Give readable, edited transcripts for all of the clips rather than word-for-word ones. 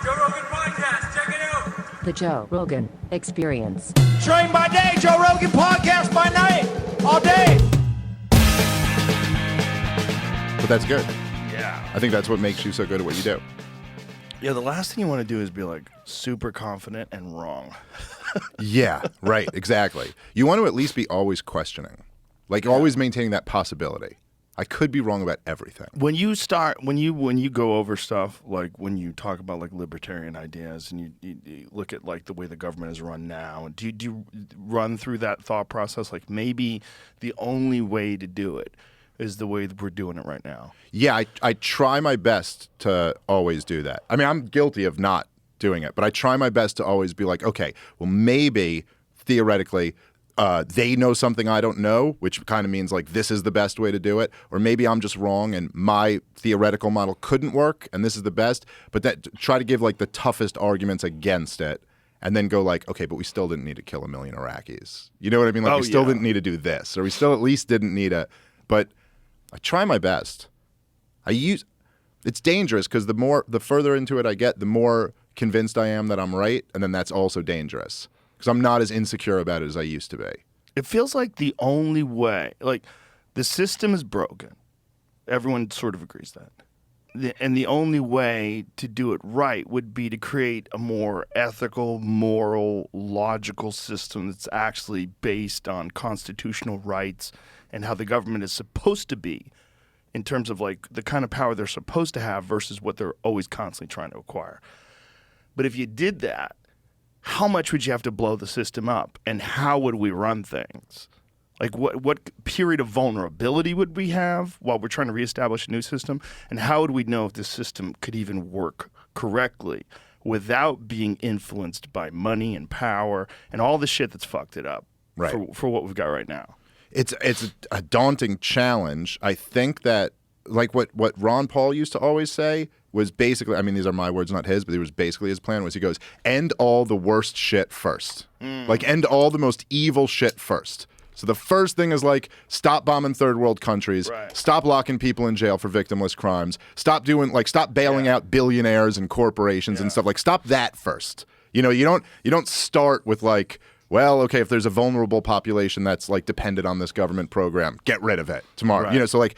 Joe Rogan Podcast. Check it out. The Joe Rogan Experience. Train by day, Joe Rogan Podcast by night, all day. But that's good. Yeah. I think that's what makes you so good at what you do. Yeah, the last thing you want to do is be like super confident and wrong. Yeah, right, exactly. You want to at least be always questioning. Like always maintaining that possibility. I could be wrong about everything. When you go over stuff, like when you talk about like libertarian ideas and you look at like the way the government is run now, do you run through that thought process? Like maybe the only way to do it is the way that we're doing it right now. Yeah, I try my best to always do that. I mean, I'm guilty of not doing it, but I try my best to always be like, okay, well, maybe theoretically they know something I don't know, which kind of means like this is the best way to do it. Or maybe I'm just wrong and my theoretical model couldn't work and this is the best. But that try to give like the toughest arguments against it and then go like, okay, but we still didn't need to kill 1 million Iraqis. You know what I mean? Like we still didn't need to do this, or we still at least didn't need a, but I try my best. It's dangerous because the further into it I get, the more convinced I am that I'm right. And then that's also dangerous. Because I'm not as insecure about it as I used to be. It feels like the only way, like the system is broken. Everyone sort of agrees that. And the only way to do it right would be to create a more ethical, moral, logical system that's actually based on constitutional rights and how the government is supposed to be in terms of like the kind of power they're supposed to have versus what they're always constantly trying to acquire. But if you did that, how much would you have to blow the system up, and how would we run things? Like what period of vulnerability would we have while we're trying to reestablish a new system, and how would we know if this system could even work correctly without being influenced by money and power and all the shit that's fucked it up for what we've got right now? It's a daunting challenge. I think that like what Ron Paul used to always say was basically, I mean, these are my words, not his, but it was basically his plan was he goes, end all the worst shit first. Like end all the most evil shit first. So the first thing is like, stop bombing third world countries, stop locking people in jail for victimless crimes, stop bailing out billionaires and corporations and stuff. Like stop that first. You know, you don't start with like, well, okay, if there's a vulnerable population that's like dependent on this government program, get rid of it tomorrow. Right. You know, so like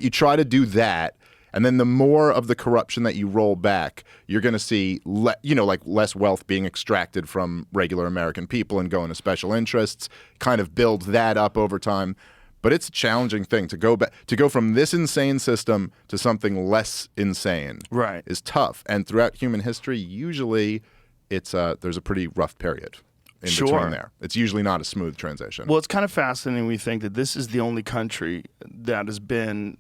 you try to do that. And then the more of the corruption that you roll back, you're going to see, like less wealth being extracted from regular American people and going to special interests, kind of build that up over time. But it's a challenging thing to go from this insane system to something less insane. Right, is tough. And throughout human history, usually there's a pretty rough period in between there. It's usually not a smooth transition. Well, it's kind of fascinating. We think that this is the only country that has been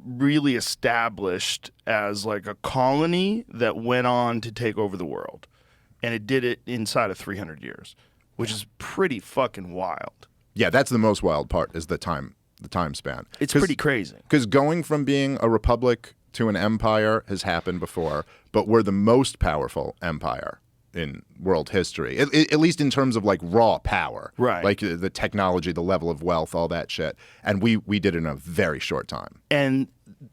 really established as like a colony that went on to take over the world. And it did it inside of 300 years, which is pretty fucking wild. Yeah, that's the most wild part is the time span. It's pretty crazy. Because going from being a republic to an empire has happened before, but we're the most powerful empire in world history, at least in terms of like raw power, right? Like the technology, the level of wealth, all that shit. And we did it in a very short time. And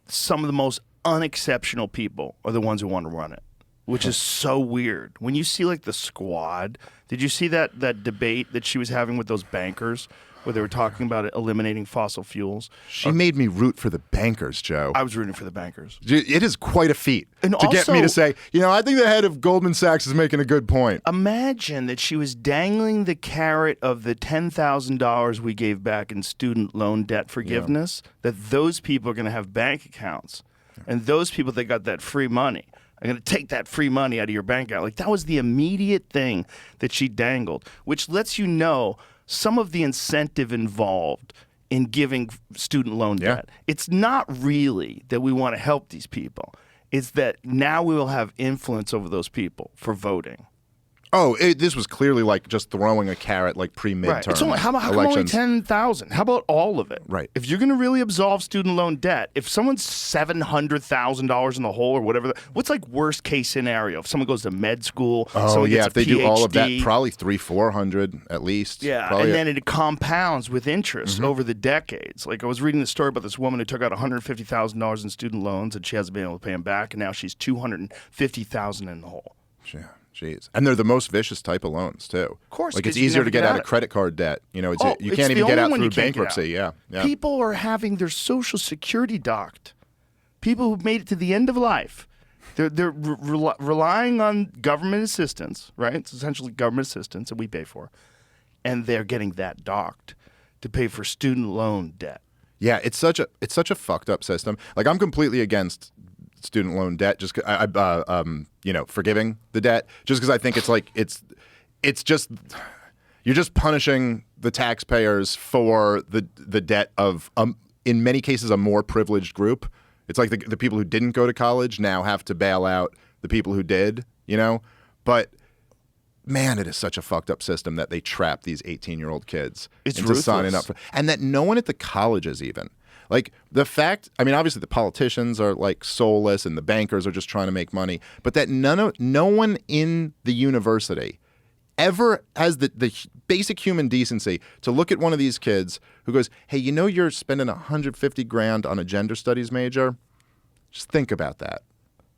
some of the most unexceptional people are the ones who want to run it, which is so weird. When you see like the Squad, did you see that debate that she was having with those bankers where they were talking about eliminating fossil fuels? She made me root for the bankers, Joe. I was rooting for the bankers. It is quite a feat to get me to say, I think the head of Goldman Sachs is making a good point. Imagine that she was dangling the carrot of the $10,000 we gave back in student loan debt forgiveness, that those people are going to have bank accounts. And those people that got that free money are going to take that free money out of your bank account. Like that was the immediate thing that she dangled, which lets you know some of the incentive involved in giving student loan debt. It's not really that we want to help these people. It's that now we will have influence over those people for voting. Oh, this was clearly like just throwing a carrot like pre-midterm right. How come only 10,000? How about all of it? Right. If you're going to really absolve student loan debt, if someone's $700,000 in the hole or whatever, what's like worst case scenario? If someone goes to med school, oh yeah, if they do all of that, PhD, probably 300-400 at least. Yeah, probably and then it compounds with interest over the decades. Like I was reading the story about this woman who took out $150,000 in student loans and she hasn't been able to pay them back, and now she's $250,000 in the hole. Yeah, jeez. And they're the most vicious type of loans too. Of course, like 'cause it's you easier never to get get out out of credit card debt. You know, Oh, you it's can't the even get only out one through you can't get out. bankruptcy. Yeah, yeah. People are having their Social Security docked. People who've made it to the end of life. They're relying on government assistance, right? It's essentially government assistance that we pay for, and they're getting that docked to pay for student loan debt. Yeah, it's such a fucked up system. Like I'm completely against student loan debt, just forgiving the debt, just because I think it's like it's just you're just punishing the taxpayers for the debt of in many cases a more privileged group. It's like the people who didn't go to college now have to bail out the people who did, you know? But man, it is such a fucked up system that they trap these 18-year-old kids into signing up for, and that no one at the colleges even. Like the fact, I mean, obviously the politicians are like soulless and the bankers are just trying to make money, but that no one in the university ever has the basic human decency to look at one of these kids who goes, hey, you know you're spending $150,000 on a gender studies major? Just think about that.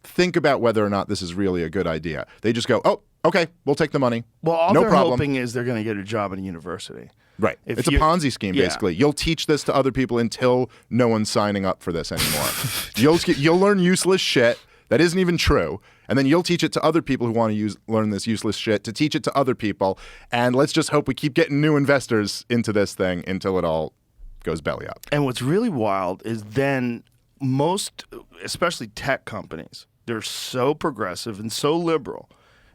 Think about whether or not this is really a good idea. They just go, oh, okay, we'll take the money. Well, all no they're problem. hoping is they're going to get a job at a university. Right. If It's a Ponzi scheme, basically. You'll teach this to other people until no one's signing up for this anymore. You'll learn useless shit that isn't even true, and then you'll teach it to other people who want to learn this useless shit to teach it to other people, and let's just hope we keep getting new investors into this thing until it all goes belly up. And what's really wild is then most, especially tech companies, they're so progressive and so liberal,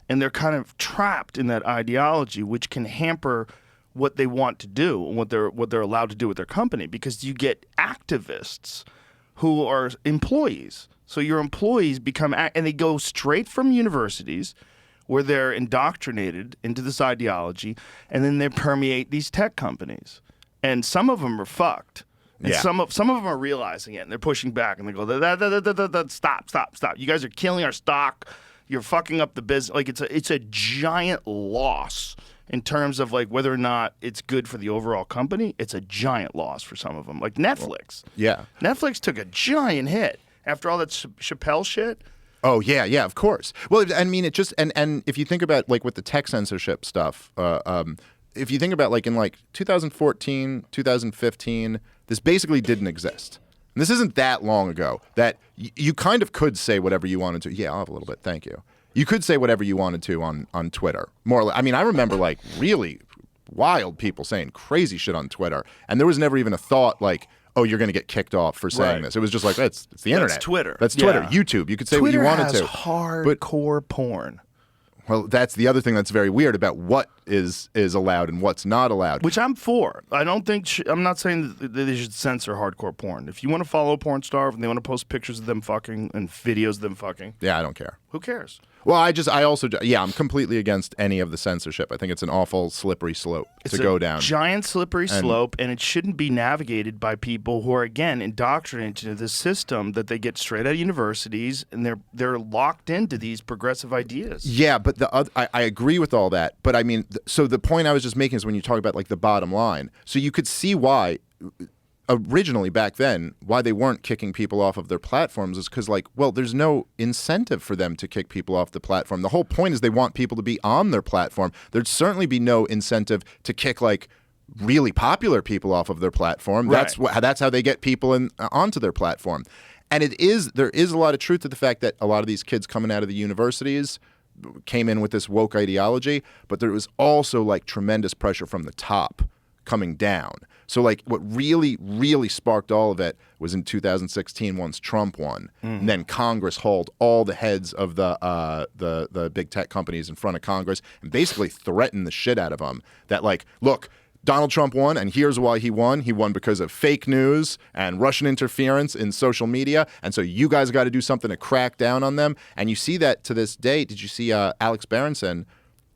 and they're kind of trapped in that ideology, which can hamper what they want to do and what they're allowed to do with their company, because you get activists who are employees. So your employees become, and they go straight from universities where they're indoctrinated into this ideology, and then they permeate these tech companies. And some of them are fucked. And Yeah. some of them are realizing it, and they're pushing back, and they go, stop. You guys are killing our stock. You're fucking up the business. Like it's a giant loss in terms of like whether or not it's good for the overall company. It's a giant loss for some of them. Like Netflix. Yeah. Netflix took a giant hit after all that Chappelle shit. Oh yeah, of course. Well, I mean, it just and if you think about like with the tech censorship stuff, if you think about like in like 2014, 2015, this basically didn't exist. And this isn't that long ago that you kind of could say whatever you wanted to. Yeah, I'll have a little bit. Thank you. You could say whatever you wanted to on Twitter. More or less. I mean, I remember like really wild people saying crazy shit on Twitter, and there was never even a thought like, oh, you're going to get kicked off for saying Right. this. It was just like, it's the internet. That's Twitter. That's Twitter. Yeah. YouTube. You could say Twitter what you wanted has to. hardcore porn. Well, that's the other thing that's very weird about what is allowed and what's not allowed. Which I'm for. I don't think I'm not saying that they should censor hardcore porn. If you want to follow a porn star and they want to post pictures of them fucking and videos of them fucking, Yeah, I don't care. who cares? Well, I'm completely against any of the censorship. I think it's an awful slippery slope It's to go a down. giant slippery slope, and it shouldn't be navigated by people who are again indoctrinated into this system that they get straight out of universities, and they're locked into these progressive ideas. Yeah, but I agree with all that. But I mean, so the point I was just making is when you talk about like the bottom line. So you could see why originally back then why they weren't kicking people off of their platforms is because like, well, there's no incentive for them to kick people off the platform. The whole point is they want people to be on their platform. There'd certainly be no incentive to kick like really popular people off of their platform. Right. That's how they get people onto their platform. And there is a lot of truth to the fact that a lot of these kids coming out of the universities came in with this woke ideology, but there was also like tremendous pressure from the top coming down. So like what really, really sparked all of it was in 2016 once Trump won. And then Congress hauled all the heads of the big tech companies in front of Congress and basically threatened the shit out of them that like, look, Donald Trump won, and here's why he won. He won because of fake news and Russian interference in social media, and so you guys got to do something to crack down on them. And you see that to this day. Did you see Alex Berenson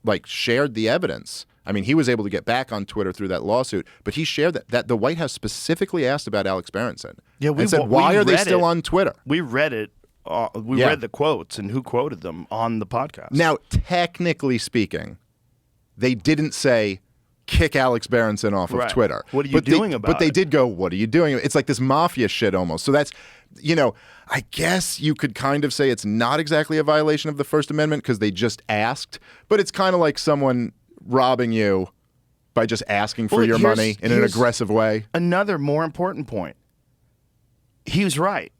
like shared the evidence? I mean, he was able to get back on Twitter through that lawsuit, but he shared that the White House specifically asked about Alex Berenson. Yeah, and said, why are they still on Twitter? We read it. We read the quotes and who quoted them on the podcast. Now, technically speaking, they didn't say kick Alex Berenson off of Right. Twitter. What are you doing about But they it? did go, what are you doing? It's like this mafia shit almost. So I guess you could kind of say it's not exactly a violation of the First Amendment because they just asked, but it's kind of like someone robbing you by just asking for your money in an aggressive way. Another more important point. He was right.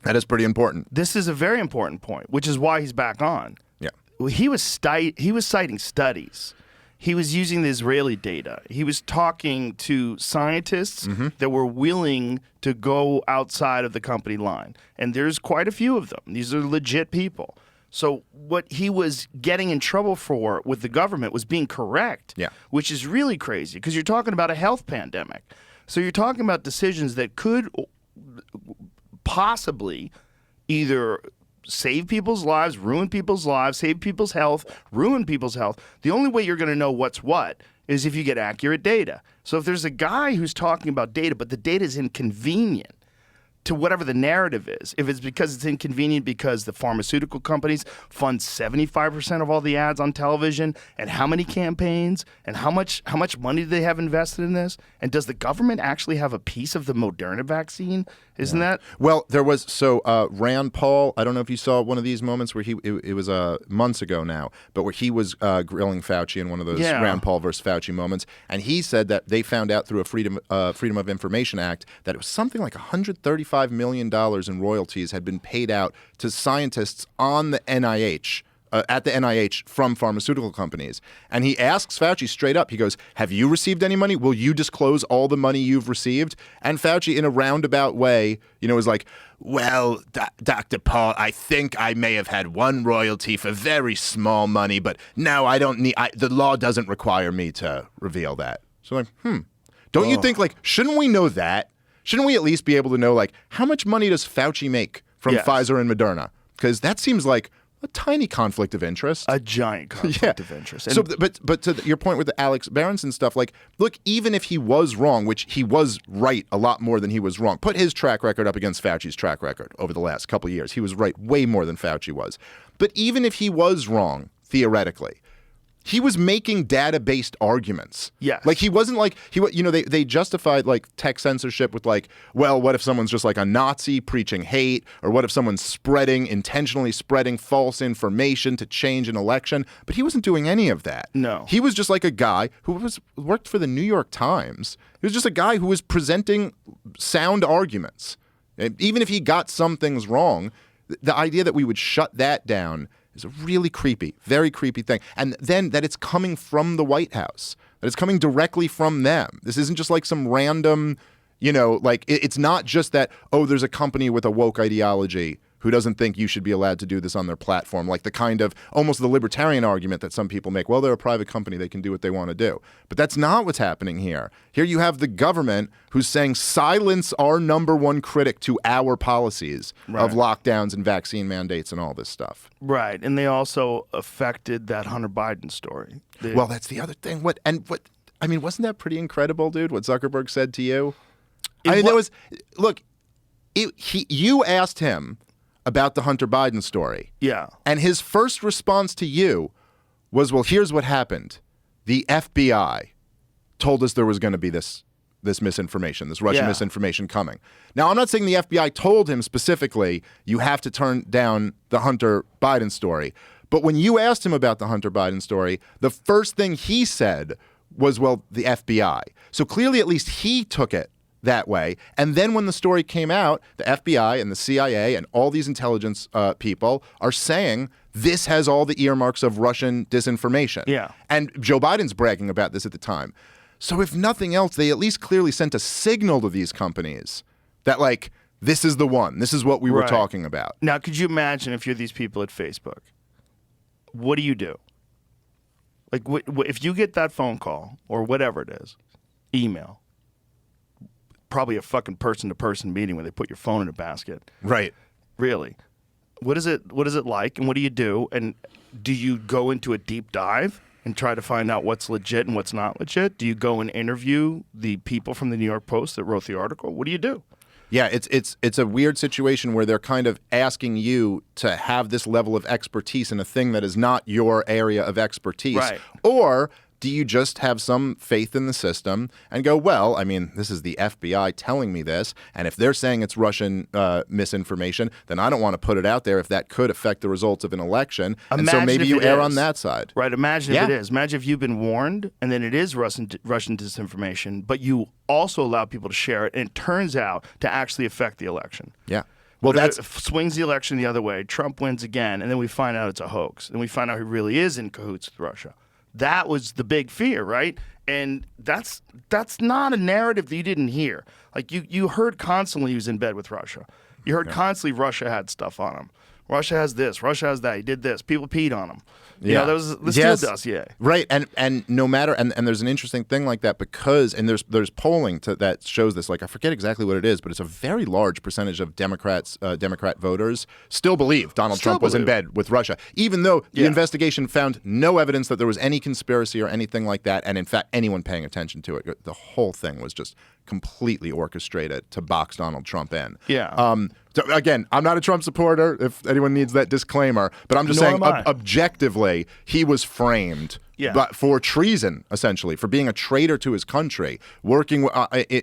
That is pretty important. This is a very important point, which is why he's back on. Yeah. He was citing studies. He was using the Israeli data. He was talking to scientists that were willing to go outside of the company line. And there's quite a few of them. These are legit people. So what he was getting in trouble for with the government was being correct, which is really crazy because you're talking about a health pandemic. So you're talking about decisions that could possibly either save people's lives, ruin people's lives, save people's health, ruin people's health. The only way you're going to know what's what is if you get accurate data. So if there's a guy who's talking about data, but the data is inconvenient to whatever the narrative is, if it's because it's inconvenient because the pharmaceutical companies fund 75% of all the ads on television, and how many campaigns, and how much money do they have invested in this? And does the government actually have a piece of the Moderna vaccine? Isn't that? Well, there was, Rand Paul, I don't know if you saw one of these moments where it was months ago now, but where he was grilling Fauci in one of those Rand Paul versus Fauci moments, and he said that they found out through a Freedom of Information Act that it was something like $135 million in royalties had been paid out to scientists on the NIH, at the NIH from pharmaceutical companies. And he asks Fauci straight up, he goes, have you received any money? Will you disclose all the money you've received? And Fauci, in a roundabout way, was like, well, Dr. Paul, I think I may have had one royalty for very small money, but no, I don't need, the law doesn't require me to reveal that. So don't you think, shouldn't we know that? Shouldn't we at least be able to know, how much money does Fauci make from Pfizer and Moderna? Because that seems like a tiny conflict of interest. A giant conflict of interest. And so, but to your point with the Alex Berenson stuff, look, even if he was wrong, which he was right a lot more than he was wrong, put his track record up against Fauci's track record over the last couple of years. He was right way more than Fauci was. But even if he was wrong, theoretically, he was making data-based arguments. Yes. He wasn't they justified tech censorship with well, what if someone's just a Nazi preaching hate, or what if someone's intentionally spreading false information to change an election? But he wasn't doing any of that. No. He was just a guy who worked for the New York Times. He was just a guy who was presenting sound arguments. Even if he got some things wrong, the idea that we would shut that down is a really creepy, very creepy thing. And then that it's coming from the White House, that it's coming directly from them. This isn't just some random, it's not just that, there's a company with a woke ideology who doesn't think you should be allowed to do this on their platform, the kind of almost the libertarian argument that some people make. Well, they're a private company, they can do what they want to do. But that's not what's happening here. Here you have the government who's saying silence our number one critic to our policies of lockdowns and vaccine mandates and all this stuff. Right. And they also affected that Hunter Biden story. Well, that's the other thing. Wasn't that pretty incredible, dude, what Zuckerberg said to you? You asked him about the Hunter Biden story. Yeah. And his first response to you was, well, here's what happened. The FBI told us there was going to be this misinformation, this Russian misinformation coming. Now, I'm not saying the FBI told him specifically, you have to turn down the Hunter Biden story. But when you asked him about the Hunter Biden story, the first thing he said was, well, the FBI. So clearly, at least he took it that way. And then when the story came out, the FBI and the CIA and all these intelligence people are saying this has all the earmarks of Russian disinformation. Yeah. And Joe Biden's bragging about this at the time. So if nothing else, they at least clearly sent a signal to these companies that this is the one. This is what we were talking about. Now, could you imagine if you're these people at Facebook? What do you do? If you get that phone call or whatever it is, email, probably a fucking person-to-person meeting where they put your phone in a basket. Right. Really. What is it like, and what do you do? And do you go into a deep dive and try to find out what's legit and what's not legit? Do you go and interview the people from the New York Post that wrote the article? What do you do? Yeah, it's a weird situation where they're kind of asking you to have this level of expertise in a thing that is not your area of expertise. Right. Or do you just have some faith in the system and go, well, I mean, this is the FBI telling me this, and if they're saying it's Russian misinformation, then I don't want to put it out there if that could affect the results of an election. And so maybe you err on that side. Right. Imagine if it is. Imagine if you've been warned and then it is Russian disinformation, but you also allow people to share it, and it turns out to actually affect the election. Yeah. Well, that swings the election the other way. Trump wins again, and then we find out it's a hoax. And we find out he really is in cahoots with Russia. That was the big fear, right? And that's not a narrative that you didn't hear. Like you heard constantly he was in bed with Russia. You heard constantly Russia had stuff on him. Russia has this. Russia has that. He did this. People peed on him. You know, there was the Steele dossier. Right, and no matter, and there's an interesting thing like that because, and there's polling that shows this, like I forget exactly what it is, but it's a very large percentage of Democrat voters still believe Donald Trump was in bed with Russia, even though the investigation found no evidence that there was any conspiracy or anything like that, and in fact, anyone paying attention to it. The whole thing was just completely orchestrated to box Donald Trump in. Yeah. So again, I'm not a Trump supporter, if anyone needs that disclaimer, but I'm just saying objectively, he was framed for treason, essentially, for being a traitor to his country, working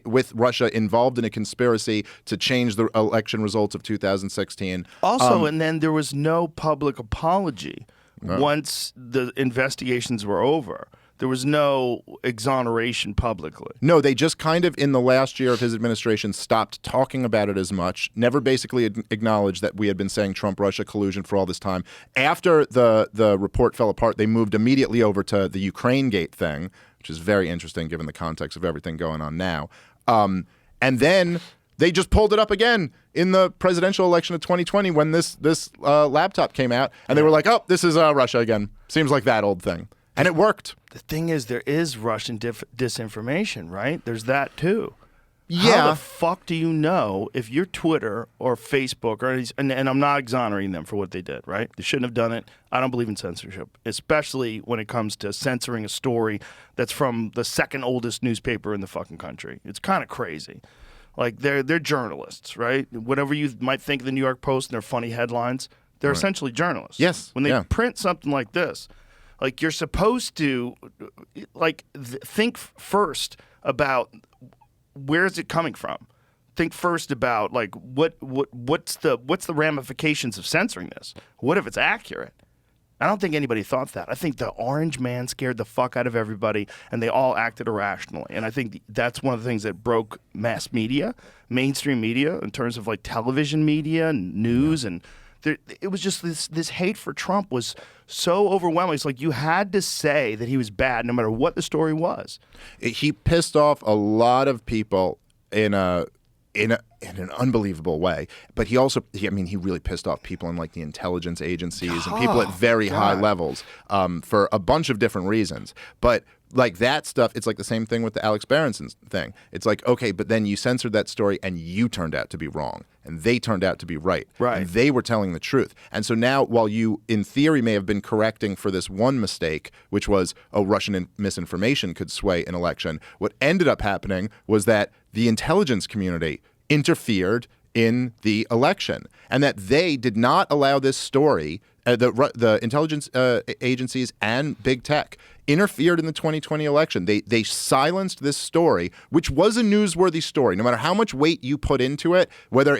with Russia, involved in a conspiracy to change the election results of 2016. Also, and then there was no public apology once the investigations were over. There was no exoneration publicly. No, they just kind of, in the last year of his administration, stopped talking about it as much, never basically acknowledged that we had been saying Trump-Russia collusion for all this time. After the report fell apart, they moved immediately over to the Ukraine Gate thing, which is very interesting given the context of everything going on now. And then they just pulled it up again in the presidential election of 2020 when this laptop came out, and they were like, oh, this is Russia again. Seems like that old thing. And it worked. The thing is, there is Russian disinformation, right? There's that too. Yeah. How the fuck do you know if your Twitter or Facebook and I'm not exonerating them for what they did, right? They shouldn't have done it. I don't believe in censorship, especially when it comes to censoring a story that's from the second oldest newspaper in the fucking country. It's kind of crazy. Like they're journalists, right? Whatever you might think of the New York Post and their funny headlines, they're essentially journalists. Yes. When they print something like this, like you're supposed to, think first about where is it coming from. Think first about like what's the ramifications of censoring this. What if it's accurate? I don't think anybody thought that. I think the orange man scared the fuck out of everybody, and they all acted irrationally. And I think that's one of the things that broke mass media, mainstream media, in terms of like television media and news and. It was just this hate for Trump was so overwhelming. It's like you had to say that he was bad no matter what the story was. He pissed off a lot of people in an unbelievable way. But he really pissed off people in like the intelligence agencies and people at very high levels for a bunch of different reasons. But like that stuff, it's like the same thing with the Alex Berenson thing. It's like, okay, but then you censored that story and you turned out to be wrong. And they turned out to be right. Right. And they were telling the truth. And so now, while you, in theory, may have been correcting for this one mistake, which was, Russian misinformation could sway an election, what ended up happening was that the intelligence community interfered in the election and that they did not allow this story, the intelligence agencies and big tech interfered in the 2020 election. They silenced this story, which was a newsworthy story. No matter how much weight you put into it, whether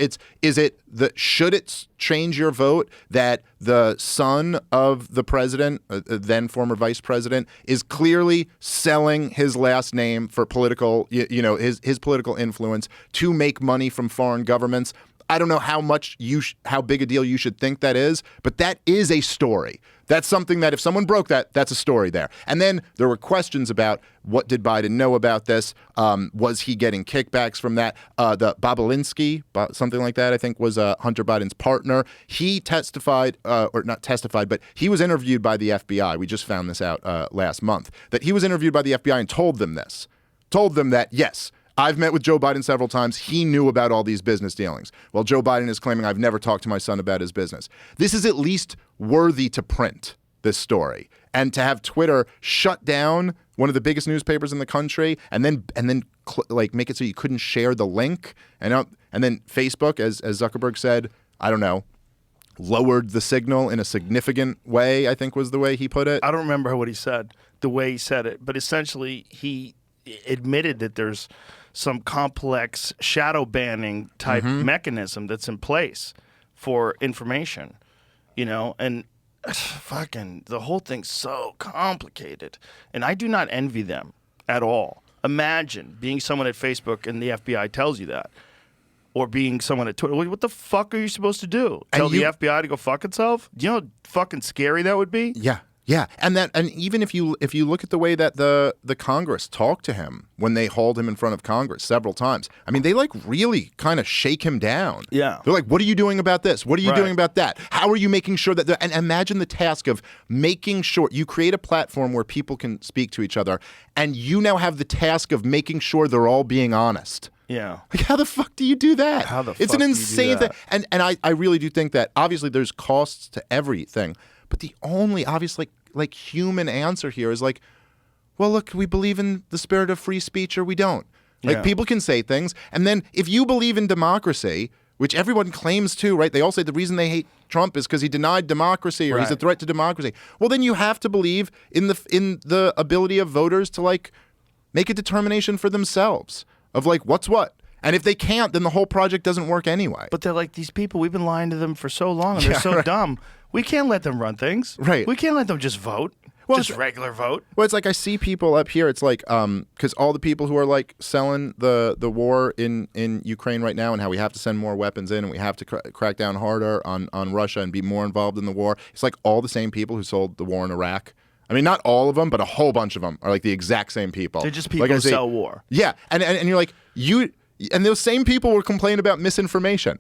should it change your vote that the son of the president, then former vice president, is clearly selling his last name for political, his political influence to make money from foreign governments. I don't know how big a deal you should think that is, but that is a story. That's something that if someone broke that's a story there. And then there were questions about what did Biden know about this? Was he getting kickbacks from that? The Babalinsky, something like that, I think was Hunter Biden's partner. He testified, or not testified, but he was interviewed by the FBI. We just found this out last month, that he was interviewed by the FBI and told them this. Told them that, yes, I've met with Joe Biden several times. He knew about all these business dealings. Well, Joe Biden is claiming I've never talked to my son about his business. This is at least worthy to print, this story. And to have Twitter shut down one of the biggest newspapers in the country and then make it so you couldn't share the link. And then Facebook, as Zuckerberg said, I don't know, lowered the signal in a significant way, I think was the way he put it. I don't remember what he said, the way he said it, but essentially he admitted that there's some complex shadow banning type mechanism that's in place for information, and fucking the whole thing's so complicated. And I do not envy them at all. Imagine being someone at Facebook and the FBI tells you that. Or being someone at Twitter. What the fuck are you supposed to do? Tell the FBI to go fuck itself? Do you know how fucking scary that would be? Yeah. Yeah, and even if you look at the way that the Congress talked to him when they hauled him in front of Congress several times, I mean, they like really kind of shake him down. Yeah, they're like, "What are you doing about this? What are you doing about that? How are you making sure that?" And imagine the task of making sure you create a platform where people can speak to each other, and you now have the task of making sure they're all being honest. Yeah. Like, how the fuck do you do that? How the It's fuck an do you do insane that? thing. And I really do think that obviously there's costs to everything, but the only obvious like human answer here is like, well, look, we believe in the spirit of free speech or we don't. Like, people can say things, and then if you believe in democracy, which everyone claims to, right? They all say the reason they hate Trump is because he denied democracy or he's a threat to democracy. Well, then you have to believe in the ability of voters to like make a determination for themselves of like what's what. And if they can't, then the whole project doesn't work anyway. But they're like, these people, we've been lying to them for so long, and they're so dumb. We can't let them run things. Right. We can't let them just vote. Well, just regular vote. Well, it's like I see people up here. It's like because all the people who are like selling the war in Ukraine right now and how we have to send more weapons in and we have to crack down harder on Russia and be more involved in the war. It's like all the same people who sold the war in Iraq. I mean, not all of them, but a whole bunch of them are like the exact same people. They're just people like who sell war. Yeah, and you're like and those same people were complaining about misinformation.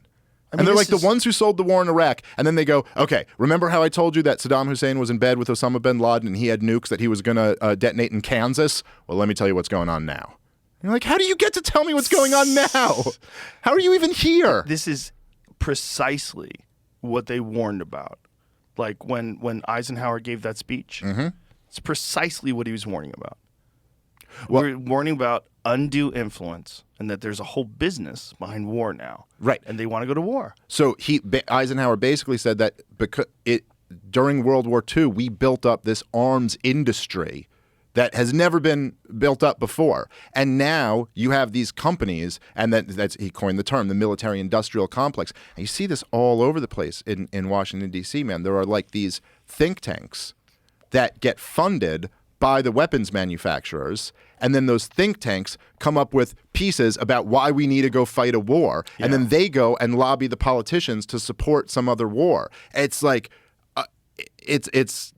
And they're like the ones who sold the war in Iraq. And then they go, okay, remember how I told you that Saddam Hussein was in bed with Osama bin Laden and he had nukes that he was going to detonate in Kansas? Well, let me tell you what's going on now. And you're like, how do you get to tell me what's going on now? How are you even here? This is precisely what they warned about. Like when Eisenhower gave that speech. It's precisely what he was warning about. Well, We're warning about undue influence and that there's a whole business behind war now. Right. And they want to go to war. So Eisenhower basically said that because during World War II, we built up this arms industry that has never been built up before. And now you have these companies, and that's he coined the term, the military-industrial complex. And you see this all over the place in Washington, D.C., man. There are like these think tanks that get funded by the weapons manufacturers, and then those think tanks come up with pieces about why we need to go fight a war, and then they go and lobby the politicians to support some other war. It's like, it's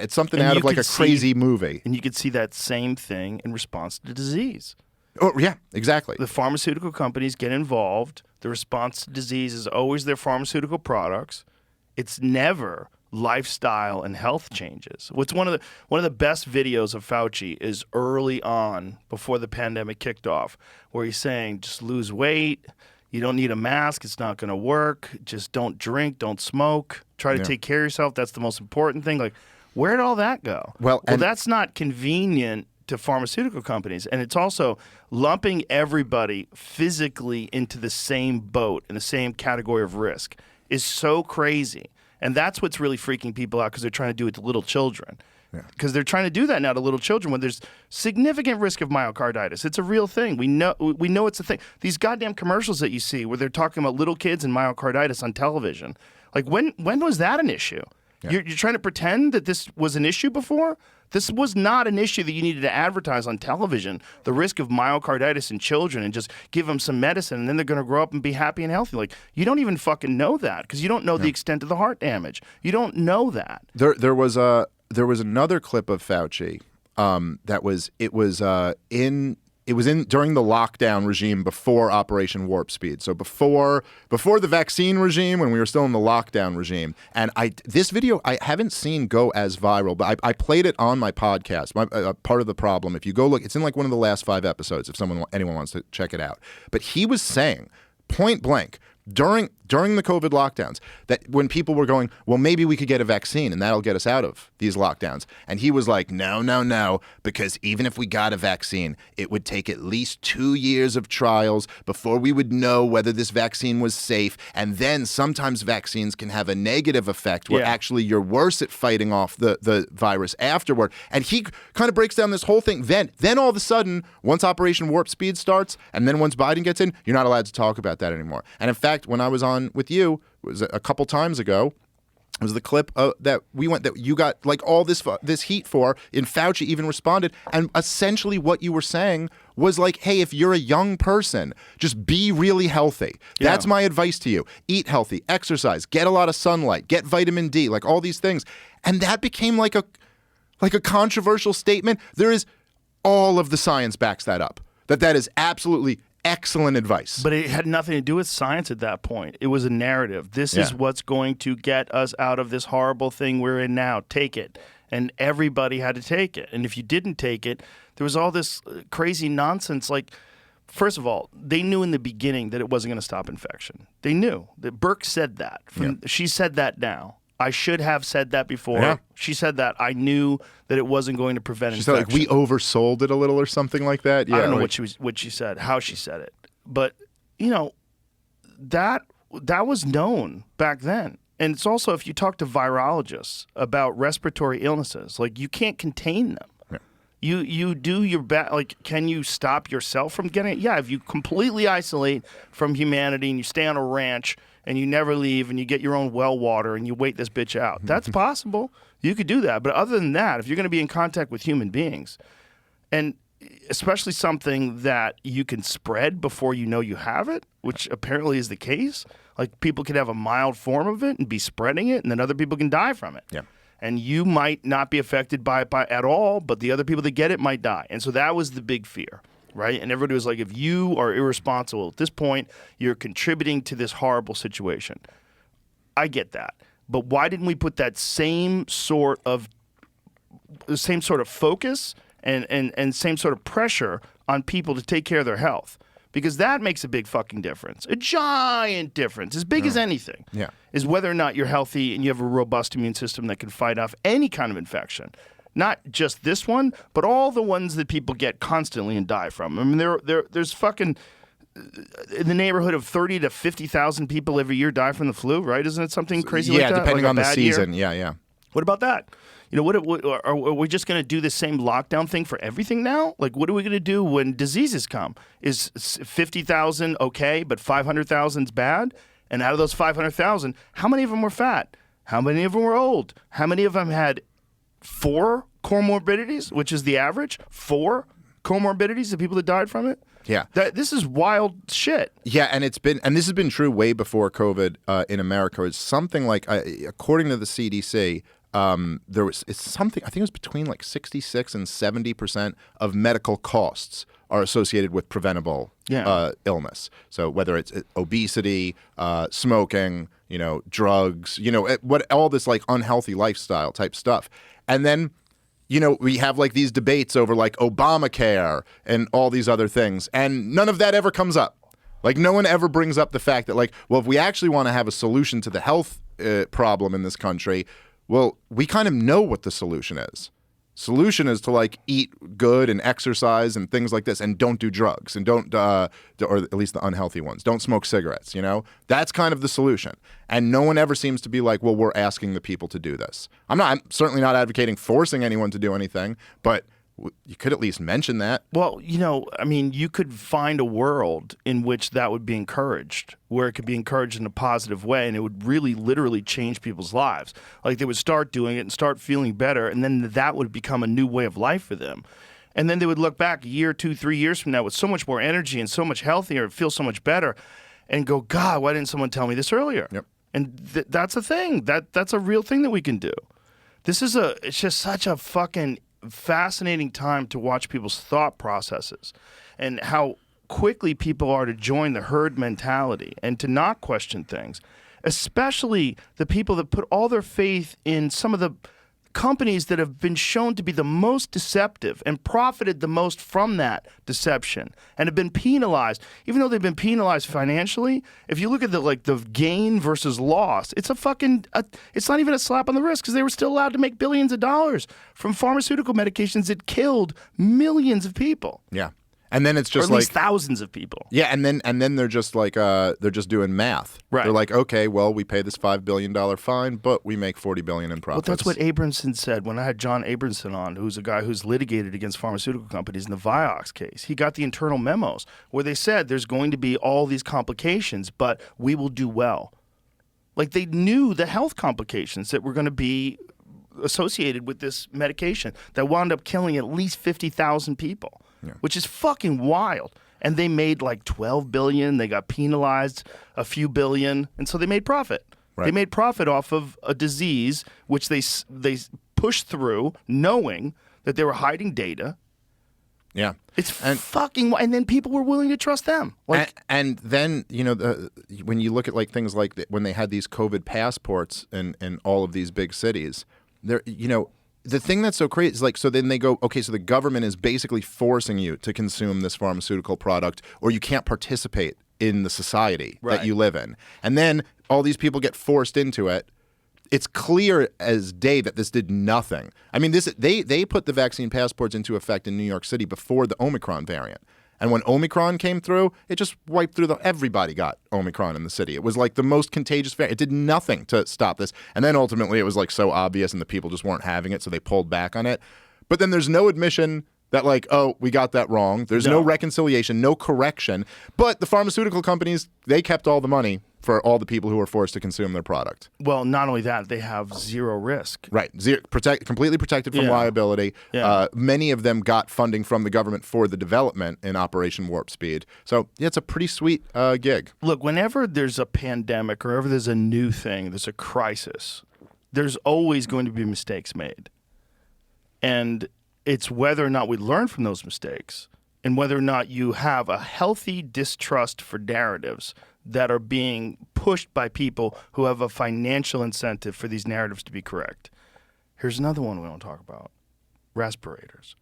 something out of like a crazy movie. And you could see that same thing in response to disease. Oh, yeah, exactly. The pharmaceutical companies get involved. The response to disease is always their pharmaceutical products. It's never lifestyle and health changes. What's one of the best videos of Fauci is early on before the pandemic kicked off, where he's saying just lose weight, you don't need a mask, it's not going to work, just don't drink, don't smoke, try to take care of yourself, that's the most important thing. Like, where did all that go? Well, that's not convenient to pharmaceutical companies, and it's also lumping everybody physically into the same boat in the same category of risk is so crazy. And that's what's really freaking people out because they're trying to do it to little children. Because they're trying to do that now to little children when there's significant risk of myocarditis. It's a real thing. We know it's a thing. These goddamn commercials that you see where they're talking about little kids and myocarditis on television. Like, when was that an issue? Yeah. You're trying to pretend that this was an issue before? This was not an issue that you needed to advertise on television, the risk of myocarditis in children, and just give them some medicine, and then they're going to grow up and be happy and healthy. Like, you don't even fucking know that because you don't know the extent of the heart damage. You don't know that. There was another clip of Fauci it was in during the lockdown regime before Operation Warp Speed. So before the vaccine regime, when we were still in the lockdown regime. And this video I haven't seen go as viral, but I played it on my podcast. Part of the problem, if you go look, it's in like one of the last 5 episodes if anyone wants to check it out. But he was saying, point blank, during the COVID lockdowns, that when people were going, well, maybe we could get a vaccine and that'll get us out of these lockdowns. And he was like, no, because even if we got a vaccine, it would take at least 2 years of trials before we would know whether this vaccine was safe. And then sometimes vaccines can have a negative effect where actually you're worse at fighting off the virus afterward. And he kind of breaks down this whole thing. Then all of a sudden, once Operation Warp Speed starts, and then once Biden gets in, you're not allowed to talk about that anymore. And in fact, when I was on with you, it was a couple times ago, it was the clip that you got like all this heat for, and Fauci even responded. And essentially what you were saying was like, hey, if you're a young person, just be really healthy. Yeah. That's my advice to you. Eat healthy, exercise, get a lot of sunlight, get vitamin D, like all these things. And that became like a controversial statement. There is all of the science backs that up. That is absolutely excellent advice. But it had nothing to do with science at that point. It was a narrative. This is what's going to get us out of this horrible thing we're in now. Take it. And everybody had to take it. And if you didn't take it, there was all this crazy nonsense. Like, first of all, they knew in the beginning that it wasn't going to stop infection. They knew. That Burke said that. She said that now. I should have said that before. Yeah. She said that. I knew that it wasn't going to prevent infection. She said, like, we oversold it a little or something like that. Yeah, I don't know what she said, how she said it. But, that was known back then. And it's also, if you talk to virologists about respiratory illnesses, like, you can't contain them. Yeah. You do your best. Like, can you stop yourself from getting it? Yeah, if you completely isolate from humanity and you stay on a ranch and you never leave and you get your own well water and you wait this bitch out. That's possible. You could do that. But other than that, if you're going to be in contact with human beings, and especially something that you can spread before you know you have it, which apparently is the case, like people could have a mild form of it and be spreading it, and then other people can die from it. Yeah. And you might not be affected by it at all, but the other people that get it might die. And so that was the big fear. Right? And everybody was like, if you are irresponsible at this point, you're contributing to this horrible situation. I get that. But why didn't we put that same sort of focus and same sort of pressure on people to take care of their health? Because that makes a big fucking difference. A giant difference, as big as anything, is whether or not you're healthy and you have a robust immune system that can fight off any kind of infection. Not just this one, but all the ones that people get constantly and die from. I mean, there's fucking in the neighborhood of 30 to 50,000 people every year die from the flu, right? Isn't it something crazy like that? Yeah, depending like on the season. Year? Yeah. What about that? What are we just going to do the same lockdown thing for everything now? Like, what are we going to do when diseases come? Is 50,000 okay, but 500,000 is bad? And out of those 500,000, how many of them were fat? How many of them were old? How many of them had 4 comorbidities, which is the average? 4 comorbidities, the people that died from it? Yeah. This is wild shit. Yeah, and this has been true way before COVID in America. It's something like, according to the CDC, it's something, I think it was between like 66 and 70% of medical costs are associated with preventable illness. So whether it's obesity, smoking, drugs, all this like unhealthy lifestyle type stuff. And then, we have like these debates over like Obamacare and all these other things. And none of that ever comes up. Like no one ever brings up the fact that like, well, if we actually want to have a solution to the health problem in this country, well, we kind of know what the solution is. Solution is to like eat good and exercise and things like this, and don't do drugs, and don't, or at least the unhealthy ones. Don't smoke cigarettes. That's kind of the solution. And no one ever seems to be like, well, we're asking the people to do this. I'm certainly not advocating forcing anyone to do anything, but you could at least mention that. Well, you could find a world in which that would be encouraged, where it could be encouraged in a positive way, and it would really literally change people's lives. Like they would start doing it and start feeling better, and then that would become a new way of life for them. And then they would look back a year, 2, 3 years from now with so much more energy and so much healthier and feel so much better and go, God, why didn't someone tell me this earlier? Yep. And that's a thing. That's a real thing that we can do. It's just such a fucking fascinating time to watch people's thought processes and how quickly people are to join the herd mentality and to not question things, especially the people that put all their faith in some of the companies that have been shown to be the most deceptive and profited the most from that deception and have been penalized, even though they've been penalized financially. If you look at the gain versus loss, it's it's not even a slap on the wrist, because they were still allowed to make billions of dollars from pharmaceutical medications that killed millions of people. Yeah. And then it's just or at least thousands of people. Yeah, and then they're just like they're just doing math. Right. They're like, okay, well, we pay this $5 billion fine, but we make $40 billion in profits. Well, that's what Abramson said when I had John Abramson on, who's a guy who's litigated against pharmaceutical companies in the Vioxx case. He got the internal memos where they said there's going to be all these complications, but we will do well. Like, they knew the health complications that were going to be associated with this medication that wound up killing at least 50,000 people. Yeah. Which is fucking wild. And they made like $12 billion. They got penalized a few billion, and so they made profit. Right. They made profit off of a disease which they pushed through, knowing that they were hiding data. Yeah, it's fucking. And then people were willing to trust them. And then when you look at like things like when they had these COVID passports in all of these big cities, there the thing that's so crazy is like, so then they go, okay, so the government is basically forcing you to consume this pharmaceutical product, or you can't participate in the society that you live in. And then all these people get forced into it. It's clear as day that this did nothing. I mean, they put the vaccine passports into effect in New York City before the Omicron variant. And when Omicron came through, it just wiped through everybody got Omicron in the city. It was like the most contagious variant. It did nothing to stop this. And then ultimately it was like so obvious and the people just weren't having it, so they pulled back on it. But then there's no admission that like, oh, we got that wrong. There's no reconciliation, no correction. But the pharmaceutical companies, they kept all the money for all the people who were forced to consume their product. Well, not only that, they have zero risk. Right. Completely protected from liability. Yeah. Many of them got funding from the government for the development in Operation Warp Speed. So yeah, it's a pretty sweet gig. Look, whenever there's a pandemic or whenever there's a new thing, there's a crisis, there's always going to be mistakes made. And it's whether or not we learn from those mistakes and whether or not you have a healthy distrust for narratives that are being pushed by people who have a financial incentive for these narratives to be correct. Here's another one we don't talk about. Respirators.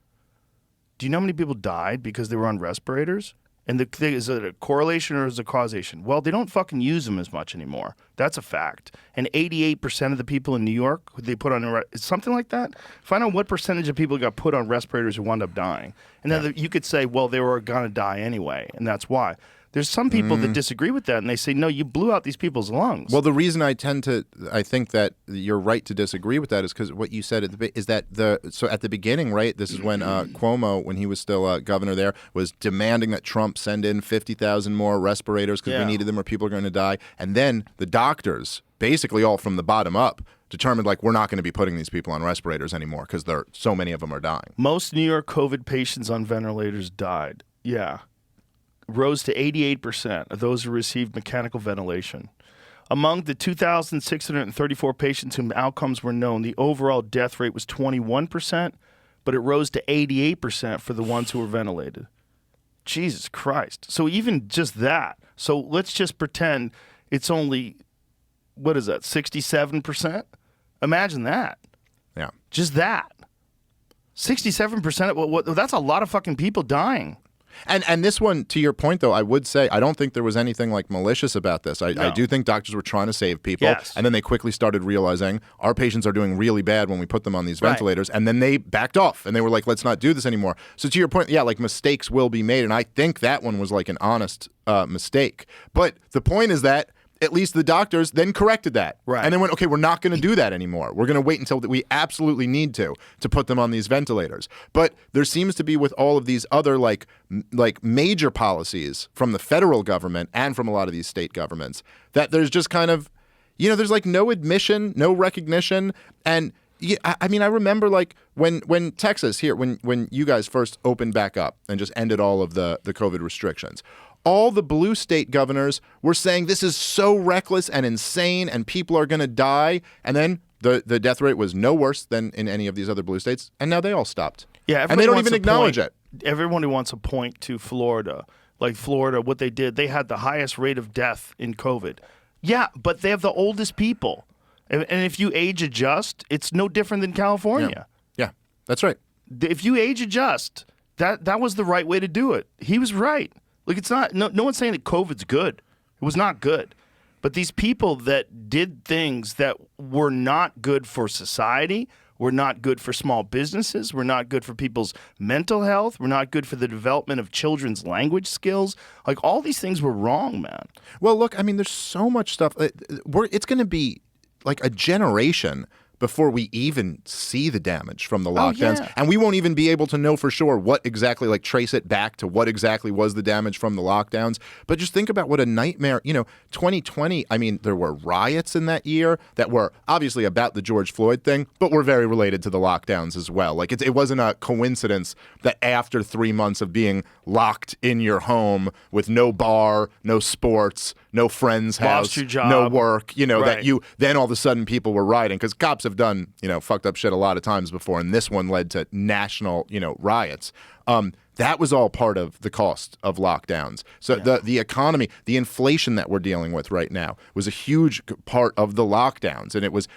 Do you know how many people died because they were on respirators? And the thing, is it a correlation or is it a causation? Well, they don't fucking use them as much anymore. That's a fact. And 88% of the people in New York who they put on something like that. Find out what percentage of people got put on respirators who wound up dying. And then you could say, well, they were going to die anyway, and that's why. There's some people that disagree with that, and they say, no, you blew out these people's lungs. Well, the reason I think that you're right to disagree with that is because what you said is that so at the beginning, right, this is when Cuomo, when he was still governor there, was demanding that Trump send in 50,000 more respirators because we needed them or people are going to die. And then the doctors, basically all from the bottom up, determined like we're not going to be putting these people on respirators anymore because so many of them are dying. Most New York COVID patients on ventilators died. Yeah. Rose to 88% of those who received mechanical ventilation. Among the 2,634 patients whose outcomes were known, the overall death rate was 21%, but it rose to 88% for the ones who were ventilated. Jesus Christ. So even just that. So let's just pretend it's only, 67%? Imagine that. Yeah. Just that. 67%, that's a lot of fucking people dying. And this one, to your point, though, I would say I don't think there was anything like malicious about this. I do think doctors were trying to save people, and then they quickly started realizing our patients are doing really bad when we put them on these ventilators, and then they backed off, and they were like, let's not do this anymore. So to your point, yeah, like mistakes will be made, and I think that one was like an honest mistake. But the point is that at least the doctors then corrected that. Right. And then went, okay, we're not going to do that anymore. We're going to wait until we absolutely need to put them on these ventilators. But there seems to be with all of these other like major policies from the federal government and from a lot of these state governments that there's just kind of, there's like no admission, no recognition. And I mean, I remember like when Texas here, when you guys first opened back up and just ended all of the COVID restrictions, all the blue state governors were saying this is so reckless and insane and people are going to die. And then the death rate was no worse than in any of these other blue states. And now they all stopped. Yeah, and they don't even acknowledge it. Everyone who wants to point to Florida, like Florida, what they did, they had the highest rate of death in COVID. Yeah, but they have the oldest people. And if you age adjust, it's no different than California. Yeah, that's right. If you age adjust, that was the right way to do it. He was right. Like, it's not, no one's saying that COVID's good. It was not good. But these people that did things that were not good for society, were not good for small businesses, were not good for people's mental health, were not good for the development of children's language skills. Like, all these things were wrong, man. Well, look, I mean, there's so much stuff. It's going to be like a generation before we even see the damage from the lockdowns. Yeah. And we won't even be able to know for sure what exactly, like trace it back to what exactly was the damage from the lockdowns. But just think about what a nightmare, 2020, I mean, there were riots in that year that were obviously about the George Floyd thing, but were very related to the lockdowns as well. Like it wasn't a coincidence that after 3 months of being locked in your home with no bar, no sports, no friend's house, Lost your job. no work, that Right. then all of a sudden people were rioting because cops have done, fucked up shit a lot of times before, and this one led to national, riots. That was all part of the cost of lockdowns. So the economy, the inflation that we're dealing with right now was a huge part of the lockdowns, and it was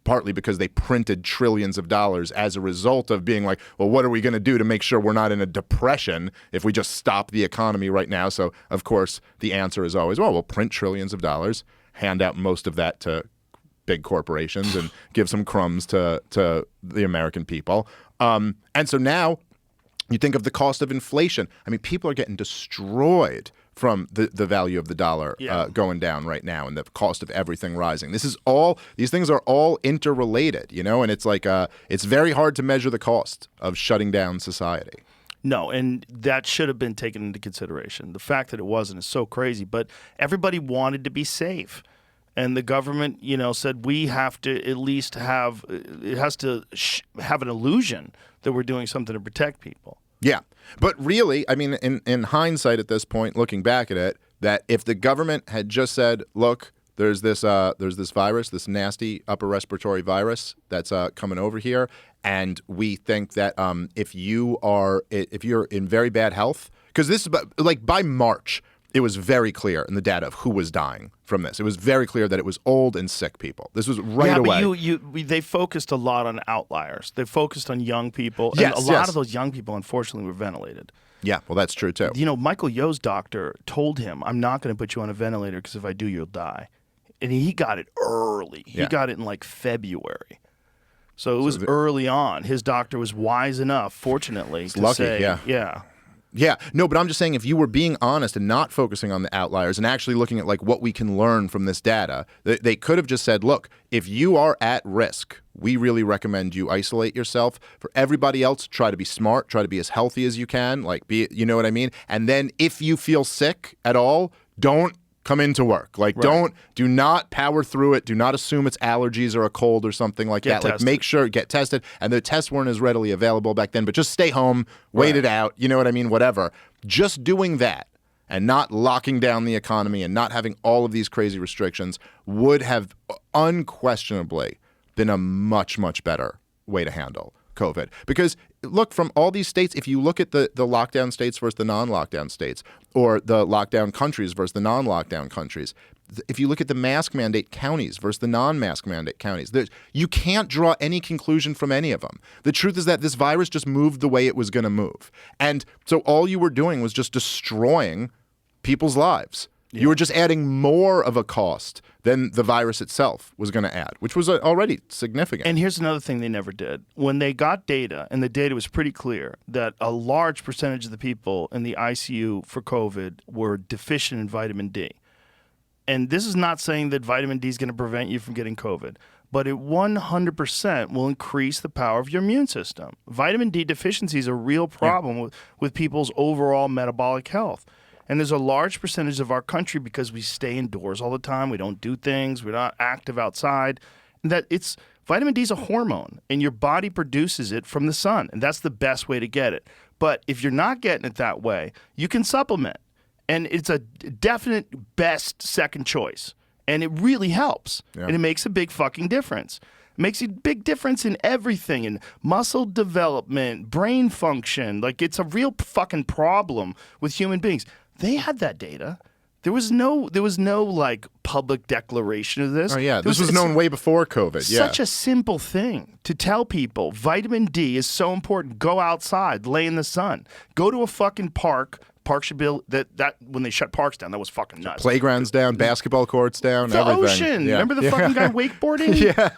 partly because they printed trillions of dollars as a result of being like, well, what are we going to do to make sure we're not in a depression if we just stop the economy right now? So, of course, the answer is always, well, we'll print trillions of dollars, hand out most of that to big corporations and give some crumbs to the American people. And so now you think of the cost of inflation. I mean, people are getting destroyed from the value of the dollar going down right now and the cost of everything rising. These things are all interrelated, and it's like it's very hard to measure the cost of shutting down society. No, and that should have been taken into consideration. The fact that it wasn't is so crazy, but everybody wanted to be safe. And the government, said we have to at least have an illusion that we're doing something to protect people. Yeah. But really, I mean, in hindsight at this point, looking back at it, that if the government had just said, look, there's this virus, this nasty upper respiratory virus that's coming over here, and we think that if you're in very bad health, because this is like by March, it was very clear in the data of who was dying from this. It was very clear that it was old and sick people. This was right away. But they focused a lot on outliers. They focused on young people. Yes, and a lot of those young people, unfortunately, were ventilated. Yeah, well, that's true, too. Michael Yo's doctor told him, I'm not going to put you on a ventilator because if I do, you'll die. And he got it early. He got it in like February. So it was early on. His doctor was wise enough, fortunately, to lucky, say, yeah. Yeah, no, but I'm just saying if you were being honest and not focusing on the outliers and actually looking at like what we can learn from this data, they could have just said, look, if you are at risk, we really recommend you isolate yourself. For everybody else, try to be smart, try to be as healthy as you can, you know what I mean? And then if you feel sick at all, don't come into work. Like, do not power through it. Do not assume it's allergies or a cold or something like that. Tested. Like, make sure, get tested. And the tests weren't as readily available back then, but just stay home, wait it out. You know what I mean? Whatever. Just doing that and not locking down the economy and not having all of these crazy restrictions would have unquestionably been a much, much better way to handle COVID. Because look, from all these states, if you look at the lockdown states versus the non-lockdown states, or the lockdown countries versus the non-lockdown countries, if you look at the mask mandate counties versus the non-mask mandate counties, you can't draw any conclusion from any of them. The truth is that this virus just moved the way it was going to move. And so all you were doing was just destroying people's lives. Yeah. You were just adding more of a cost than the virus itself was going to add, which was already significant. And here's another thing they never did. When they got data, and the data was pretty clear, that a large percentage of the people in the ICU for COVID were deficient in vitamin D. And this is not saying that vitamin D is going to prevent you from getting COVID, but it 100% will increase the power of your immune system. Vitamin D deficiency is a real problem with people's overall metabolic health. And there's a large percentage of our country, because we stay indoors all the time, we don't do things, we're not active outside, that vitamin D is a hormone, and your body produces it from the sun, and that's the best way to get it. But if you're not getting it that way, you can supplement, and it's a definite best second choice, and it really helps, and it makes a big fucking difference. It makes a big difference in everything, in muscle development, brain function. Like, it's a real fucking problem with human beings. They had that data. There was no like public declaration of this. Oh yeah, There this was known way before COVID. Yeah, such a simple thing to tell people. Vitamin D is so important. Go outside, lay in the sun. Go to a fucking park. Park should be that when they shut parks down, that was fucking nuts. Playgrounds down, basketball courts down, The everything. ocean. Yeah. Remember the fucking guy wakeboarding? Yeah.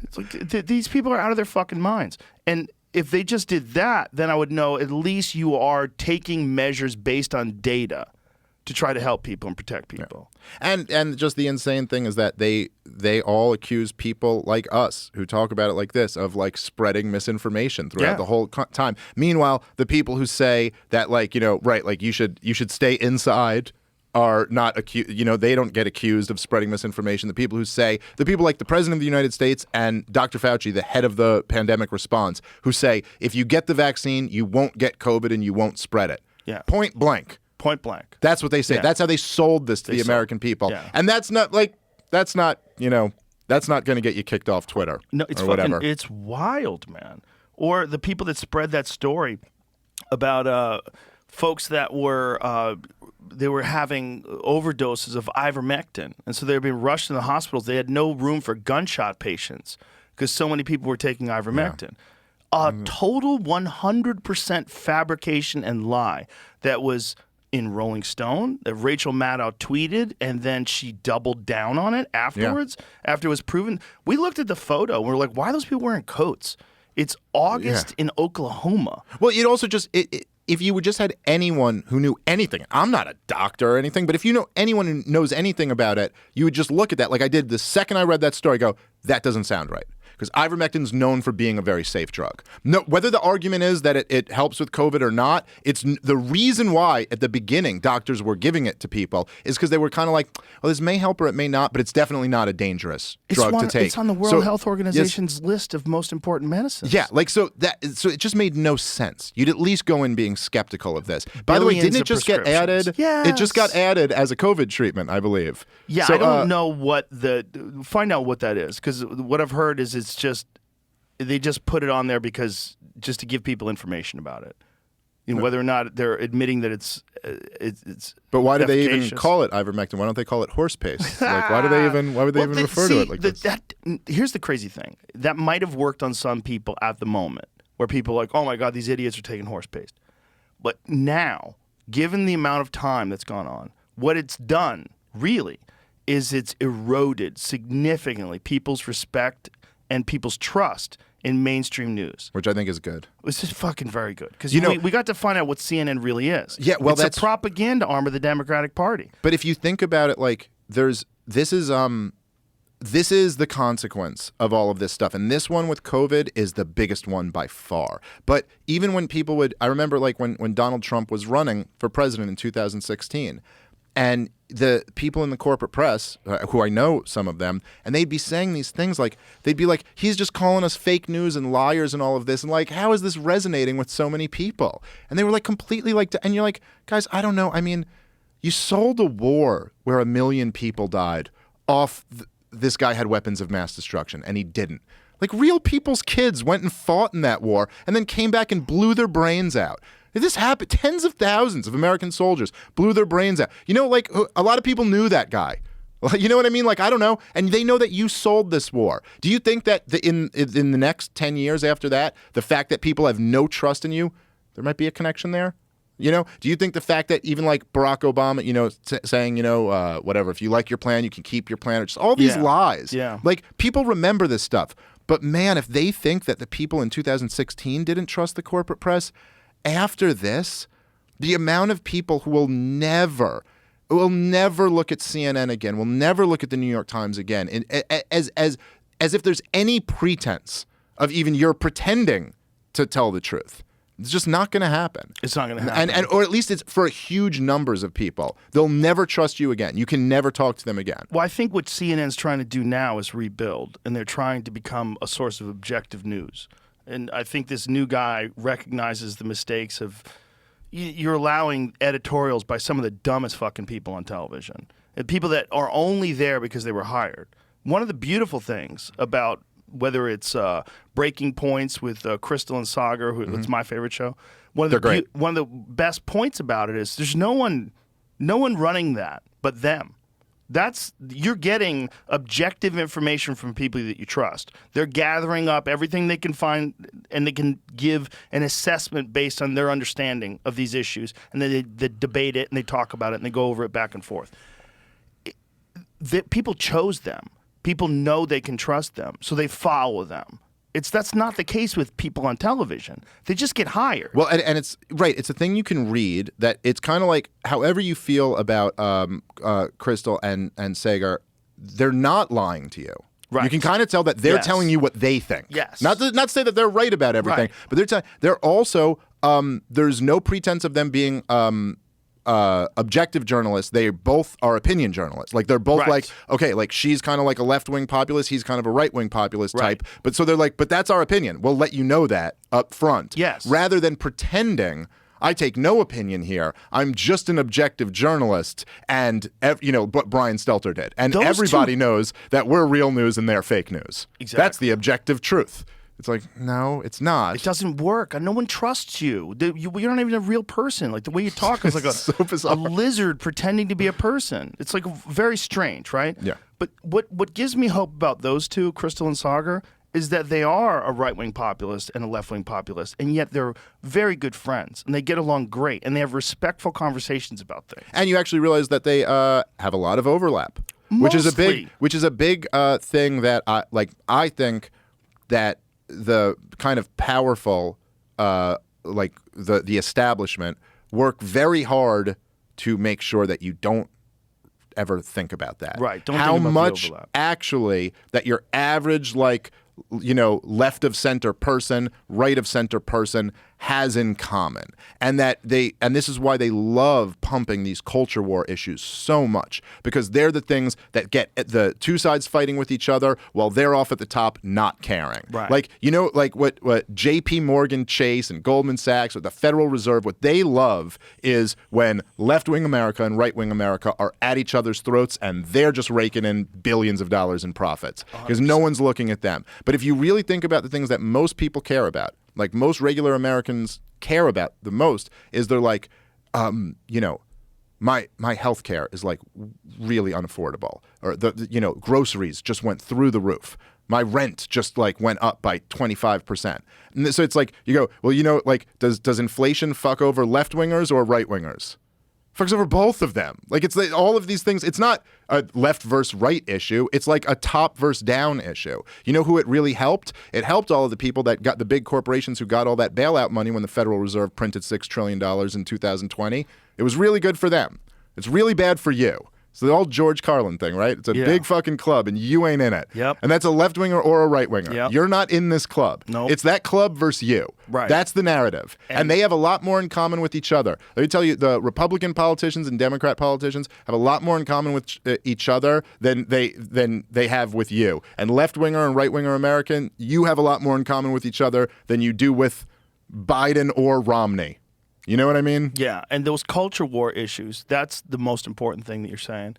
It's like these people are out of their fucking minds. And if they just did that, then I would know at least you are taking measures based on data to try to help people and protect people. And just the insane thing is that they all accuse people like us who talk about it like this of like spreading misinformation throughout the whole time. Meanwhile, the people who say that like, right, like you should stay inside are not accused, they don't get accused of spreading misinformation. The people like the President of the United States and Dr. Fauci, the head of the pandemic response, who say if you get the vaccine, you won't get COVID and you won't spread it. Yeah. Point blank. Point blank. That's what they say. Yeah. That's how they sold this to the American people. Yeah. And that's not going to get you kicked off Twitter. No, it's or fucking, whatever. it's wild, man. Or the people that spread that story about folks that were they were having overdoses of ivermectin, and so they were being rushed to the hospitals. They had no room for gunshot patients because so many people were taking ivermectin. A total 100% fabrication and lie that was in Rolling Stone that Rachel Maddow tweeted, and then she doubled down on it afterwards after it was proven. We looked at the photo and we were like, why are those people wearing coats? It's August in Oklahoma. Well, it also just if you would just had anyone who knew anything, I'm not a doctor or anything, but if you know anyone who knows anything about it, you would just look at that like I did the second I read that story, go, that doesn't sound right. Because ivermectin's known for being a very safe drug. No, whether the argument is that it helps with COVID or not, it's the reason why at the beginning doctors were giving it to people is because they were kind of like, well, this may help or it may not, but it's definitely not a dangerous drug to take. It's on the World Health Organization's list of most important medicines. Yeah, like so it just made no sense. You'd at least go in being skeptical of this. By the way, Billions didn't it of just get added? Yes. It just got added as a COVID treatment, I believe. Yeah, so, I don't know find out what that is, because what I've heard is it's just they just put it on there because just to give people information about it, whether or not they're admitting that it's. But why do they even efficacious. call it ivermectin? Why don't they call it horse paste? Like, why would they even refer to it like this? Here's the crazy thing: that might have worked on some people at the moment, where people are like, "Oh my God, these idiots are taking horse paste." But now, given the amount of time that's gone on, what it's done really is it's eroded significantly people's respect and people's trust in mainstream news. Which I think is good. It's just fucking very good. Because we got to find out what CNN really is. Yeah, well, it's a propaganda arm of the Democratic Party. But if you think about it, like this is the consequence of all of this stuff. And this one with COVID is the biggest one by far. But even when people I remember like when Donald Trump was running for president in 2016, and the people in the corporate press, who I know some of them, and they'd be saying these things like, they'd be like, he's just calling us fake news and liars and all of this. And like, how is this resonating with so many people? And they were like completely like, and you're like, guys, I don't know. I mean, you sold a war where 1 million people died off this guy had weapons of mass destruction, and he didn't. Like real people's kids went and fought in that war and then came back and blew their brains out. This happened. Tens of thousands of American soldiers blew their brains out. Like a lot of people knew that guy. You know what I mean? Like, I don't know. And they know that you sold this war. Do you think that in the next 10 years after that, the fact that people have no trust in you, there might be a connection there? Do you think the fact that even like Barack Obama, saying, whatever, if you like your plan, you can keep your plan, or just all these lies. Yeah. Like people remember this stuff. But man, if they think that the people in 2016 didn't trust the corporate press, after this, the amount of people who will never look at CNN again, will never look at the New York Times again, as if there's any pretense of even you're pretending to tell the truth. It's just not going to happen. It's not going to happen. Or at least it's for huge numbers of people. They'll never trust you again. You can never talk to them again. Well, I think what CNN's trying to do now is rebuild, and they're trying to become a source of objective news. And I think this new guy recognizes the mistakes of you're allowing editorials by some of the dumbest fucking people on television, and people that are only there because they were hired. One of the beautiful things about whether it's Breaking Points with Crystal and Sagar, it's my favorite show. One of the best points about it is there's no one No one running that but them. You're getting objective information from people that you trust. They're gathering up everything they can find, and they can give an assessment based on their understanding of these issues, and then they debate it and they talk about it and they go over it back and forth. People chose them. People know they can trust them, so they follow them. That's not the case with people on television. They just get hired. Well, and it's right. It's a thing you can read that it's kind of like however you feel about Crystal and Sager, they're not lying to you. Right. You can kind of tell that they're telling you what they think. Yes. Not to say that they're right about everything, but they're also there's no pretense of them being objective journalists. They both are opinion journalists. Like they're both like, okay, like she's kind of like a left-wing populist, he's kind of a right-wing populist type. But so they're like, but that's our opinion. We'll let you know that up front. Yes. Rather than pretending I take no opinion here. I'm just an objective journalist, and what Brian Stelter did, and everybody knows that we're real news and they're fake news. Exactly. That's the objective truth. It's like, no, it's not. It doesn't work. No one trusts you. You're not even a real person. Like the way you talk is like a lizard pretending to be a person. It's like very strange, right? Yeah. But what gives me hope about those two, Crystal and Sagar, is that they are a right-wing populist and a left-wing populist, and yet they're very good friends, and they get along great, and they have respectful conversations about things. And you actually realize that they have a lot of overlap, which is a big thing that I think that the kind of powerful, like the establishment, work very hard to make sure that you don't ever think about that. Right. Don't How think about much the overlap. actually that your average left of center person, right of center person has in common, and this is why they love pumping these culture war issues so much, because they're the things that get the two sides fighting with each other while they're off at the top not caring. Right. Like what J.P. Morgan Chase and Goldman Sachs or the Federal Reserve, what they love is when left-wing America and right-wing America are at each other's throats and they're just raking in billions of dollars in profits because no one's looking at them. But if you really think about the things that most people care about, like most regular Americans care about the most, is they're like, my health care is like really unaffordable, or the groceries just went through the roof. My rent just like went up by 25%. And so it's like you go, well, does inflation fuck over left wingers or right wingers? Fucks over both of them. Like it's like all of these things. It's not a left versus right issue. It's like a top versus down issue. You know who it really helped? It helped all of the people that got the big corporations who got all that bailout money when the Federal Reserve printed $6 trillion in 2020. It was really good for them. It's really bad for you. It's the old George Carlin thing, right? It's a big fucking club, and you ain't in it. Yep. And that's a left winger or a right winger. Yep. You're not in this club. Nope. It's that club versus you. Right. That's the narrative. And they have a lot more in common with each other. Let me tell you, the Republican politicians and Democrat politicians have a lot more in common with each other than they have with you. And left winger and right winger American, you have a lot more in common with each other than you do with Biden or Romney. You know what I mean? Yeah, and those culture war issues, that's the most important thing that you're saying.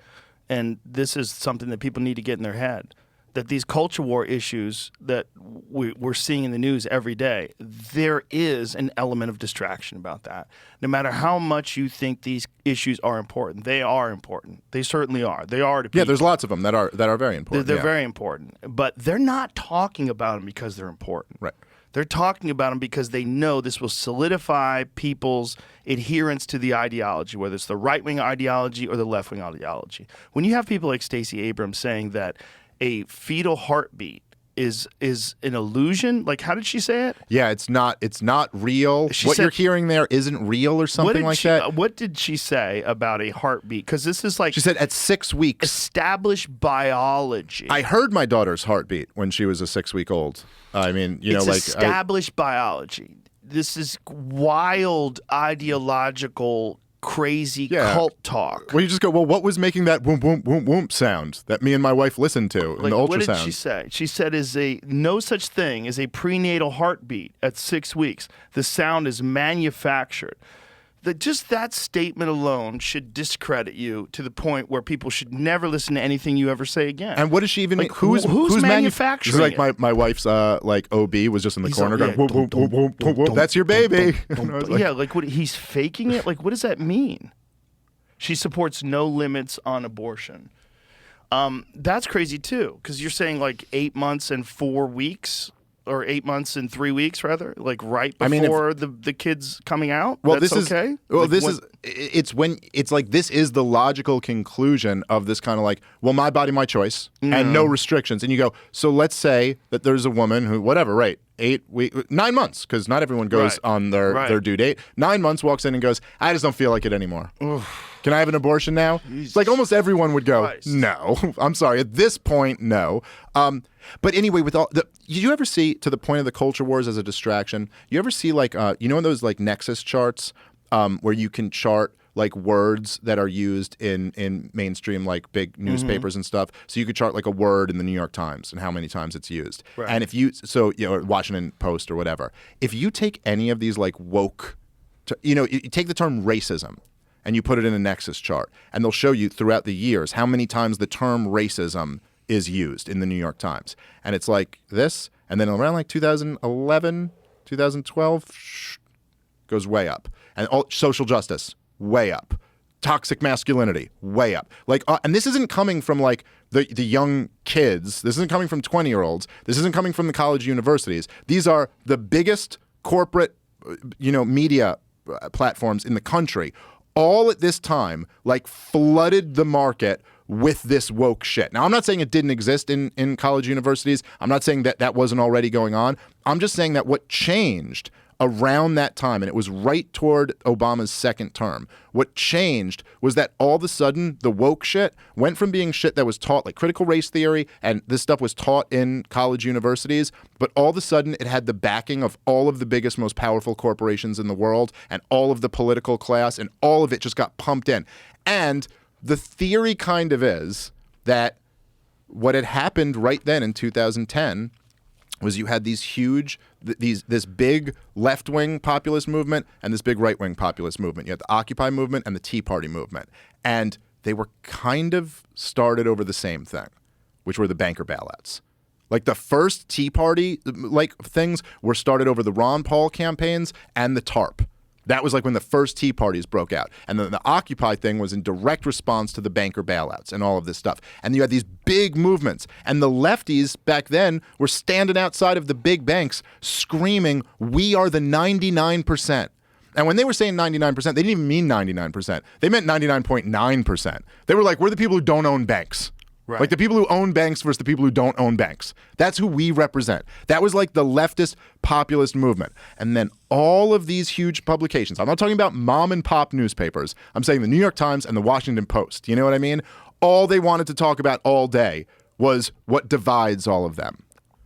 And this is something that people need to get in their head, that these culture war issues that we're seeing in the news every day, there is an element of distraction about that. No matter how much you think these issues are important, they are important. They certainly are. They are to people. Yeah, there's lots of them that are very important. They're very important. But they're not talking about them because they're important. Right. They're talking about them because they know this will solidify people's adherence to the ideology, whether it's the right-wing ideology or the left-wing ideology. When you have people like Stacey Abrams saying that a fetal heartbeat is an illusion, like how did she say it? Yeah, it's not real. You're hearing there isn't real or something like that. What did she say about a heartbeat? Because this is like... She said at 6 weeks. Established biology. I heard my daughter's heartbeat when she was a 6-week-old. I mean, it's established biology. This is wild ideological crazy cult talk. Well, you just go, well, what was making that whoomp, whoomp, whoomp, whoomp sound that me and my wife listened to in the ultrasound? What did she say? She said no such thing as a prenatal heartbeat at 6 weeks. The sound is manufactured. Just that statement alone should discredit you to the point where people should never listen to anything you ever say again. And what does she even like, who's manufacturing it? Like my wife's OB was just in the corner going, whoop, whoop, whoop, whoop, whoop, whoop, that's your baby. Yeah, like what, he's faking it? Like what does that mean? She supports no limits on abortion. That's crazy too, because you're saying like 8 months and 4 weeks, or 8 months and 3 weeks, rather, like right before the kid's coming out. Well, that's this is okay. well, Like, this when- is it's when it's like this is the logical conclusion of this kind of like, well, my body, my choice, and no restrictions. And you go, so let's say that there's a woman who, whatever, right? 9 months, because not everyone goes Right. on their due date. 9 months, walks in and goes, I just don't feel like it anymore. Can I have an abortion now? It's like almost everyone would go, Christ. no. I'm sorry. At this point, no. But anyway, with all did you ever see, to the point of the culture wars as a distraction, you ever see like, those like Nexus charts where you can chart like words that are used in mainstream like big newspapers and stuff. So you could chart like a word in the New York Times and how many times it's used. Right. And if you, or Washington Post or whatever, if you take any of these like woke, you take the term racism and you put it in a Nexus chart, and they'll show you throughout the years how many times the term racism is used in the New York Times. And it's like this, and then around like 2011, 2012, goes way up. And social justice, way up. Toxic masculinity, way up. Like, and this isn't coming from like the young kids. This isn't coming from 20-year-olds. This isn't coming from the college universities. These are the biggest corporate, media platforms in the country. All at this time, like, flooded the market with this woke shit. Now, I'm not saying it didn't exist in college universities. I'm not saying that wasn't already going on. I'm just saying that what changed around that time, and it was right toward Obama's second term, what changed was that all of a sudden the woke shit went from being shit that was taught, like critical race theory, and this stuff was taught in college universities, but all of a sudden it had the backing of all of the biggest, most powerful corporations in the world and all of the political class, and all of it just got pumped in. And the theory kind of is that what had happened right then in 2010 was you had these huge, this big left-wing populist movement and this big right-wing populist movement. You had the Occupy movement and the Tea Party movement. And they were kind of started over the same thing, which were the banker bailouts. Like the first Tea Party like things were started over the Ron Paul campaigns and the TARP. That was like when the first Tea Parties broke out. And then the Occupy thing was in direct response to the banker bailouts and all of this stuff. And you had these big movements. And the lefties back then were standing outside of the big banks screaming, we are the 99%. And when they were saying 99%, they didn't even mean 99%. They meant 99.9%. They were like, we're the people who don't own banks. Right. Like the people who own banks versus the people who don't own banks. That's who we represent. That was like the leftist populist movement. And then all of these huge publications, I'm not talking about mom and pop newspapers. I'm saying the New York Times and the Washington Post. You know what I mean? All they wanted to talk about all day was what divides all of them.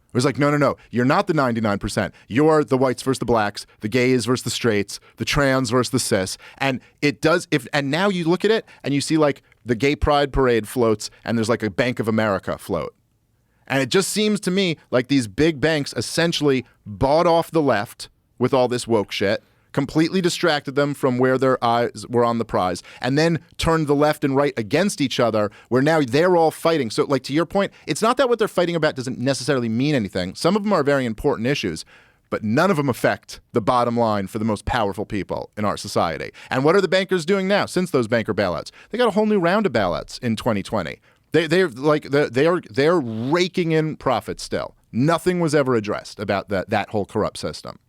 It was like, no, you're not the 99%. You're the whites versus the blacks, the gays versus the straights, the trans versus the cis. And it does, and now you look at it and you see like the gay pride parade floats and there's like a Bank of America float. And it just seems to me like these big banks essentially bought off the left with all this woke shit, completely distracted them from where their eyes were on the prize, and then turned the left and right against each other, where now they're all fighting. So, like, to your point, it's not that what they're fighting about doesn't necessarily mean anything. Some of them are very important issues, but none of them affect the bottom line for the most powerful people in our society. And what are the bankers doing now since those banker bailouts? They got a whole new round of bailouts in 2020. They're raking in profits still. Nothing was ever addressed about that whole corrupt system.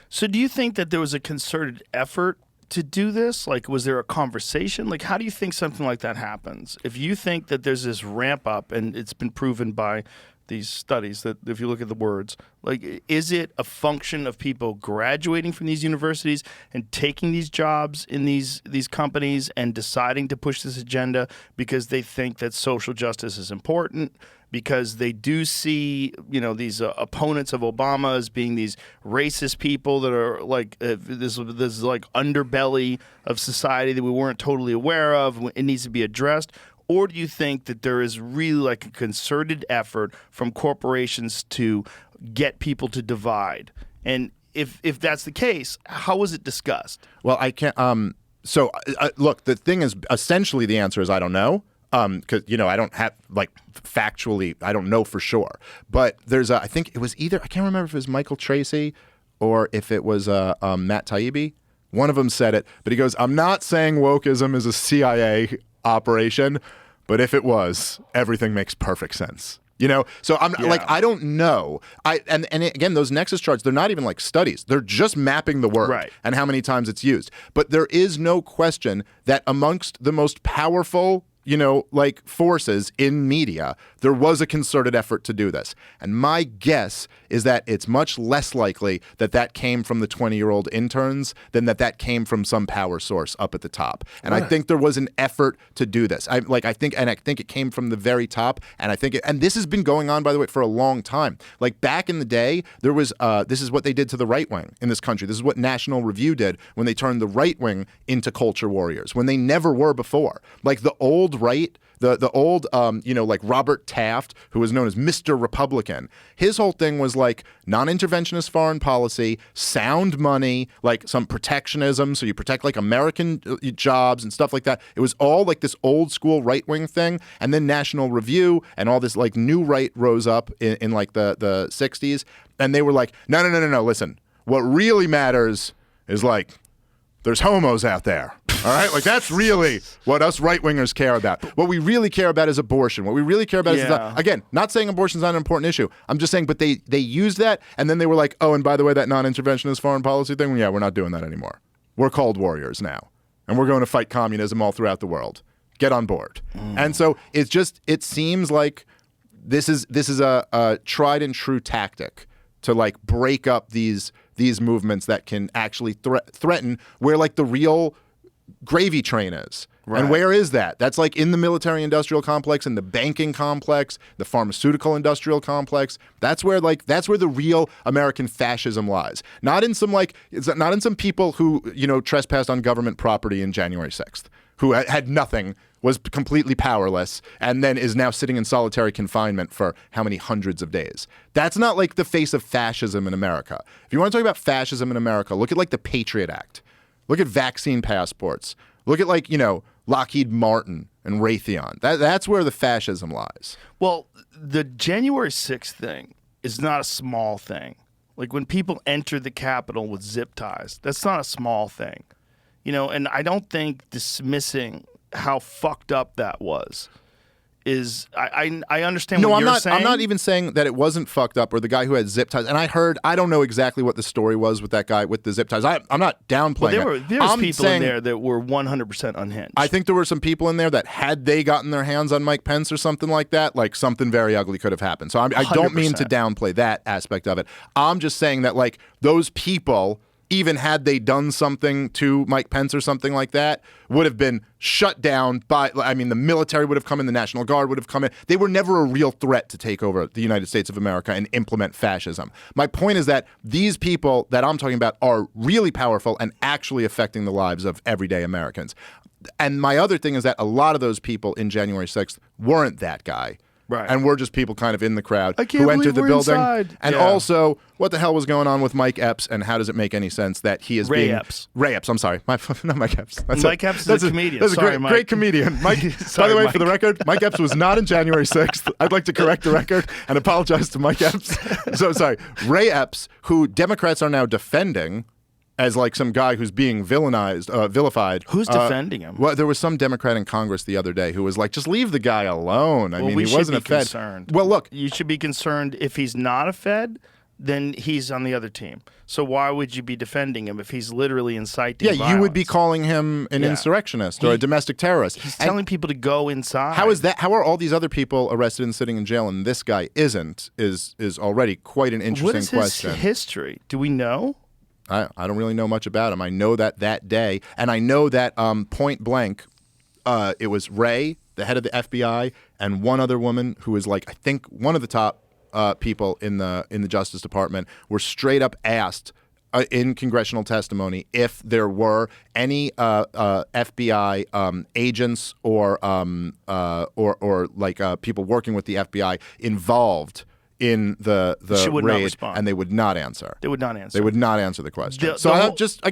So do you think that there was a concerted effort to do this? Like, was there a conversation? Like, how do you think something like that happens? If you think that there's this ramp up, and it's been proven by these studies that if you look at the words, like, is it a function of people graduating from these universities and taking these jobs in these companies and deciding to push this agenda because they think that social justice is important? Because they do see, these opponents of Obama as being these racist people that are like this like underbelly of society that we weren't totally aware of. It needs to be addressed. Or do you think that there is really like a concerted effort from corporations to get people to divide? And if that's the case, how was it discussed? Well, I can't. So look, the thing is, essentially, the answer is I don't know. Because I don't have factually, I don't know for sure. But there's I think it was either, I can't remember if it was Michael Tracy or if it was Matt Taibbi One of them said it, but he goes, I'm not saying wokeism is a CIA operation, but if it was, everything makes perfect sense. You know, so I'm like, I don't know. And again, those nexus charts, they're not even like studies. They're just mapping the word and how many times it's used. But there is no question that amongst the most powerful, you know, like forces in media, there was a concerted effort to do this. And my guess is that it's much less likely that that came from the 20-year-old interns than that came from some power source up at the top. And I think there was an effort to do this. I think it came from the very top. And I think and this has been going on, by the way, for a long time. Like back in the day, there was this is what they did to the right wing in this country. This is what National Review did when they turned the right wing into culture warriors, when they never were before. Like the old right, the old, you know, like Robert Taft, who was known as Mr. Republican. His whole thing was like non-interventionist foreign policy, sound money, like some protectionism. So you protect like American jobs and stuff like that. It was all like this old school right-wing thing. And then National Review and all this like new right rose up in like the 60s. And they were like, no, listen, what really matters is like, there's homos out there. All right? Like, that's really what us right-wingers care about. What we really care about is abortion. What we really care about is, again, not saying abortion's not an important issue. I'm just saying, but they used that, and then they were like, oh, and by the way, that non-interventionist foreign policy thing, yeah, we're not doing that anymore. We're cold warriors now, and we're going to fight communism all throughout the world. Get on board. And so it seems like this is a tried and true tactic to, like, break up these movements that can actually threaten where, like, the real gravy train is. Right. And where is that? That's like in the military industrial complex, in the banking complex, the pharmaceutical industrial complex. That's where the real American fascism lies. Not in some people who, you know, trespassed on government property in January 6th, who had nothing, was completely powerless, and then is now sitting in solitary confinement for how many hundreds of days. That's not like the face of fascism in America. If you want to talk about fascism in America, look at like the Patriot Act. Look at vaccine passports. Look at, like, you know, Lockheed Martin and Raytheon. That's where the fascism lies. Well, the January 6th thing is not a small thing. Like when people enter the Capitol with zip ties, that's not a small thing. You know, and I don't think dismissing how fucked up that was is I understand what you're saying. I'm not even saying that it wasn't fucked up or the guy who had zip ties. And I don't know exactly what the story was with that guy with the zip ties. I'm not downplaying it. There was people in there that were 100% unhinged. I think there were some people in there that had they gotten their hands on Mike Pence or something like that, like something very ugly could have happened. So I don't mean to downplay that aspect of it. I'm just saying that, like, those people, even had they done something to Mike Pence or something like that, would have been shut down by, I mean, the military would have come in, the National Guard would have come in. They were never a real threat to take over the United States of America and implement fascism. My point is that these people that I'm talking about are really powerful and actually affecting the lives of everyday Americans. And my other thing is that a lot of those people in January 6th weren't that guy. Right. And we're just people kind of in the crowd who entered the building. Inside. And also, what the hell was going on with Mike Epps, and how does it make any sense that he is Ray Epps. Ray Epps, I'm sorry. Not Mike Epps. Mike Epps is a comedian. That's sorry, a great comedian. Mike, Sorry, by the way, Mike. for the record, Mike Epps was not in January 6th. I'd like to correct the record and apologize to Mike Epps. So sorry. Ray Epps, who Democrats are now defending as like some guy who's being vilified. Who's defending him? Well, there was some Democrat in Congress the other day who was like, just leave the guy alone. I mean, he wasn't a Fed. Concerned. Well, look. You should be concerned if he's not a Fed, then he's on the other team. So why would you be defending him if he's literally inciting violence? You would be calling him an insurrectionist or a domestic terrorist. He's telling people to go inside. How is that? How are all these other people arrested and sitting in jail and this guy isn't? Is already quite an interesting question. What is his history? Do we know? I don't really know much about him. I know that day, and I know that point blank, it was Ray, the head of the FBI, and one other woman who was like, I think one of the top people in the Justice Department were straight up asked in congressional testimony if there were any FBI agents or like people working with the FBI involved in the raid, and they would not answer. They would not answer. They would not answer the question. So just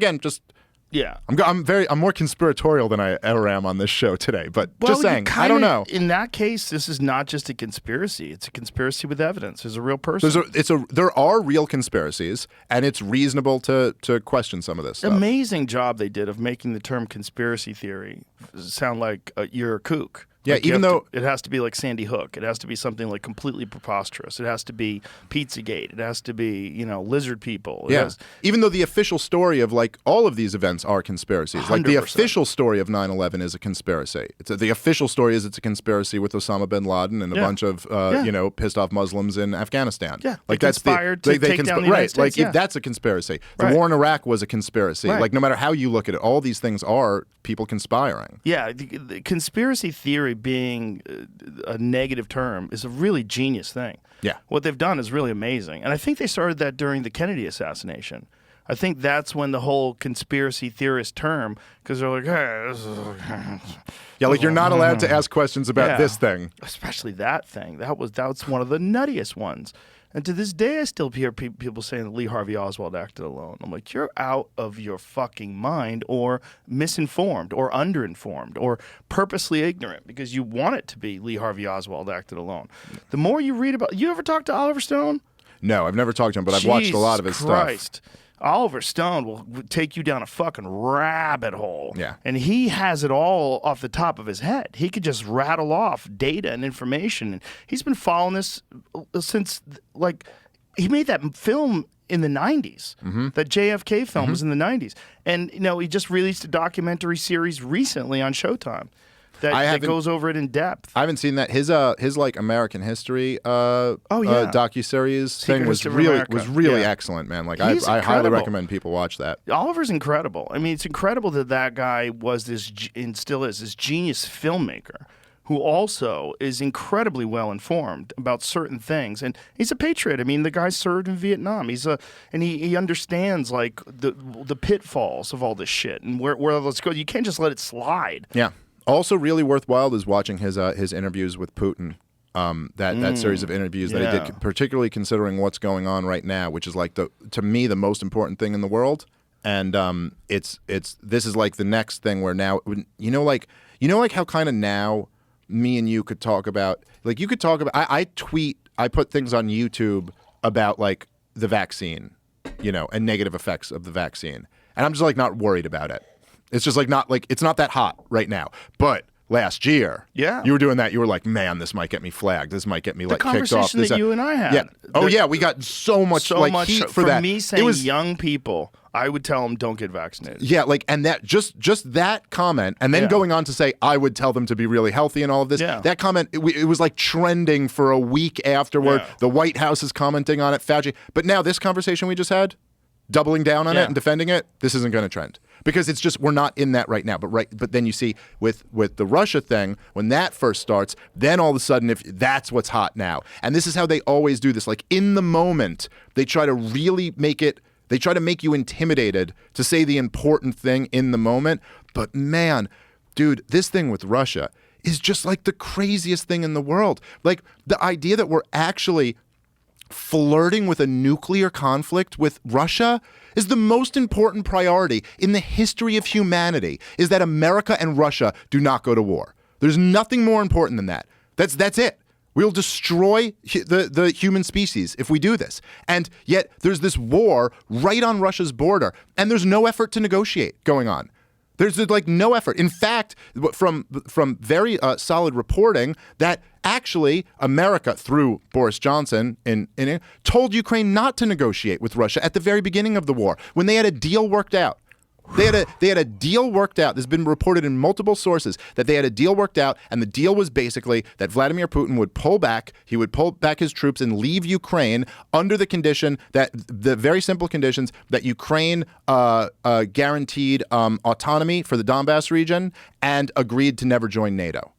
Yeah. I'm more conspiratorial than I ever am on this show today. But Well, just you saying, kinda, I don't know. In that case, this is not just a conspiracy. It's a conspiracy with evidence. There's a real person. There are real conspiracies, and it's reasonable to question some of this stuff. Amazing job they did of making the term conspiracy theory sound like you're a kook. Yeah, Like you even have though- to- it has to be like Sandy Hook. It has to be something like completely preposterous. It has to be Pizzagate. It has to be, lizard people. It Yeah. has- Even though the official story of like all of these events are conspiracies. Like the 100%. official story of 9/11 is a conspiracy. The official story is it's a conspiracy with Osama bin Laden and a Yeah. bunch of pissed off Muslims in Afghanistan. Yeah, like they that's conspired to take down the United right. Like States, yeah. that's a conspiracy. The Right. war in Iraq was a conspiracy. Right. Like no matter how you look at it, all these things are people conspiring. Yeah, the conspiracy theory being a negative term is a really genius thing. Yeah. What they've done is really amazing. And I think they started that during the Kennedy assassination. I think that's when the whole conspiracy theorist term, because they're like, hey, this is... Yeah, like you're not allowed to ask questions about Yeah. this thing. Especially that thing. That's one of the nuttiest ones. And to this day, I still hear people saying that Lee Harvey Oswald acted alone. I'm like, you're out of your fucking mind, or misinformed, or underinformed, or purposely ignorant because you want it to be Lee Harvey Oswald acted alone. The more you read about, you ever talk to Oliver Stone? No, I've never talked to him, but I've watched a lot of his Jesus stuff. Christ. Oliver Stone will take you down a fucking rabbit hole. Yeah. And he has it all off the top of his head. He could just rattle off data and information. And he's been following this since, like, he made that film in the 90s. That JFK film was in the 90s. And, he just released a documentary series recently on Showtime that goes over it in depth. I haven't seen that. His like American history yeah. docuseries thing was History of really America. Yeah. excellent, man. Like He's I highly incredible. recommend people watch that. Oliver's incredible. I mean, it's incredible that guy was and still is this genius filmmaker who also is incredibly well informed about certain things, and he's a patriot. I mean, the guy served in Vietnam. And he understands like the pitfalls of all this shit and where let's go. You can't just let it slide. Yeah. Also, really worthwhile is watching his interviews with Putin. That series of interviews that he Yeah. did, particularly considering what's going on right now, which is like to me the most important thing in the world. And this is like the next thing where now like how kind of now me and you could talk about, like, you could talk about, I put things on YouTube about like the vaccine, and negative effects of the vaccine, and I'm just like not worried about it. It's just like it's not that hot right now. But last year, Yeah. you were doing that. You were like, man, this might get me flagged. This might get me The kicked off. conversation that you and I had. Yeah. Oh yeah, we got so much heat for that. me saying it was young people, I would tell them don't get vaccinated. Yeah, like, and that just that comment, and then Yeah. going on to say I would tell them to be really healthy and all of this. Yeah. That comment, it was like trending for a week afterward. Yeah. The White House is commenting on it, Fauci. But now this conversation we just had, doubling down on Yeah. it and defending it, this isn't going to trend because it's just we're not in that right now. But then you see with the Russia thing, when that first starts, then all of a sudden if that's what's hot now, and this is how they always do this. Like in the moment, they try to really make it. They try to make you intimidated to say the important thing in the moment. But man, dude, this thing with Russia is just like the craziest thing in the world. Like the idea that we're actually flirting with a nuclear conflict with Russia is the most important priority in the history of humanity, is that America and Russia do not go to war. There's nothing more important than that. That's it. We'll destroy the human species if we do this. And yet there's this war right on Russia's border, and there's no effort to negotiate going on. There's like no effort. In fact, from very solid reporting that actually America, through Boris Johnson, told Ukraine not to negotiate with Russia at the very beginning of the war when they had a deal worked out. They had a deal worked out. There's been reported in multiple sources that they had a deal worked out, and the deal was basically that Vladimir Putin would pull back. He would pull back his troops and leave Ukraine under the condition that the very simple conditions that Ukraine guaranteed autonomy for the Donbass region and agreed to never join NATO.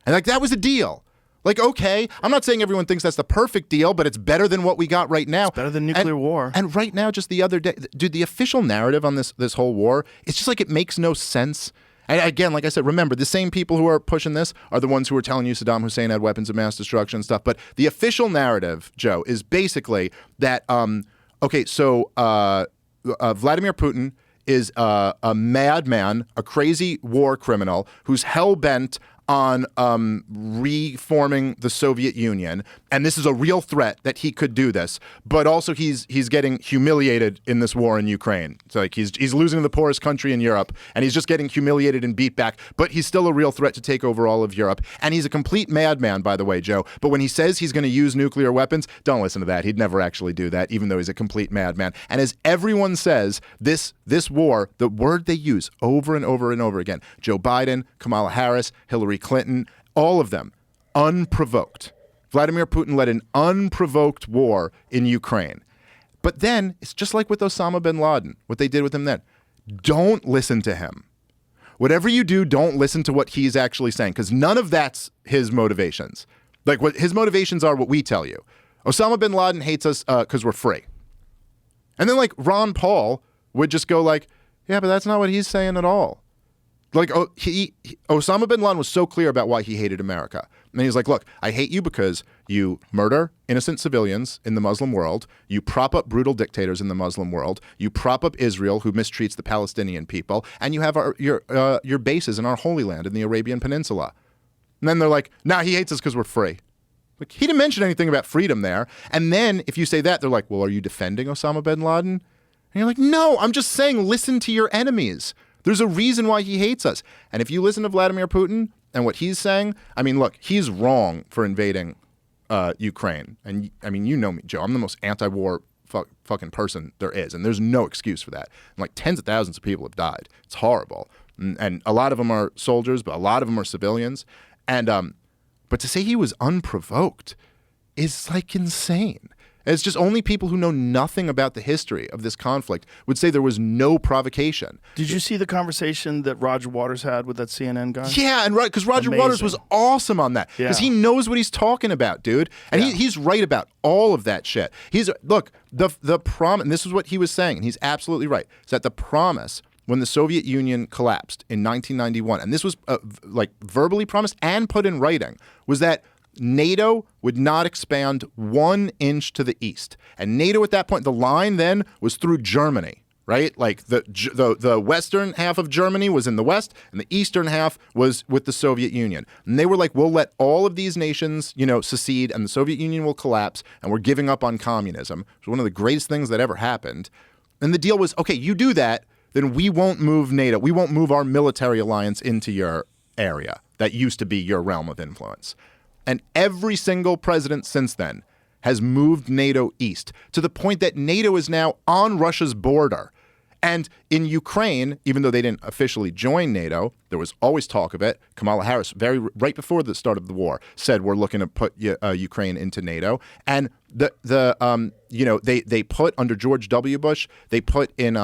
And like that was a deal. Like, okay, I'm not saying everyone thinks that's the perfect deal, but it's better than what we got right now. It's better than nuclear war. And right now, just the other day, dude, the official narrative on this whole war, it's just like it makes no sense. And again, like I said, remember, the same people who are pushing this are the ones who are telling you Saddam Hussein had weapons of mass destruction and stuff. But the official narrative, Joe, is basically that, Vladimir Putin is a madman, a crazy war criminal who's hell-bent on reforming the Soviet Union, and this is a real threat that he could do this. But also, he's getting humiliated in this war in Ukraine. So like he's losing to the poorest country in Europe, and he's just getting humiliated and beat back. But he's still a real threat to take over all of Europe. And he's a complete madman, by the way, Joe. But when he says he's going to use nuclear weapons, don't listen to that. He'd never actually do that, even though he's a complete madman. And as everyone says, this war, the word they use over and over and over again, Joe Biden, Kamala Harris, Hillary Clinton, all of them, unprovoked. Vladimir Putin led an unprovoked war in Ukraine. But then, it's just like with Osama bin Laden, what they did with him then. Don't listen to him. Whatever you do, don't listen to what he's actually saying, because none of that's his motivations. Like, what his motivations are what we tell you. Osama bin Laden hates us because we're free. And then, like, Ron Paul would just go like, yeah, but that's not what he's saying at all. Like, Osama bin Laden was so clear about why he hated America. And he's like, look, I hate you because you murder innocent civilians in the Muslim world. You prop up brutal dictators in the Muslim world. You prop up Israel, who mistreats the Palestinian people. And you have your bases in our Holy Land in the Arabian Peninsula. And then they're like, nah, he hates us because we're free. Like, he didn't mention anything about freedom there. And then if you say that, they're like, well, are you defending Osama bin Laden? And you're like, no, I'm just saying listen to your enemies. There's a reason why he hates us. And if you listen to Vladimir Putin and what he's saying, I mean, look, he's wrong for invading Ukraine. And I mean, you know me, Joe. I'm the most anti-war fucking person there is. And there's no excuse for that. And like tens of thousands of people have died. It's horrible. And a lot of them are soldiers, but a lot of them are civilians. And but to say he was unprovoked is like insane. It's just only people who know nothing about the history of this conflict would say there was no provocation. Did you see the conversation that Roger Waters had with that CNN guy? Yeah, and right, because Roger Waters was awesome on that. Because he knows what he's talking about, dude. And he's right about all of that shit. Look, the promise, and this is what he was saying, and he's absolutely right, is that the promise when the Soviet Union collapsed in 1991, and this was like verbally promised and put in writing, was that NATO would not expand 1 inch to the east. And NATO at that point, the line then was through Germany, right? Like the western half of Germany was in the west, and the eastern half was with the Soviet Union. And they were like, we'll let all of these nations, secede, and the Soviet Union will collapse, and we're giving up on communism. It was one of the greatest things that ever happened. And the deal was, okay, you do that, then we won't move NATO. We won't move our military alliance into your area that used to be your realm of influence. And every single president since then has moved NATO east to the point that NATO is now on Russia's border. And in Ukraine, even though they didn't officially join NATO, there was always talk of it. Kamala Harris, right before the start of the war, said we're looking to put Ukraine into NATO. And they put under George W. Bush, they put in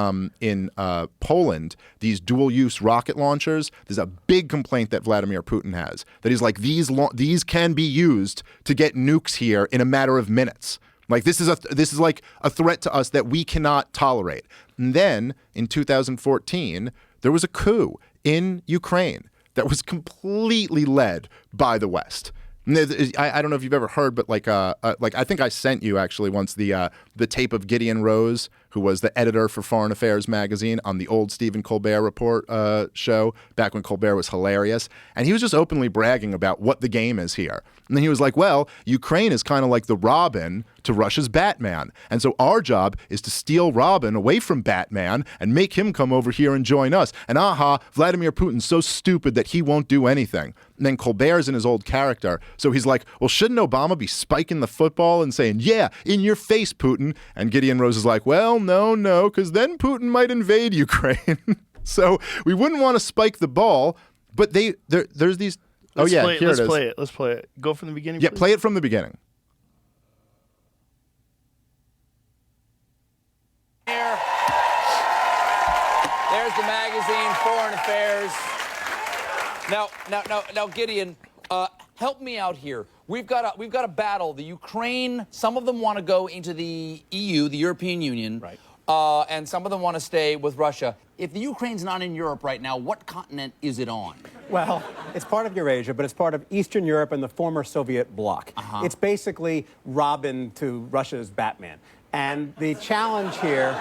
Poland these dual-use rocket launchers. There's a big complaint that Vladimir Putin has that he's like these can be used to get nukes here in a matter of minutes. Like this is like a threat to us that we cannot tolerate. And then in 2014, there was a coup in Ukraine that was completely led by the West. I don't know if you've ever heard, but like I think I sent you actually once the tape of Gideon Rose, who was the editor for Foreign Affairs magazine on the old Stephen Colbert Report show back when Colbert was hilarious, and he was just openly bragging about what the game is here. And then he was like, well, Ukraine is kind of like the Robin to Russia's Batman. And so our job is to steal Robin away from Batman and make him come over here and join us. And Vladimir Putin's so stupid that he won't do anything. And then Colbert's in his old character. So he's like, well, shouldn't Obama be spiking the football and saying, yeah, in your face, Putin? And Gideon Rose is like, well, no, because then Putin might invade Ukraine. So we wouldn't want to spike the ball. But there's these... Let's here it is. Let's play it. Go from the beginning, Yeah, please. play it from the beginning. Here. There's the magazine, Foreign Affairs. Now, Gideon, help me out here. We've got a battle. The Ukraine, some of them want to go into the EU, the European Union, right? And some of them want to stay with Russia. If the Ukraine's not in Europe right now, what continent is it on? Well, it's part of Eurasia, but it's part of Eastern Europe and the former Soviet bloc. It's basically Robin to Russia's Batman. And the challenge here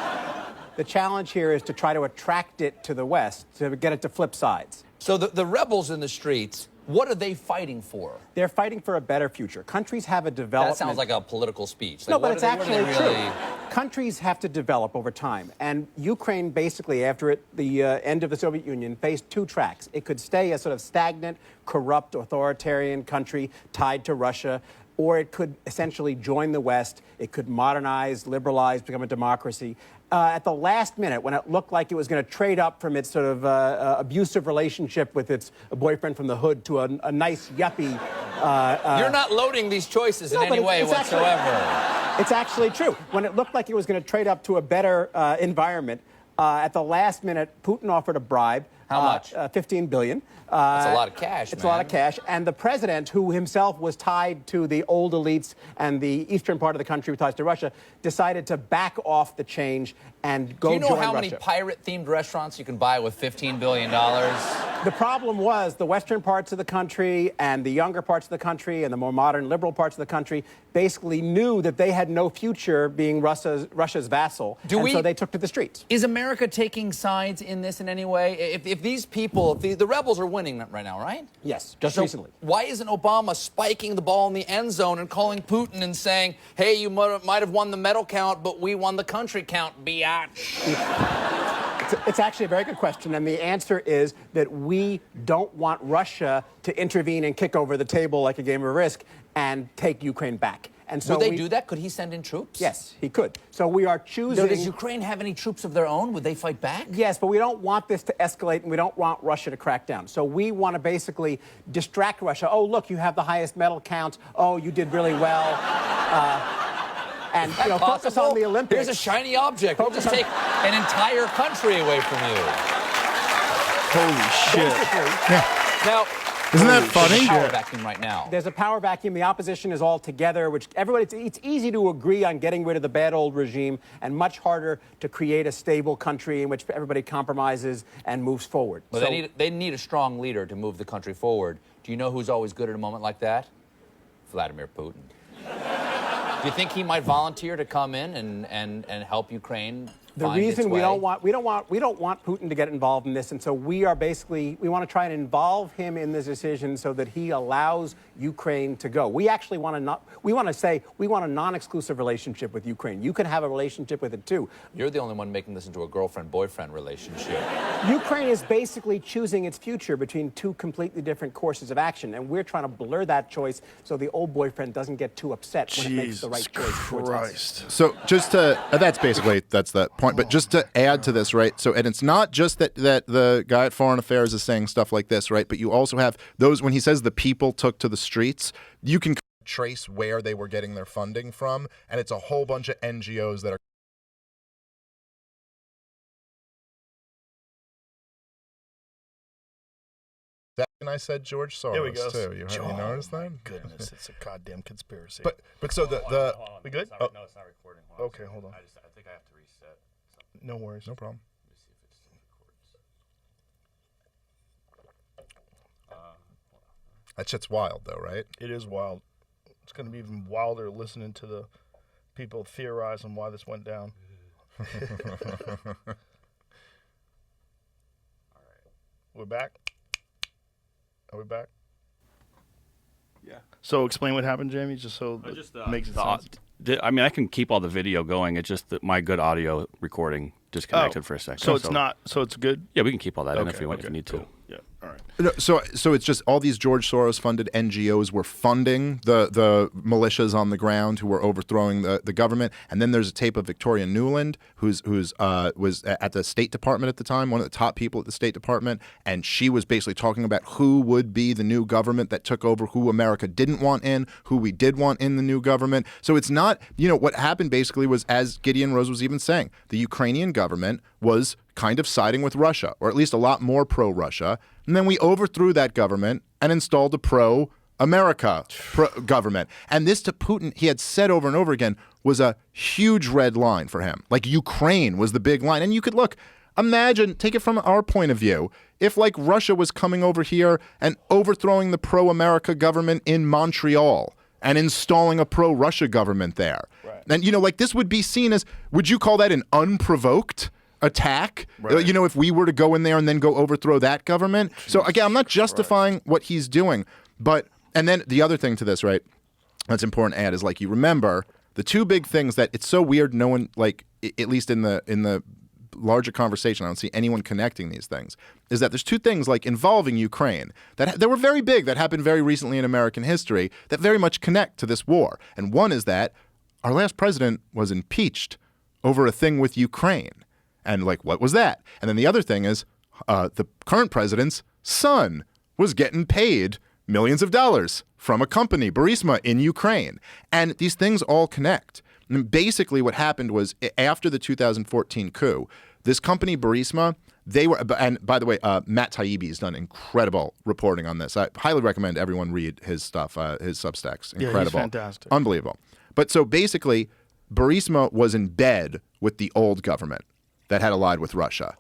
The challenge here is to try to attract it to the West, to get it to flip sides. So the rebels in the streets, what are they fighting for? They're fighting for a better future. Countries have a development. That sounds like a political speech. No, Like, but what it's are they actually really... true. Countries have to develop over time. And Ukraine, basically, after the end of the Soviet Union, faced two tracks. It could stay a sort of stagnant, corrupt, authoritarian country tied to Russia, or it could essentially join the West. It could modernize, liberalize, become a democracy. At the last minute, when it looked like it was going to trade up from its sort of abusive relationship with its boyfriend from the hood to a nice yuppie. You're not loading these choices in No, any but way it's whatsoever. It's actually true. When it looked like it was going to trade up to a better environment, at the last minute, Putin offered a bribe. How much? 15 billion. That's a lot of cash, It's a lot of cash. And the president, who himself was tied to the old elites and the eastern part of the country with ties to Russia, decided to back off the change and go join Russia. Do you know how many pirate-themed restaurants you can buy with $15 billion? The problem was the western parts of the country and the younger parts of the country and the more modern liberal parts of the country basically knew that they had no future being Russia's vassal. So they took to the streets. Is America taking sides in this in any way? If these people, the rebels are winning right now, right? Yes, just recently. Why isn't Obama spiking the ball in the end zone and calling Putin and saying, hey, you might have won the medal count, but we won the country count, biatch? It's actually a very good question, and the answer is that we don't want Russia to intervene and kick over the table like a game of Risk and take Ukraine back. And so would they do that? Could he send in troops? Yes, he could. So we are choosing... So does Ukraine have any troops of their own? Would they fight back? Yes, but we don't want this to escalate, and we don't want Russia to crack down. So we want to basically distract Russia. Oh, look, you have the highest medal count. Oh, you did really well. And focus on the Olympics. Here's a shiny object. We'll just take an entire country away from you. Holy shit. Now, isn't that funny? There's a power vacuum right now. There's a power vacuum. The opposition is all together, which it's easy to agree on getting rid of the bad old regime and much harder to create a stable country in which everybody compromises and moves forward. Well, they need a strong leader to move the country forward. Do you know who's always good at a moment like that? Vladimir Putin. Do you think he might volunteer to come in and help Ukraine? The reason we don't want Putin to get involved in this, and so we want to try and involve him in this decision so that he allows Ukraine to go. We actually want a non-exclusive relationship with Ukraine. You can have a relationship with it too. You're the only one making this into a girlfriend-boyfriend relationship. Ukraine is basically choosing its future between two completely different courses of action, and we're trying to blur that choice so the old boyfriend doesn't get too upset when it makes the right choice. Christ. So just to that's the point. But just to add to this, right? So, and it's not just that the guy at Foreign Affairs is saying stuff like this, right? But you also have those when he says the people took to the streets, you can trace where they were getting their funding from, and it's a whole bunch of NGOs that are. And I said George Soros There we go. too. You noticed that? Goodness, it's a goddamn conspiracy. But so the we good? No, it's not recording. Okay, hold on. I think I have to reset. No worries. no problem. Let me see if it still records. That shit's wild, though, right? It is wild. It's going to be even wilder listening to the people theorize on why this went down. All right. We're back. Are we back? Yeah. So explain what happened, Jamie, just so it makes sense. I mean, I can keep all the video going. It's just that my good audio recording disconnected for a second. So it's not. So it's good. Yeah, we can keep all that in if you want. If you need to. Yeah. All right. No, so it's just all these George Soros funded NGOs were funding the militias on the ground who were overthrowing the government, and then there's a tape of Victoria Nuland, who's was at the State Department at the time, one of the top people at the State Department, and she was basically talking about who would be the new government that took over, who America didn't want in, who we did want in the new government. So it's not, what happened basically was, as Gideon Rose was even saying, the Ukrainian government was kind of siding with Russia, or at least a lot more pro-Russia. And then we overthrew that government and installed a pro-America government. And this to Putin, he had said over and over again, was a huge red line for him. Like Ukraine was the big line. And you could imagine, take it from our point of view, if like Russia was coming over here and overthrowing the pro-America government in Montreal and installing a pro-Russia government there. Right. And, this would be seen as, would you call that an unprovoked attack. Right. You know, if we were to go in there and then go overthrow that government. So again, I'm not justifying what he's doing, but and then the other thing to this, right? That's important to add is like you remember the two big things that it's so weird. No one like at least in the larger conversation, I don't see anyone connecting these things. Is that there's two things like involving Ukraine that were very big that happened very recently in American history that very much connect to this war. And one is that our last president was impeached over a thing with Ukraine. And like, what was that? And then the other thing is the current president's son was getting paid millions of dollars from a company, Burisma, in Ukraine. And these things all connect. And basically what happened was after the 2014 coup, this company, Burisma, they were, and by the way, Matt Taibbi has done incredible reporting on this. I highly recommend everyone read his stuff, his Substacks. Incredible. Yeah, he's fantastic. Unbelievable. But so basically, Burisma was in bed with the old government that had allied with Russia.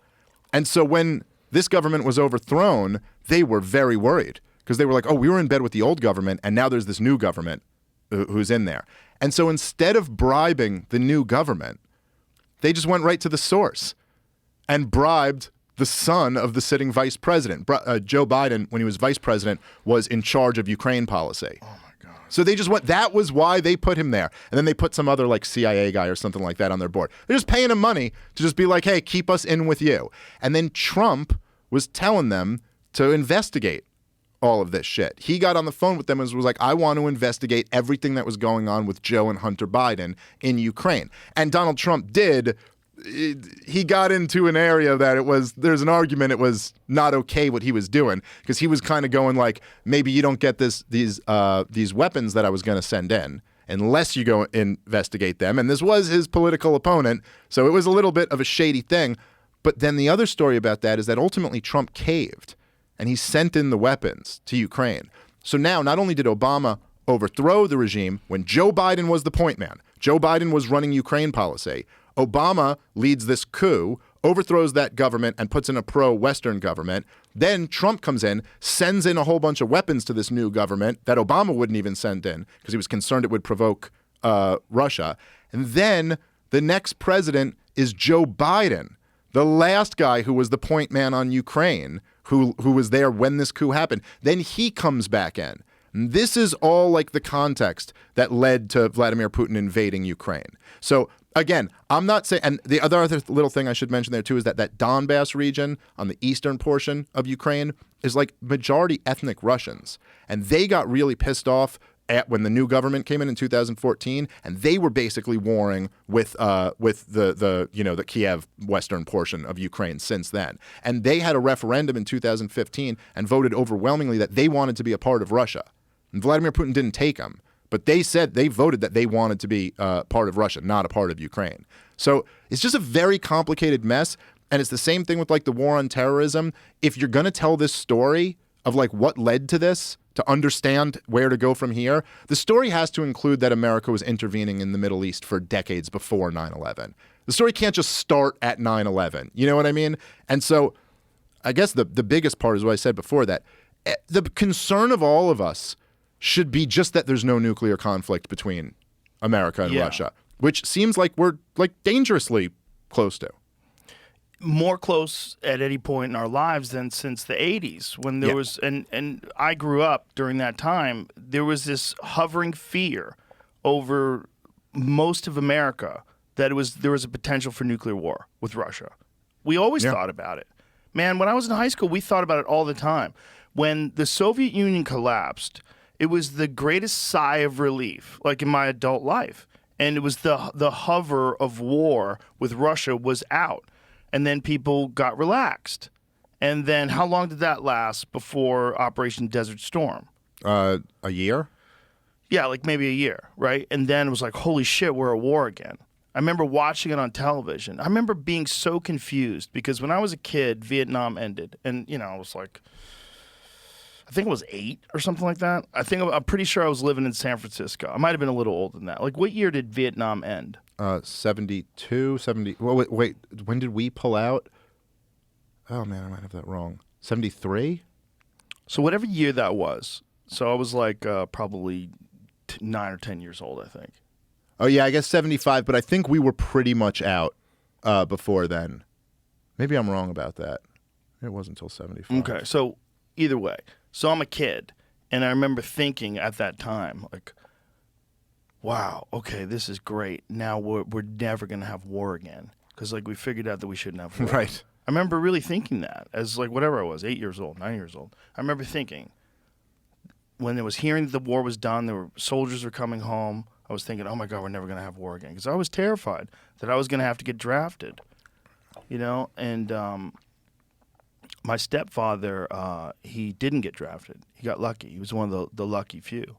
And so when this government was overthrown, they were very worried because they were like, oh, we were in bed with the old government, and now there's this new government who's in there. And so instead of bribing the new government, they just went right to the source and bribed the son of the sitting vice president. Joe Biden, when he was vice president, was in charge of Ukraine policy. Oh my God. So they just went, that was why they put him there. And then they put some other like CIA guy or something like that on their board. They're just paying him money to just be like, hey, keep us in with you. And then Trump was telling them to investigate all of this shit. He got on the phone with them and was like, I want to investigate everything that was going on with Joe and Hunter Biden in Ukraine. And Donald Trump did. He got into an area that there's an argument it was not okay what he was doing because he was kind of going like, maybe you don't get these weapons that I was going to send in unless you go investigate them. And this was his political opponent. So it was a little bit of a shady thing. But then the other story about that is that ultimately Trump caved. And he sent in the weapons to Ukraine. So now, not only did Obama overthrow the regime when Joe Biden was the point man, Joe Biden was running Ukraine policy, Obama leads this coup, overthrows that government and puts in a pro-Western government. Then Trump comes in, sends in a whole bunch of weapons to this new government that Obama wouldn't even send in because he was concerned it would provoke Russia. And then the next president is Joe Biden, the last guy who was the point man on Ukraine, who was there when this coup happened. Then he comes back in. And this is all like the context that led to Vladimir Putin invading Ukraine. So again, I'm not saying, and the other little thing I should mention there too is that Donbass region on the eastern portion of Ukraine is like majority ethnic Russians. And they got really pissed off when the new government came in 2014, and they were basically warring with the Kiev western portion of Ukraine since then. And they had a referendum in 2015 and voted overwhelmingly that they wanted to be a part of Russia. And Vladimir Putin didn't take them, but they voted that they wanted to be part of Russia, not a part of Ukraine. So it's just a very complicated mess, and it's the same thing with like the war on terrorism. If you're going to tell this story of like what led to this, to understand where to go from here, the story has to include that America was intervening in the Middle East for decades before 9/11. The story can't just start at 9/11. You know what I mean? And so I guess the biggest part is what I said before, that the concern of all of us should be just that there's no nuclear conflict between America and Russia, which seems like we're like dangerously close to. More close at any point in our lives than since the 80s when there was, and I grew up during that time, there was this hovering fear over most of America that there was a potential for nuclear war with Russia. We always thought about it. Man, when I was in high school, we thought about it all the time. When the Soviet Union collapsed, it was the greatest sigh of relief, like in my adult life. And it was the hover of war with Russia was out. And then people got relaxed. And then how long did that last before Operation Desert Storm? A year? Yeah, like maybe a year, right? And then it was like, holy shit, we're at war again. I remember watching it on television. I remember being so confused because when I was a kid, Vietnam ended. And, I was like, I think I was 8 or something like that. I'm pretty sure I was living in San Francisco. I might have been a little older than that. Like, what year did Vietnam end? 72, 70. Well, wait, when did we pull out? Oh, man, I might have that wrong. 73? So whatever year that was. So I was like probably 9 or 10 years old, I think. Oh, yeah, I guess 75, but I think we were pretty much out before then. Maybe I'm wrong about that. It wasn't until 75. Okay, so either way. So I'm a kid, and I remember thinking at that time, like, wow, okay, this is great. Now we're never going to have war again. Because, like, we figured out that we shouldn't have war. Right. I remember really thinking that as, like, whatever I was, 8 years old, 9 years old. I remember thinking, when I was hearing that the war was done, soldiers were coming home, I was thinking, oh, my God, we're never going to have war again. Because I was terrified that I was going to have to get drafted, you know? And my stepfather, he didn't get drafted. He got lucky. He was one of the lucky few.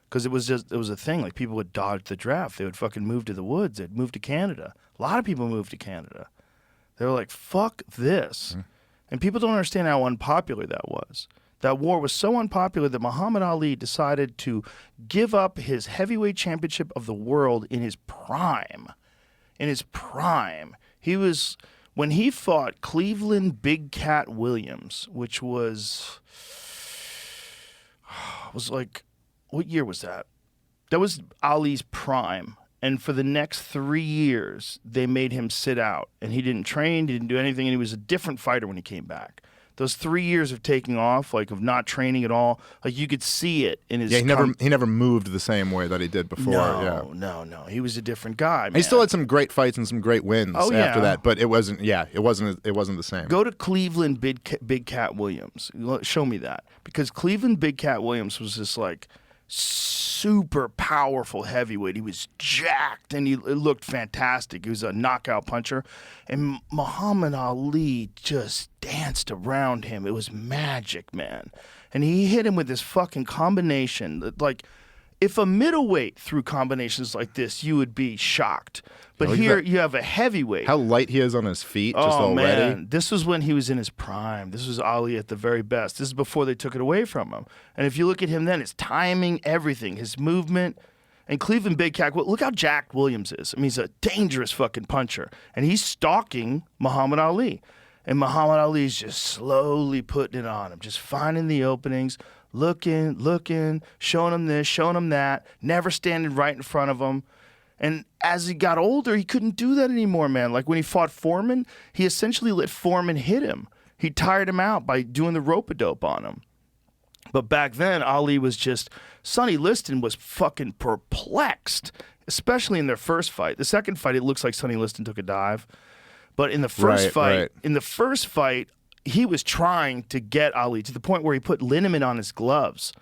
Because it was a thing. Like, people would dodge the draft. They would fucking move to the woods. They'd move to Canada. A lot of people moved to Canada. They were like, fuck this. Mm. And people don't understand how unpopular that was. That war was so unpopular that Muhammad Ali decided to give up his heavyweight championship of the world in his prime. In his prime. When he fought Cleveland Big Cat Williams, which was like, what year was that? That was Ali's prime. And for the next 3 years, they made him sit out. And he didn't train, he didn't do anything, and he was a different fighter when he came back. Those 3 years of taking off, like of not training at all, like you could see it in his... Yeah, he never moved the same way that he did before. No. He was a different guy, man. He still had some great fights and some great wins after that, but it wasn't the same. Go to Cleveland Big Cat Williams. Show me that. Because Cleveland Big Cat Williams was this, like, super powerful heavyweight. He was jacked and it looked fantastic. He was a knockout puncher. And Muhammad Ali just danced around him. It was magic, man. And he hit him with this fucking combination that, like, if a middleweight threw combinations like this, you would be shocked. But here you have a heavyweight. How light he is on his feet just already. Man. This was when he was in his prime. This was Ali at the very best. This is before they took it away from him. And if you look at him then, his timing, everything, his movement. And Cleveland Big Cat, look how jacked Williams is. I mean, he's a dangerous fucking puncher. And he's stalking Muhammad Ali. And Muhammad Ali's just slowly putting it on him, just finding the openings, looking, showing him this, showing him that, never standing right in front of him. And as he got older, he couldn't do that anymore, man. Like when he fought Foreman, he essentially let Foreman hit him. He tired him out by doing the rope-a-dope on him. But back then, Ali was just... Sonny Liston was fucking perplexed, especially in their first fight. The second fight, it looks like Sonny Liston took a dive. But in the first fight, he was trying to get Ali to the point where he put liniment on his gloves.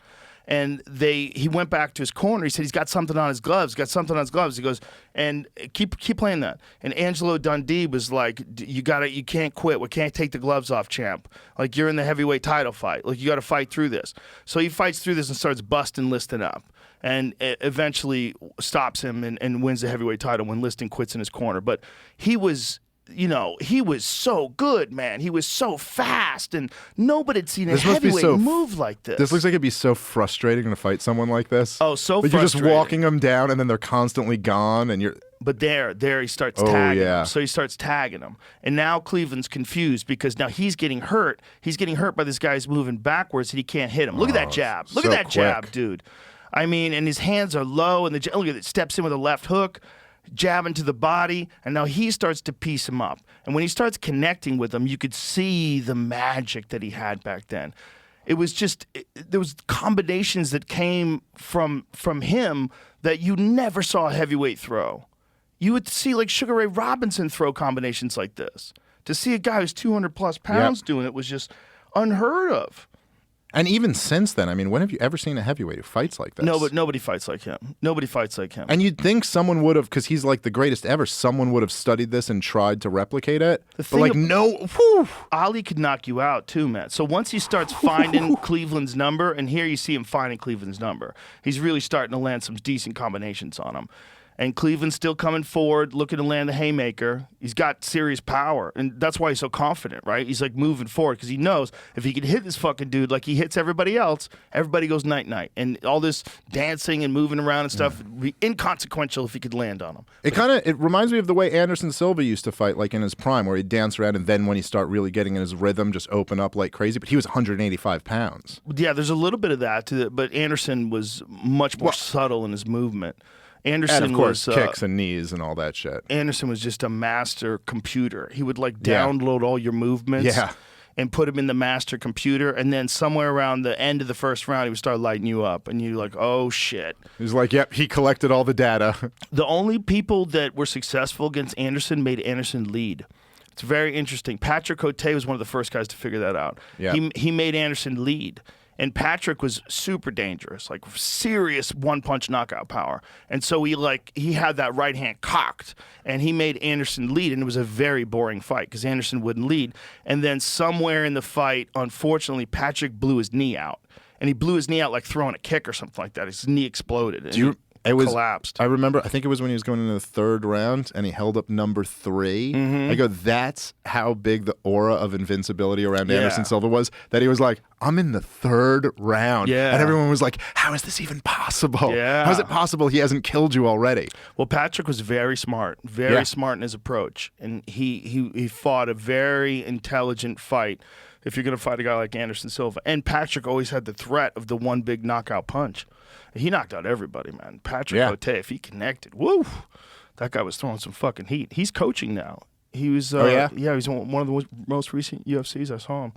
And he went back to his corner. He said he's got something on his gloves. He goes, and keep playing that. And Angelo Dundee was like, you can't quit. We can't take the gloves off, champ. Like, you're in the heavyweight title fight. Like, you got to fight through this. So he fights through this and starts busting Liston up. And eventually stops him and wins the heavyweight title when Liston quits in his corner. But he was... he was so good, man. He was so fast, and nobody had seen a heavyweight move like this. This looks like it'd be so frustrating to fight someone like this. Oh, so like frustrating. You're just walking them down, and then they're constantly gone, and you're... But there he starts tagging him. So he starts tagging him. And now Cleveland's confused because now he's getting hurt. He's getting hurt by this guy who's moving backwards, and he can't hit him. Look at that jab. Look at that jab, dude. I mean, and his hands are low, and look at it, steps in with a left hook. Jabbing to the body, and now he starts to piece him up. And when he starts connecting with him, you could see the magic that he had back then. It was just, there was combinations that came from him that you never saw a heavyweight throw. You would see like Sugar Ray Robinson throw combinations like this. To see a guy who's 200 plus pounds doing it was just unheard of. And even since then, I mean, when have you ever seen a heavyweight who fights like this? No, but nobody fights like him. Nobody fights like him. And you'd think someone would have, because he's like the greatest ever, someone would have studied this and tried to replicate it. But like, no. Whew. Ali could knock you out too, man. So once he starts finding Cleveland's number, and here you see him finding Cleveland's number, he's really starting to land some decent combinations on him. And Cleveland's still coming forward, looking to land the haymaker. He's got serious power, and that's why he's so confident, right? He's like moving forward because he knows if he can hit this fucking dude like he hits everybody else, everybody goes night-night. And all this dancing and moving around and stuff would be inconsequential if he could land on him. It reminds me of the way Anderson Silva used to fight, like in his prime, where he'd dance around, and then when he start really getting in his rhythm, just open up like crazy. But he was 185 pounds. Yeah, there's a little bit of that to it, but Anderson was much more subtle in his movement. Anderson And of course, was kicks and knees and all that shit. Anderson was just a master computer. He would like Yeah. download all your movements. Yeah. And put them in the master computer, and then somewhere around the end of the first round, he would start lighting you up, and you're like, "Oh shit!" He was like, "Yep, he collected all the data." The only people that were successful against Anderson made Anderson lead. It's very interesting. Patrick Cote was one of the first guys to figure that out. Yeah. He made Anderson lead. And Patrick was super dangerous, like serious one-punch knockout power. And so he had that right hand cocked, and he made Anderson lead, and it was a very boring fight because Anderson wouldn't lead. And then somewhere in the fight, unfortunately, Patrick blew his knee out, and he blew his knee out like throwing a kick or something like that. His knee exploded. And It was collapsed. I remember. I think it was when he was going into the third round, and he held up number 3. I go, "That's how big the aura of invincibility around Yeah. Anderson Silva was." That he was like, "I'm in the third round," Yeah. and everyone was like, "How is this even possible? Yeah. How is it possible he hasn't killed you already?" Well, Patrick was very smart, Yeah. smart in his approach, and he fought a very intelligent fight. If you're going to fight a guy like Anderson Silva, and Patrick always had the threat of the one big knockout punch. He knocked out everybody, man. Patrick Yeah. Cote, if he connected, woo, that guy was throwing some fucking heat. He's coaching now. He was, Oh, yeah? yeah, he's one of the most recent UFCs. I saw him.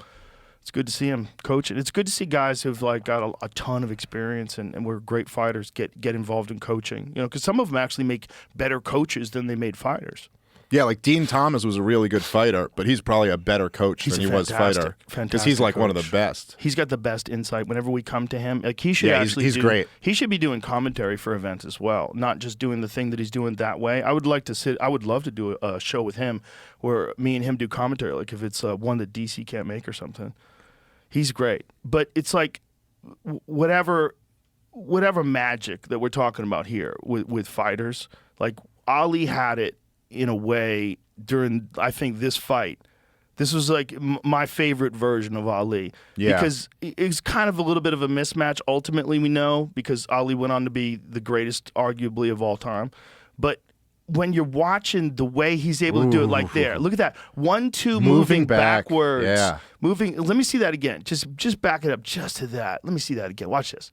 It's good to see him coaching. It's good to see guys who've like got a ton of experience and were great fighters get involved in coaching. You know, because some of them actually make better coaches than they made fighters. Yeah, like Dean Thomas was a really good fighter, but he's probably a better coach He's than a he was fighter. Because he's like one of the coach. best. He's got the best insight. Whenever we come to him, like he should Yeah, actually he's great. He should be doing commentary for events as well, not just doing the thing that he's doing that way. I would love to do a show with him where me and him do commentary, like if it's one that DC can't make or something. He's great, but it's like whatever magic that we're talking about here with fighters, like Ali had it in a way during, I think, this fight. This was like my favorite version of Ali. Yeah. Because it's kind of a little bit of a mismatch, ultimately, we know, because Ali went on to be the greatest, arguably, of all time. But when you're watching the way he's able to do it, like there, look at that. 1-2 moving back. backwards. Yeah. Moving, let me see that again. Just back it up just to that. Let me see that again. Watch this.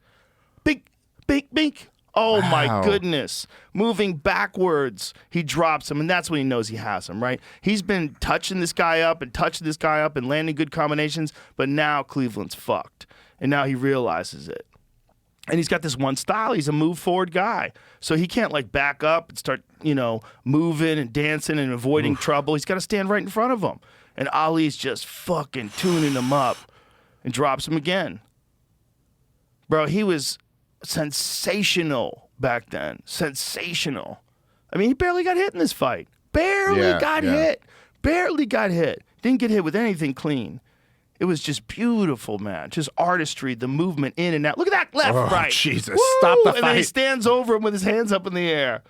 Bink, bink, bink. Oh, Wow. my goodness. Moving backwards. He drops him, and that's when he knows he has him, right? He's been touching this guy up and landing good combinations, but now Cleveland's fucked. And now he realizes it. And he's got this one style. He's a move forward guy. So he can't like back up and start, moving and dancing and avoiding trouble. He's got to stand right in front of him. And Ali's just fucking tuning him up and drops him again. Bro, he was sensational back then. Sensational. I mean, he barely got hit in this fight. Barely got hit. Barely got hit. Didn't get hit with anything clean. It was just beautiful, man. Just artistry, the movement in and out. Look at that left, right. Jesus. Woo! Stop the And then he fight. stands over him with his hands up in the air.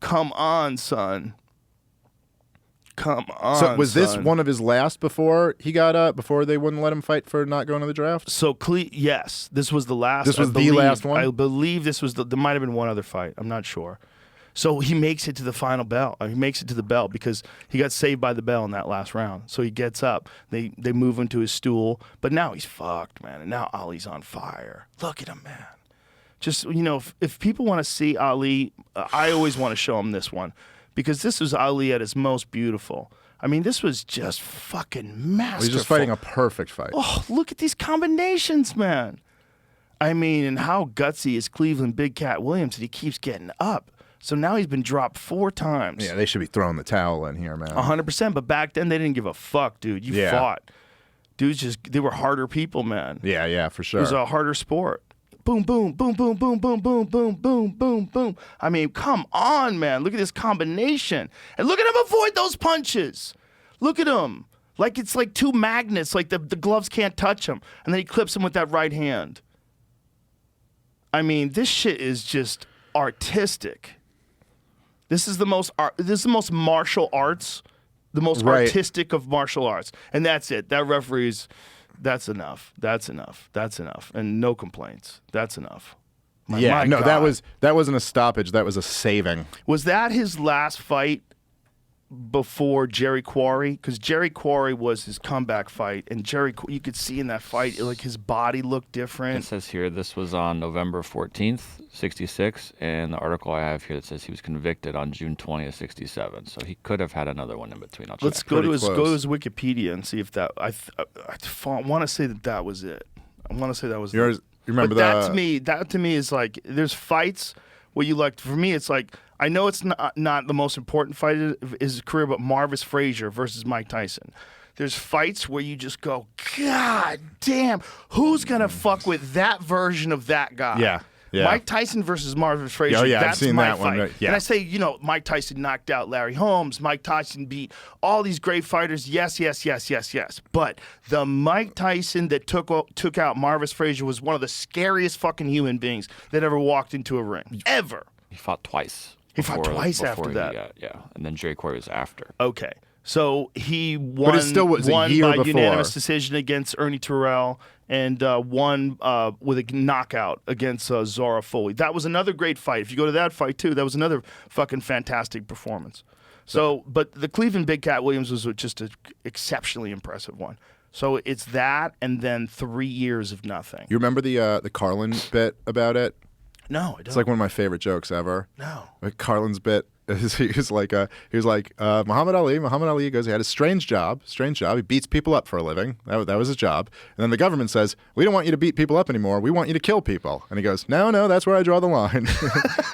Come on, son. Come on, So was this son. one of his last before he got before they wouldn't let him fight for not going to the draft? So, yes, this was the last. This was the last one? I believe this was there might have been one other fight. I'm not sure. So he makes it to the final bell. He makes it to the bell because he got saved by the bell in that last round. So he gets up. They move him to his stool. But now he's fucked, man. And now Ali's on fire. Look at him, man. Just, if people want to see Ali, I always want to show them this one. Because this was Ali at his most beautiful. I mean, this was just fucking masterful. He's just fighting a perfect fight. Oh, look at these combinations, man. I mean, and how gutsy is Cleveland Big Cat Williams that he keeps getting up. So now he's been dropped 4 times. Yeah, they should be throwing the towel in here, man. 100%. But back then, they didn't give a fuck, dude. You fought. Dudes they were harder people, man. Yeah, for sure. It was a harder sport. Boom, boom, boom, boom, boom, boom, boom, boom, boom, boom, boom. I mean, come on, man. Look at this combination. And look at him avoid those punches. Look at him. Like it's like 2 magnets, like the gloves can't touch him. And then he clips him with that right hand. I mean, this shit is just artistic. This is the most martial arts, the most artistic of martial arts. And that's it. That referee's, that's enough. That's enough. That's enough. And no complaints. That's enough. My that God. wasn't a stoppage. That was a saving. Was that his last fight before Jerry Quarry, because Jerry Quarry was his comeback fight, and you could see in that fight, like his body looked different. It says here this was on November 14th, 66, and the article I have here that says he was convicted on June 20th, 67. So he could have had another one in between. I'll check. Let's go to his close. Wikipedia and see if that. I want to say that was it. I want to say that was. You remember but that to me is like there's fights where you like. For me, it's like I know it's not the most important fight of his career, but Marvis Frazier versus Mike Tyson. There's fights where you just go, God damn, who's gonna fuck with that version of that guy? Yeah. Yeah. Mike Tyson versus Marvin Frazier. Oh, yeah, I've that's seen my that one, fight. right, yeah. And I say, Mike Tyson knocked out Larry Holmes. Mike Tyson beat all these great fighters. Yes. But the Mike Tyson that took out Marvis Frazier was one of the scariest fucking human beings that ever walked into a ring. Ever. He fought twice. He fought twice after he that. yeah, and then Jerry Quarry was after. Okay. So he won, it still was a won year by before. unanimous decision against Ernie Terrell and won with a knockout against Zora Foley. That was another great fight. If you go to that fight, too, that was another fucking fantastic performance. But the Cleveland Big Cat Williams was just an exceptionally impressive one. So it's that and then 3 years of nothing. You remember the Carlin bit about it? No, I don't. It's like one of my favorite jokes ever. No. Like Carlin's bit. He was like Muhammad Ali. Muhammad Ali goes, he had a strange job. He beats people up for a living. That was his job. And then the government says, we don't want you to beat people up anymore. We want you to kill people. And he goes, no, that's where I draw the line.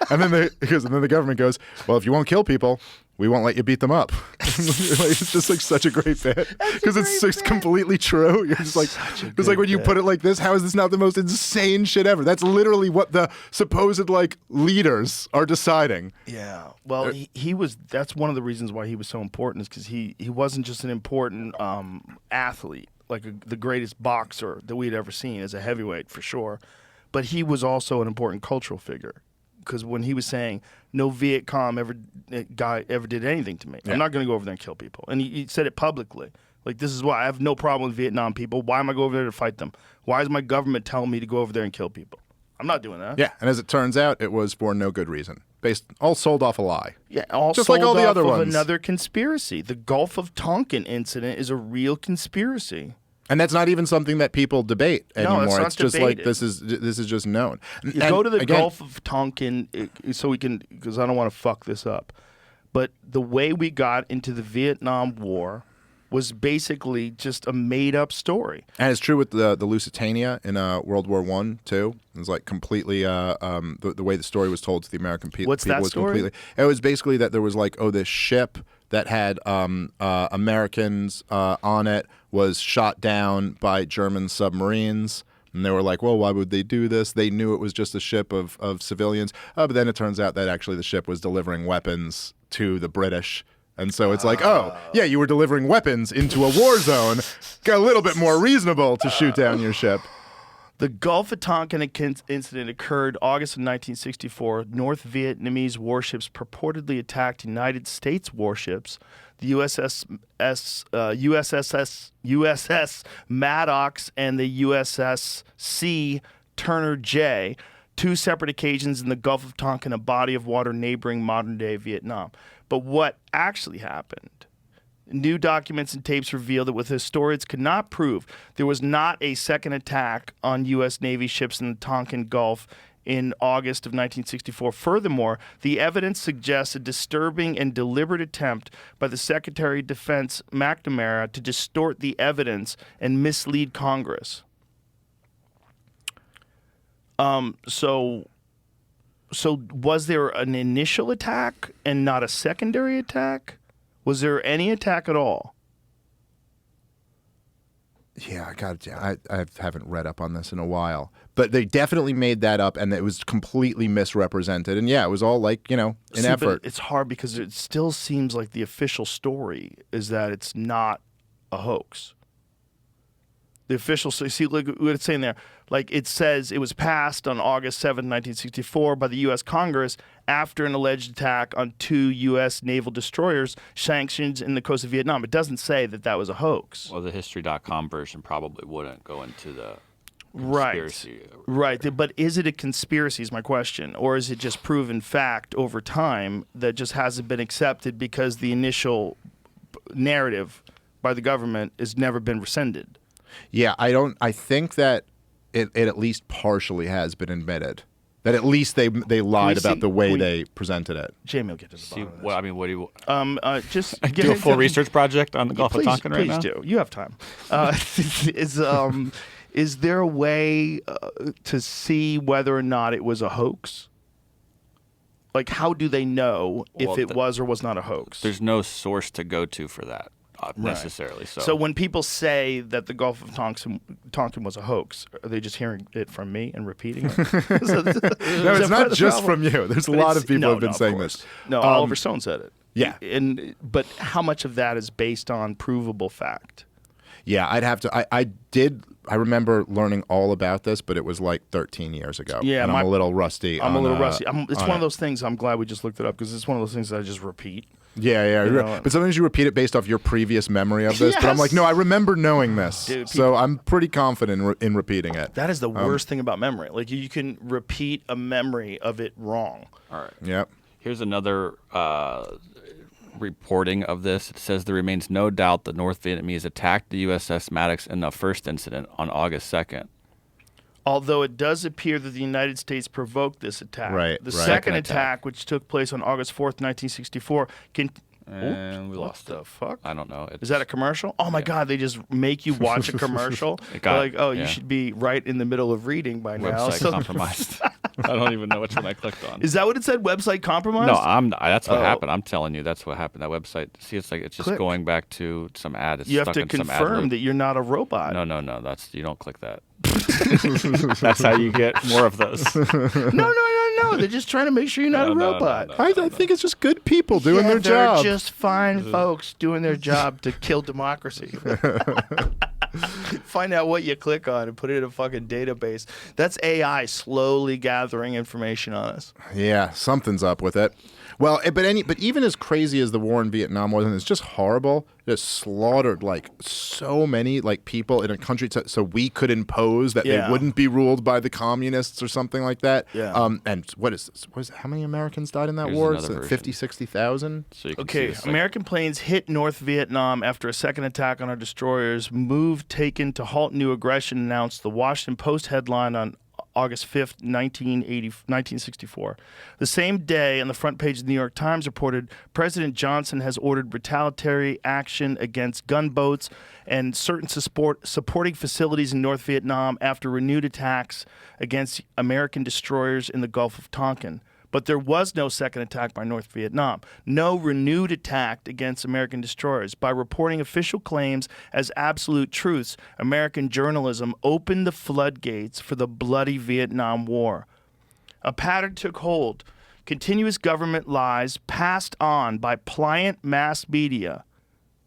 and then the government goes, well, if you won't kill people, we won't let you beat them up. It's just like such a great bit because it's just completely true. You're just like, it's like when you put it like this, how is this not the most insane shit ever? That's literally what the supposed like leaders are deciding. Yeah. Well, he was. That's one of the reasons why he was so important is because he wasn't just an important athlete, like the greatest boxer that we'd ever seen as a heavyweight for sure, but he was also an important cultural figure. Because when he was saying no Viet Cong guy ever did anything to me, I'm not going to go over there and kill people, and he said it publicly. Like, this is why I have no problem with Vietnam people. Why am I going over there to fight them? Why is my government telling me to go over there and kill people? I'm not doing that. Yeah, and as it turns out, it was for no good reason. All sold off a lie. Yeah, all just sold like all the off other of ones. Another conspiracy. The Gulf of Tonkin incident is a real conspiracy. And that's not even something that people debate anymore. it's not it's just like debated. this is just known. You go to the Gulf of Tonkin because I don't want to fuck this up. But the way we got into the Vietnam War was basically just a made-up story. And it's true with the Lusitania in World War I too. It was like completely the way the story was told to the American people. What's that was story? Completely, it was basically that there was like this ship that had Americans on it was shot down by German submarines. And they were like, well, why would they do this? They knew it was just a ship of civilians. But then it turns out that actually the ship was delivering weapons to the British. And so it's like, oh, yeah, you were delivering weapons into a war zone. Got a little bit more reasonable to shoot down your ship. The Gulf of Tonkin incident occurred August of 1964. North Vietnamese warships purportedly attacked United States warships. The USS Maddox and the USS Turner J, two separate occasions in the Gulf of Tonkin, a body of water neighboring modern-day Vietnam. But what actually happened? New documents and tapes reveal that what historians could not prove, there was not a second attack on U.S. Navy ships in the Tonkin Gulf in August of 1964. Furthermore, the evidence suggests a disturbing and deliberate attempt by the Secretary of Defense McNamara to distort the evidence and mislead Congress. So was there an initial attack and not a secondary attack? Was there any attack at all? Yeah, I haven't read up on this in a while. But they definitely made that up, and it was completely misrepresented. And yeah, it was all like, an effort. But it's hard because it still seems like the official story is that it's not a hoax. The official, see, look what it's saying there. Like, it says it was passed on August 7, 1964 by the U.S. Congress after an alleged attack on 2 U.S. naval destroyers sanctioned in the coast of Vietnam. It doesn't say that that was a hoax. Well, the History.com version probably wouldn't go into the conspiracy. Right. But is it a conspiracy is my question, or is it just proven fact over time that just hasn't been accepted because the initial narrative by the government has never been rescinded? Yeah, I think that it at least partially has been admitted. That at least they lied see- about the way can we- they presented it. Jamie will get to the See, bottom of this. what I mean, what do you Just do? A full research project on the Gulf please, of Tonkin right please now? do. You have time. Is there a way to see whether or not it was a hoax? Like, how do they know if Well, it was or was not a hoax? There's no source to go to for that necessarily. So when people say that the Gulf of Tonkin was a hoax, are they just hearing it from me and repeating it? No, it's not just from you. There's a lot of people who have been saying this. No, Oliver Stone said it. Yeah. But how much of that is based on provable fact? Yeah, I'd have to. I remember learning all about this, but it was like 13 years ago. Yeah, and I'm a little rusty. I'm a on, little rusty. It's on one of it. those things. I'm glad we just looked it up because it's one of those things that I just repeat. Yeah. You know, But sometimes you repeat it based off your previous memory of this. But I'm like, Yes. no, I remember knowing this. Dude, So I'm pretty confident in repeating it. That is the worst thing about memory. Like you can repeat a memory of it wrong. All right. Yep. Here's another reporting of this. It says there remains no doubt the North Vietnamese attacked the USS Maddox in the first incident on August 2nd. Although it does appear that the United States provoked this attack. Right, The right. second Second attack, which took place on August 4th, 1964, And we what lost the it. fuck? I don't know. Is that a commercial? Oh my God! They just make you watch a commercial. It They're got- like, oh, you yeah. should be right in the middle of reading by now. website So- compromised? I don't even know which one I clicked on. is that what it said? Website compromised? No, that's what Oh. happened. I'm telling you, that's what happened. That website. See, it's like it's just Click. going back to some ad. It's You have stuck to in some ad confirm loop. that you're not a robot. No. That's you don't click that. That's how you get more of those. No. They're just trying to make sure you're not a No, robot. no. I think it's just good people doing their they're job. just fine folks doing their job to kill democracy. Find out what you click on and put it in a fucking database. That's AI slowly gathering information on us. Yeah, something's up with it. Well, but even as crazy as the war in Vietnam was, and it's just horrible. It slaughtered like so many like people in a country, so we could impose that Yeah. they wouldn't be ruled by the communists or something like that. Yeah. And what is this? How many Americans died in that Here's war? another Is it version. 50, 60,000? So you can see Okay, this, like, American planes hit North Vietnam after a second attack on our destroyers. Move taken to halt new aggression, announced the Washington Post headline on August 5th, 1964. The same day, on the front page of the New York Times reported, President Johnson has ordered retaliatory action against gunboats and certain supporting facilities in North Vietnam after renewed attacks against American destroyers in the Gulf of Tonkin. But there was no second attack by North Vietnam, no renewed attack against American destroyers. By reporting official claims as absolute truths, American journalism opened the floodgates for the bloody Vietnam War. A pattern took hold. Continuous government lies passed on by pliant mass media,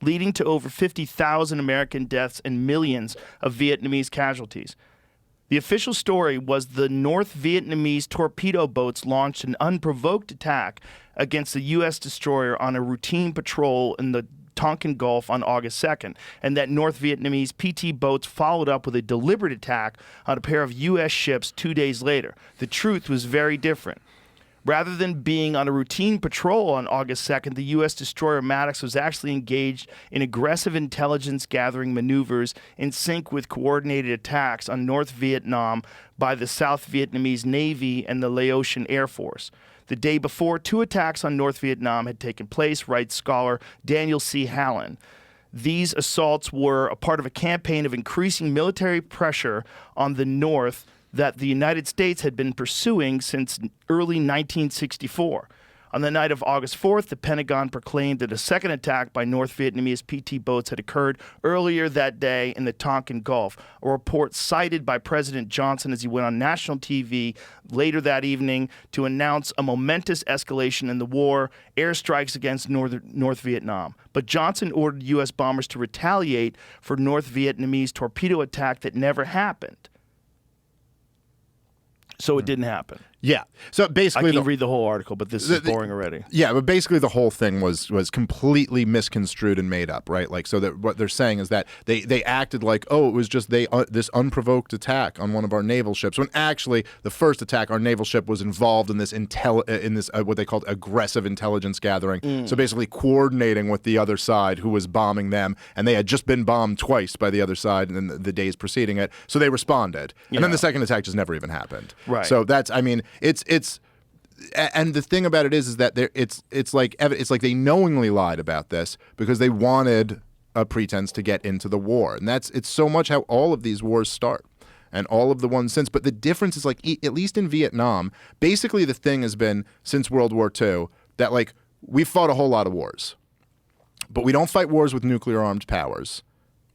leading to over 50,000 American deaths and millions of Vietnamese casualties. The official story was the North Vietnamese torpedo boats launched an unprovoked attack against the U.S. destroyer on a routine patrol in the Tonkin Gulf on August 2nd, and that North Vietnamese PT boats followed up with a deliberate attack on a pair of U.S. ships 2 days later. The truth was very different. Rather than being on a routine patrol on August 2nd, the U.S. destroyer Maddox was actually engaged in aggressive intelligence gathering maneuvers in sync with coordinated attacks on North Vietnam by the South Vietnamese Navy and the Laotian Air Force. The day before, 2 attacks on North Vietnam had taken place, writes scholar Daniel C. Hallen. These assaults were a part of a campaign of increasing military pressure on the North that the United States had been pursuing since early 1964. On the night of August 4th, the Pentagon proclaimed that a second attack by North Vietnamese PT boats had occurred earlier that day in the Tonkin Gulf, a report cited by President Johnson as he went on national TV later that evening to announce a momentous escalation in the war, airstrikes against North Vietnam. But Johnson ordered U.S. bombers to retaliate for North Vietnamese torpedo attack that never happened. So it didn't happen. Yeah. So I basically, can read the whole article, but this is boring already. yeah, but basically the whole thing was completely misconstrued and made up, right? Like, so that what they're saying is that they acted like, oh, it was just this unprovoked attack on one of our naval ships, when actually the first attack, our naval ship was involved in this what they called aggressive intelligence gathering. So basically coordinating with the other side who was bombing them, and they had just been bombed twice by the other side in the days preceding it. So they responded, and then the second attack just never even happened. Right. So that's, I mean, it's and the thing about it is that it's like they knowingly lied about this because they wanted a pretense to get into the war, and it's so much how all of these wars start and all of the ones since. But the difference is, like, at least in Vietnam, basically the thing has been since World War II that, like, we fought a whole lot of wars, but we don't fight wars with nuclear armed powers.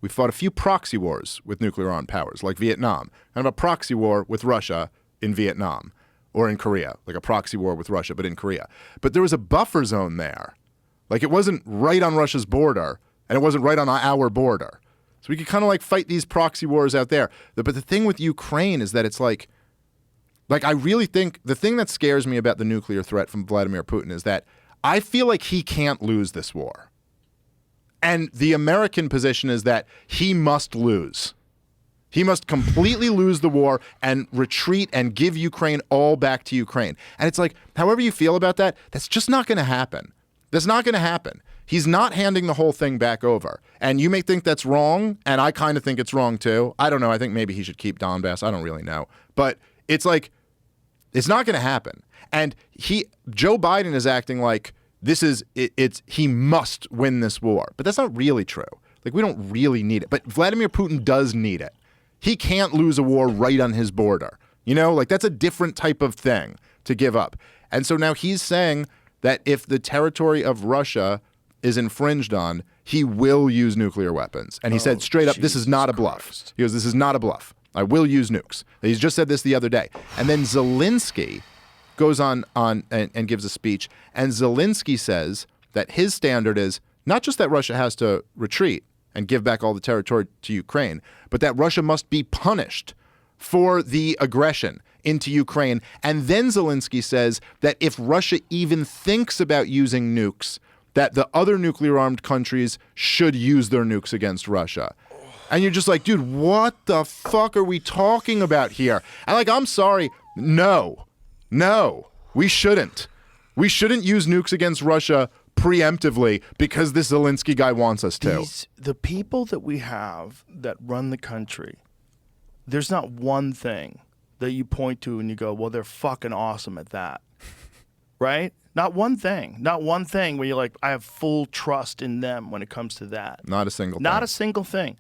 We fought a few proxy wars with nuclear armed powers, like Vietnam, and a proxy war with Russia in Vietnam. Or in Korea, like a proxy war with Russia, but in Korea. But there was a buffer zone there. Like, it wasn't right on Russia's border, and it wasn't right on our border. So we could kind of like fight these proxy wars out there. But the thing with Ukraine is that it's like I really think the thing that scares me about the nuclear threat from Vladimir Putin is that I feel like he can't lose this war. And the American position is that he must lose. He must completely lose the war and retreat and give Ukraine all back to Ukraine. And it's like, however you feel about that, that's just not going to happen. That's not going to happen. He's not handing the whole thing back over. And you may think that's wrong, and I kind of think it's wrong too. I don't know. I think maybe he should keep Donbass. I don't really know. But it's like, it's not going to happen. And Joe Biden is acting like he must win this war. But that's not really true. Like, we don't really need it. But Vladimir Putin does need it. He can't lose a war right on his border. You know, like, that's a different type of thing to give up. And so now he's saying that if the territory of Russia is infringed on, he will use nuclear weapons. And he said straight up, this is not a bluff. He goes, this is not a bluff. I will use nukes. He's just said this the other day. And then Zelensky goes on and gives a speech. And Zelensky says that his standard is not just that Russia has to retreat and give back all the territory to Ukraine, but that Russia must be punished for the aggression into Ukraine. And then Zelensky says that if Russia even thinks about using nukes, that the other nuclear-armed countries should use their nukes against Russia. And you're just like, dude, what the fuck are we talking about here? And, like, I'm sorry, no, we shouldn't. We shouldn't use nukes against Russia preemptively because this Zelensky guy wants us to. The people that we have that run the country, there's not one thing that you point to and you go, well, they're fucking awesome at that. Right? Not one thing. Not one thing where you're like, I have full trust in them when it comes to that. Not a single thing. Not a single thing.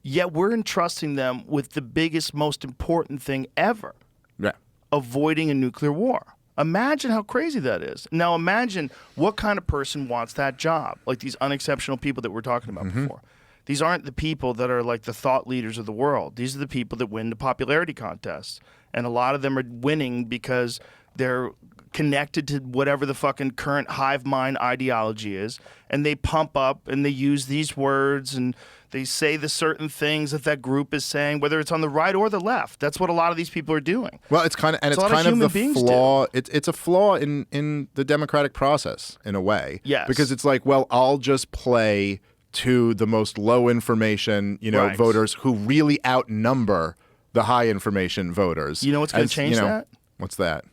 Yet we're entrusting them with the biggest, most important thing ever. Yeah. Avoiding a nuclear war. Imagine how crazy that is. Now imagine what kind of person wants that job, like these unexceptional people that we're talking about before. These aren't the people that are like the thought leaders of the world. These are the people that win the popularity contests. And a lot of them are winning because they're connected to whatever the fucking current hive mind ideology is. And they pump up and they use these words and they say the certain things that group is saying, whether it's on the right or the left. That's what a lot of these people are doing. Well, it's kind of, and it's kind of the flaw. It's a flaw in the democratic process in a way. Yes. Because it's like, well, I'll just play to the most low information, Right. voters who really outnumber the high information voters. You know what's going to change that? What's that?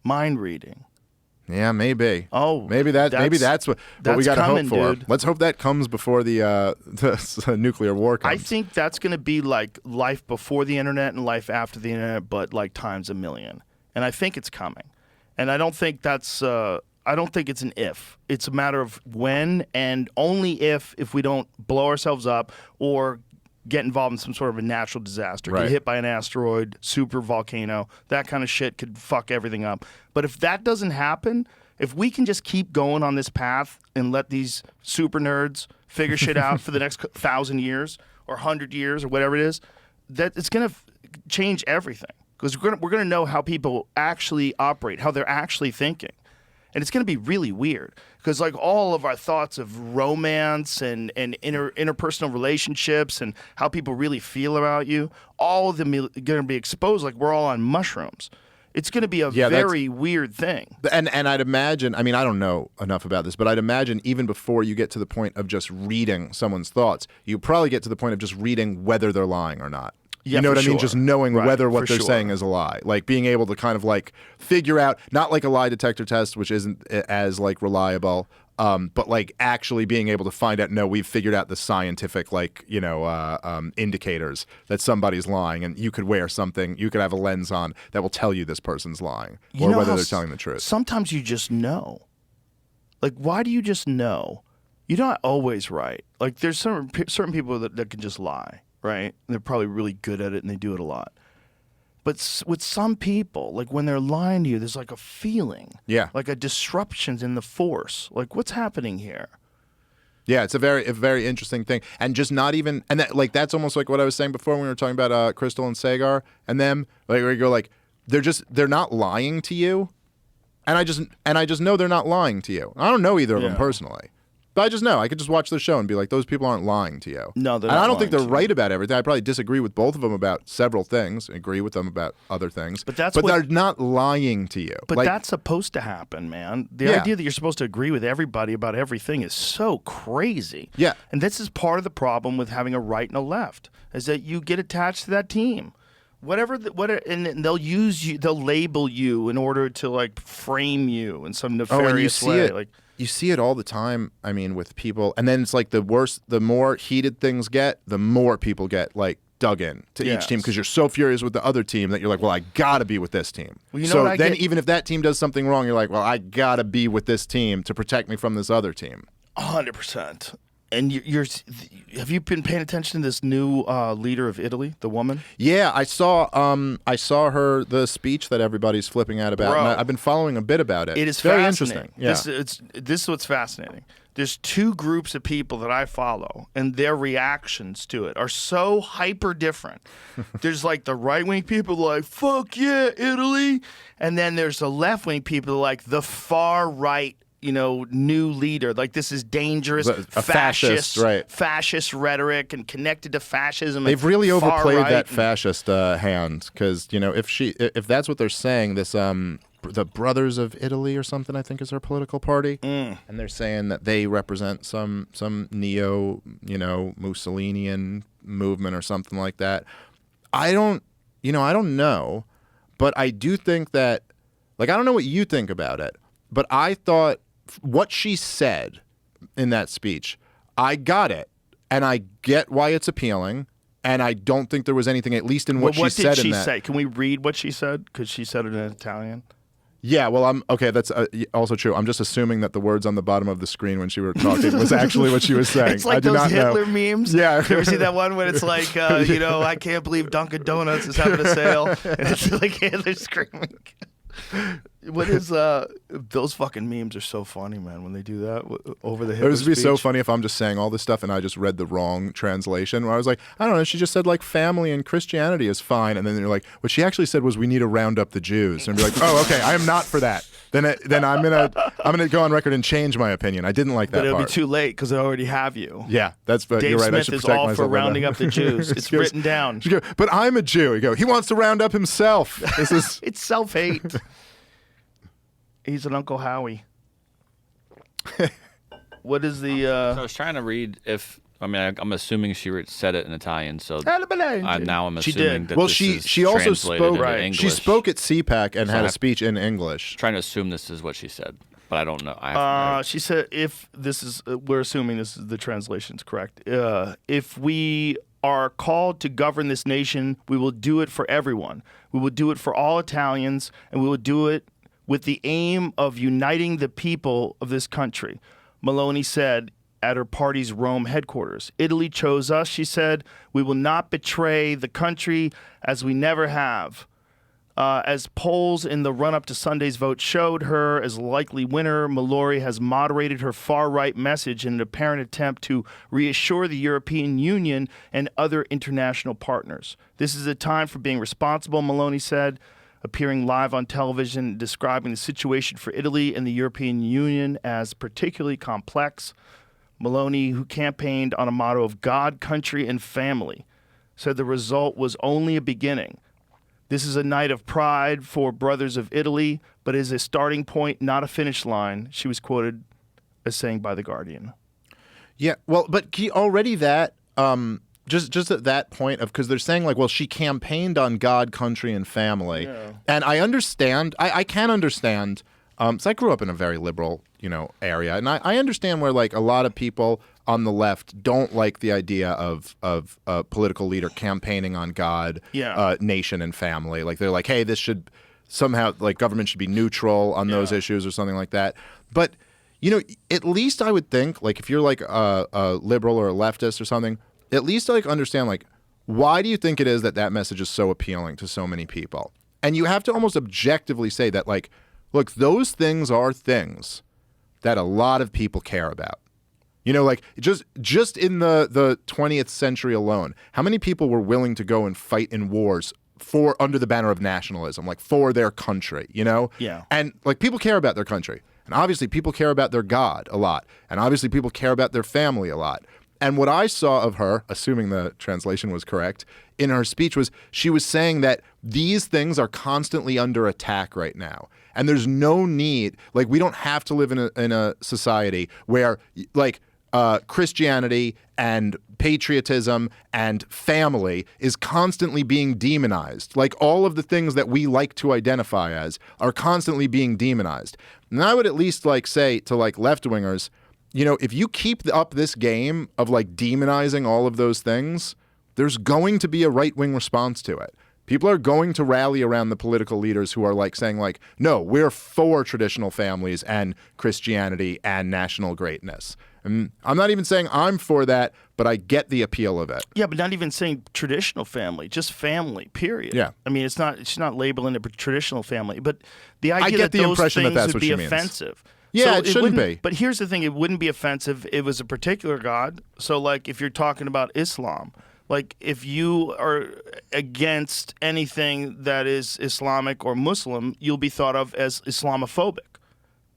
Mind reading. Yeah, maybe. Oh, maybe that's what we got to hope for. Dude. Let's hope that comes before the nuclear war comes. I think that's going to be like life before the internet and life after the internet, but like times a million. And I think it's coming. And I don't think that's. I don't think it's an if. It's a matter of when, and only if we don't blow ourselves up or get involved in some sort of a natural disaster, Right. get hit by an asteroid, super volcano, that kind of shit could fuck everything up. But if that doesn't happen, if we can just keep going on this path and let these super nerds figure shit out for the next 1,000 years or 100 years or whatever it is, that it's going to change everything. Because we're going to know how people actually operate, how they're actually thinking. And it's going to be really weird because like all of our thoughts of romance and interpersonal relationships and how people really feel about you, all of them are going to be exposed like we're all on mushrooms. It's going to be a Yeah, that's- very weird thing. And I'd imagine, I mean, I don't know enough about this, but I'd imagine even before you get to the point of just reading someone's thoughts, you probably get to the point of just reading whether they're lying or not. Yeah, you know for what I mean? sure. Just knowing Right, whether what for they're sure. saying is a lie. Like being able to kind of like figure out, not like a lie detector test, which isn't as like reliable, but like actually being able to find out, no, we've figured out the scientific, like, you know, indicators that somebody's lying, and you could wear something, you could have a lens on that will tell you this person's lying You or know whether how they're telling the truth. Sometimes you just know. Like, why do you just know? You're not always right. Like, there's certain people that can just lie, right? They're probably really good at it and they do it a lot. But with some people, like when they're lying to you, there's like a feeling. Yeah. Like a disruption in the force. Like, what's happening here? Yeah, it's a very interesting thing, and just not even, and that, like, that's almost like what I was saying before when we were talking about Crystal and Sagar and them, like where you go like they're not lying to you, and I just know they're not lying to you. I don't know either of them Yeah. personally, but I just know I could just watch their show and be like, those people aren't lying to you. No, they're and not I don't think lying they're to you. right about everything. I probably disagree with both of them about several things, agree with them about other things, But that's but what- they're not lying to you. But Like, that's supposed to happen, man. The Yeah. idea that you're supposed to agree with everybody about everything is so crazy. Yeah. And this is part of the problem with having a right and a left, is that you get attached to that team. And they'll use you, they'll label you in order to like frame you in some nefarious and you see way. it. Like, You see it all the time. I mean, with people, and then it's like the worse, the more heated things get, the more people get like dug in to Yes. each team because you're so furious with the other team that you're like, well, I gotta be with this team. Well, you know so what I then, get- even if that team does something wrong, you're like, well, I gotta be with this team to protect me from this other team. 100%. And have you been paying attention to this new leader of Italy, the woman? Yeah, I saw her the speech that everybody's flipping out about. Bro. And I've been following a bit about it. It is very fascinating. interesting. Yeah. This is what's fascinating. There's two groups of people that I follow, and their reactions to it are so hyper different. There's like the right wing people like, fuck yeah, Italy. And then there's the left wing people like the far right, new leader. Like, this is dangerous, A fascist, right. fascist rhetoric and connected to fascism. They've and really far overplayed right that and- fascist hand because if that's what they're saying, this the Brothers of Italy or something, I think is their political party, and they're saying that they represent some neo Mussolinian movement or something like that. I don't know, but I do think that, like, I don't know what you think about it, but I thought what she said in that speech, I got it, and I get why it's appealing, and I don't think there was anything, at least in what she said did in she that. say? Can we read what she said? Because she said it in Italian. Yeah, well, I'm okay. That's also true. I'm just assuming that the words on the bottom of the screen when she were talking was actually what she was saying. It's like I do those not know. Hitler memes. Yeah. You ever see that one when it's like, I can't believe Dunkin' Donuts is having a sale, and it's like Hitler screaming. What is those fucking memes are so funny, man, when they do that over the Hitler It would be so speech. funny if I'm just saying all this stuff and I just read the wrong translation. Where I was like, I don't know, she just said like family and Christianity is fine, and then you're like, what she actually said was we need to round up the Jews, and be like, oh, okay, I am not for that. Then I'm gonna go on record and change my opinion. I didn't like that But it'll part. be too late because I already have you. Yeah, but Dave you're right. I Smith should is protect all for myself by rounding that. up the Jews. It's She goes- written down. she goes, but I'm a Jew. You go, he wants to round up himself. This is It's self-hate. He's an Uncle Howie. What is the? So I was trying to read I'm assuming she said it in Italian, so now I'm She assuming did. that well, this she is she also translated spoke. into Right. English. She spoke at CPAC and So had I a have- speech in English. Trying to assume this is what she said, but I don't know. I have She said, if this is, we're assuming this is the translation's correct. If we are called to govern this nation, we will do it for everyone. We will do it for all Italians, and we will do it with the aim of uniting the people of this country. Maloney said at her party's Rome headquarters. Italy chose us, she said. We will not betray the country as we never have. As polls in the run-up to Sunday's vote showed her as likely winner, Mallory has moderated her far-right message in an apparent attempt to reassure the European Union and other international partners. This is a time for being responsible, Maloney said, appearing live on television, describing the situation for Italy and the European Union as particularly complex. Maloney, who campaigned on a motto of God, country, and family, said the result was only a beginning. This is a night of pride for brothers of Italy, but is a starting point, not a finish line, she was quoted as saying by The Guardian. Yeah, well, but already that just at that point of, because they're saying like, well, she campaigned on God, country, and family, and I understand. I can understand. So I grew up in a very liberal, area, and I understand where like a lot of people on the left don't like the idea of a political leader campaigning on God, nation, and family. Like they're like, hey, this should somehow like government should be neutral on those issues or something like that. But at least I would think like if you're like a liberal or a leftist or something, at least like understand like why do you think it is that message is so appealing to so many people? And you have to almost objectively say that like, look, those things are things that a lot of people care about. Like just in the 20th century alone, how many people were willing to go and fight in wars under the banner of nationalism, like for their country, Yeah. And like people care about their country. And obviously people care about their God a lot. And obviously people care about their family a lot. And what I saw of her, assuming the translation was correct, in her speech was she was saying that these things are constantly under attack right now. And there's no need, like we don't have to live in a society where like Christianity and patriotism and family is constantly being demonized. Like all of the things that we like to identify as are constantly being demonized. And I would at least like say to like left-wingers, if you keep up this game of like demonizing all of those things, there's going to be a right-wing response to it. People are going to rally around the political leaders who are like saying like, no, we're for traditional families and Christianity and national greatness. And I'm not even saying I'm for that, but I get the appeal of it. Yeah, but not even saying traditional family, just family, period. Yeah. I mean, she's not labeling it a traditional family, but the idea I get that the those impression that things that's would what be she means. offensive. Yeah, So it shouldn't wouldn't be. But here's the thing, it wouldn't be offensive if it was a particular God. So like if you're talking about Islam, like if you are against anything that is Islamic or Muslim, you'll be thought of as Islamophobic.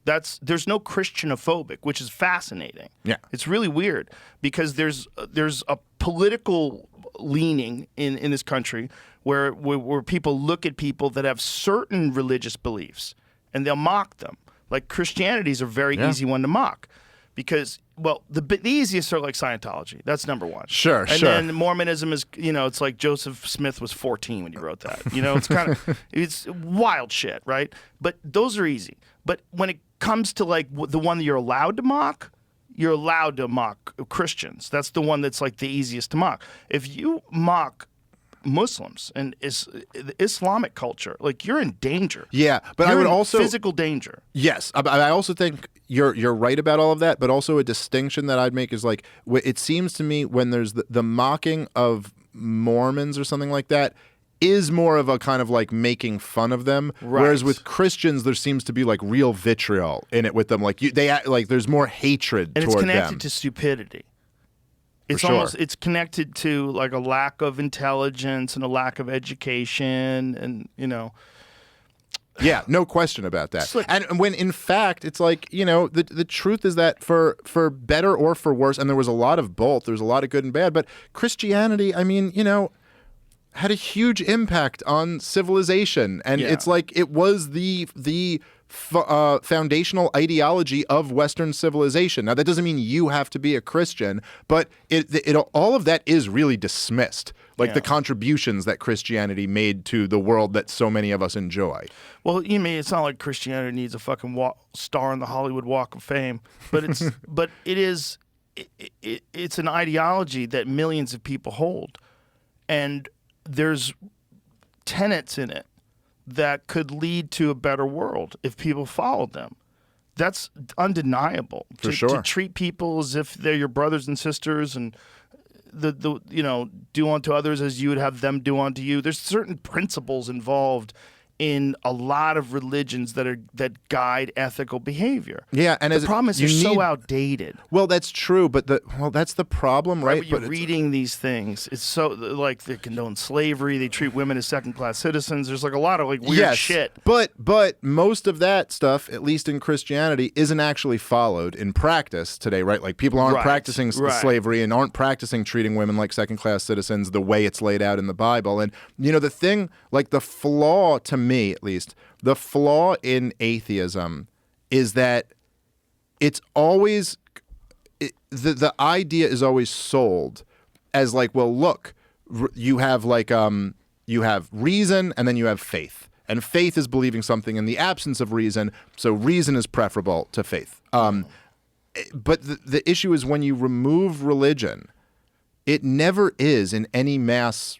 There's no Christianophobic, which is fascinating. Yeah. It's really weird because there's a political leaning in this country where people look at people that have certain religious beliefs and they'll mock them. Like Christianity is a very easy one to mock because, well, the easiest are like Scientology. That's number one. Sure. And then Mormonism is, it's like Joseph Smith was 14 when he wrote that. It's kind of, it's wild shit, right? But those are easy. But when it comes to like the one that you're allowed to mock Christians. That's the one that's like the easiest to mock. If you mock Muslims and the Islamic culture, like you're in danger. Yeah, but You're I would in also physical danger. Yes, I also think you're right about all of that, but also a distinction that I'd make is like it seems to me when there's the mocking of Mormons or something like that is more of a kind of like making fun of them, whereas with Christians there seems to be like real vitriol in it with them. Like they act like there's more hatred And toward it's connected them. to stupidity. It's sure. it's connected to like a lack of intelligence and a lack of education and Yeah, no question about that. Like, and when in fact it's like, the truth is that for better or for worse, and there was a lot of both, there's a lot of good and bad, but Christianity, I mean, had a huge impact on civilization. And it's like it was the foundational ideology of Western civilization. Now, that doesn't mean you have to be a Christian, but it all of that is really dismissed, like the contributions that Christianity made to the world that so many of us enjoy. Well, it's not like Christianity needs a fucking star on the Hollywood Walk of Fame, but it's it's an ideology that millions of people hold, and there's tenets in it that could lead to a better world if people followed them. That's undeniable. For sure. To treat people as if they're your brothers and sisters and do unto others as you would have them do unto you. There's certain principles involved in a lot of religions that guide ethical behavior. Yeah, and the as problem is you they're so need- outdated. Well, that's true, but that's the problem, right? When you're But reading these things, it's so like they condone slavery. They treat women as second-class citizens. There's like a lot of like weird yes, shit. But most of that stuff, at least in Christianity, isn't actually followed in practice today, right? Like people aren't Right, practicing right. slavery and aren't practicing treating women like second-class citizens the way it's laid out in the Bible. And the thing, like the flaw to me, at least, the flaw in atheism is that it's always the idea is always sold as like, well, look, you have like you have reason and then you have faith, and faith is believing something in the absence of reason, so reason is preferable to faith. But the issue is when you remove religion, it never is in any mass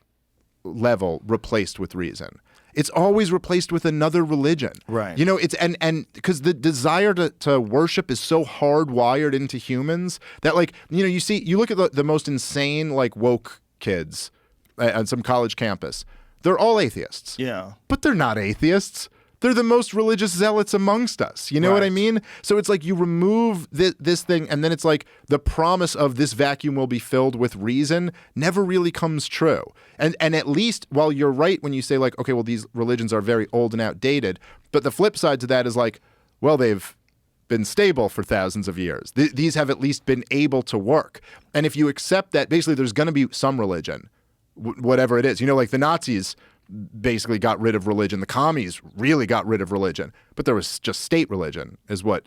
level replaced with reason. It's always replaced with another religion. Right. It's and because the desire to worship is so hardwired into humans that like, you look at the most insane like woke kids on some college campus. They're all atheists. Yeah. But they're not atheists. They're the most religious zealots amongst us. You know what I Right. mean? So it's like you remove this thing, and then it's like the promise of this vacuum will be filled with reason never really comes true. And at least, while you're right when you say like, okay, well, these religions are very old and outdated, but the flip side to that is like, well, they've been stable for thousands of years. These have at least been able to work. And if you accept that, basically there's going to be some religion, whatever it is. Like the Nazis basically got rid of religion. The commies really got rid of religion. But there was just state religion is what,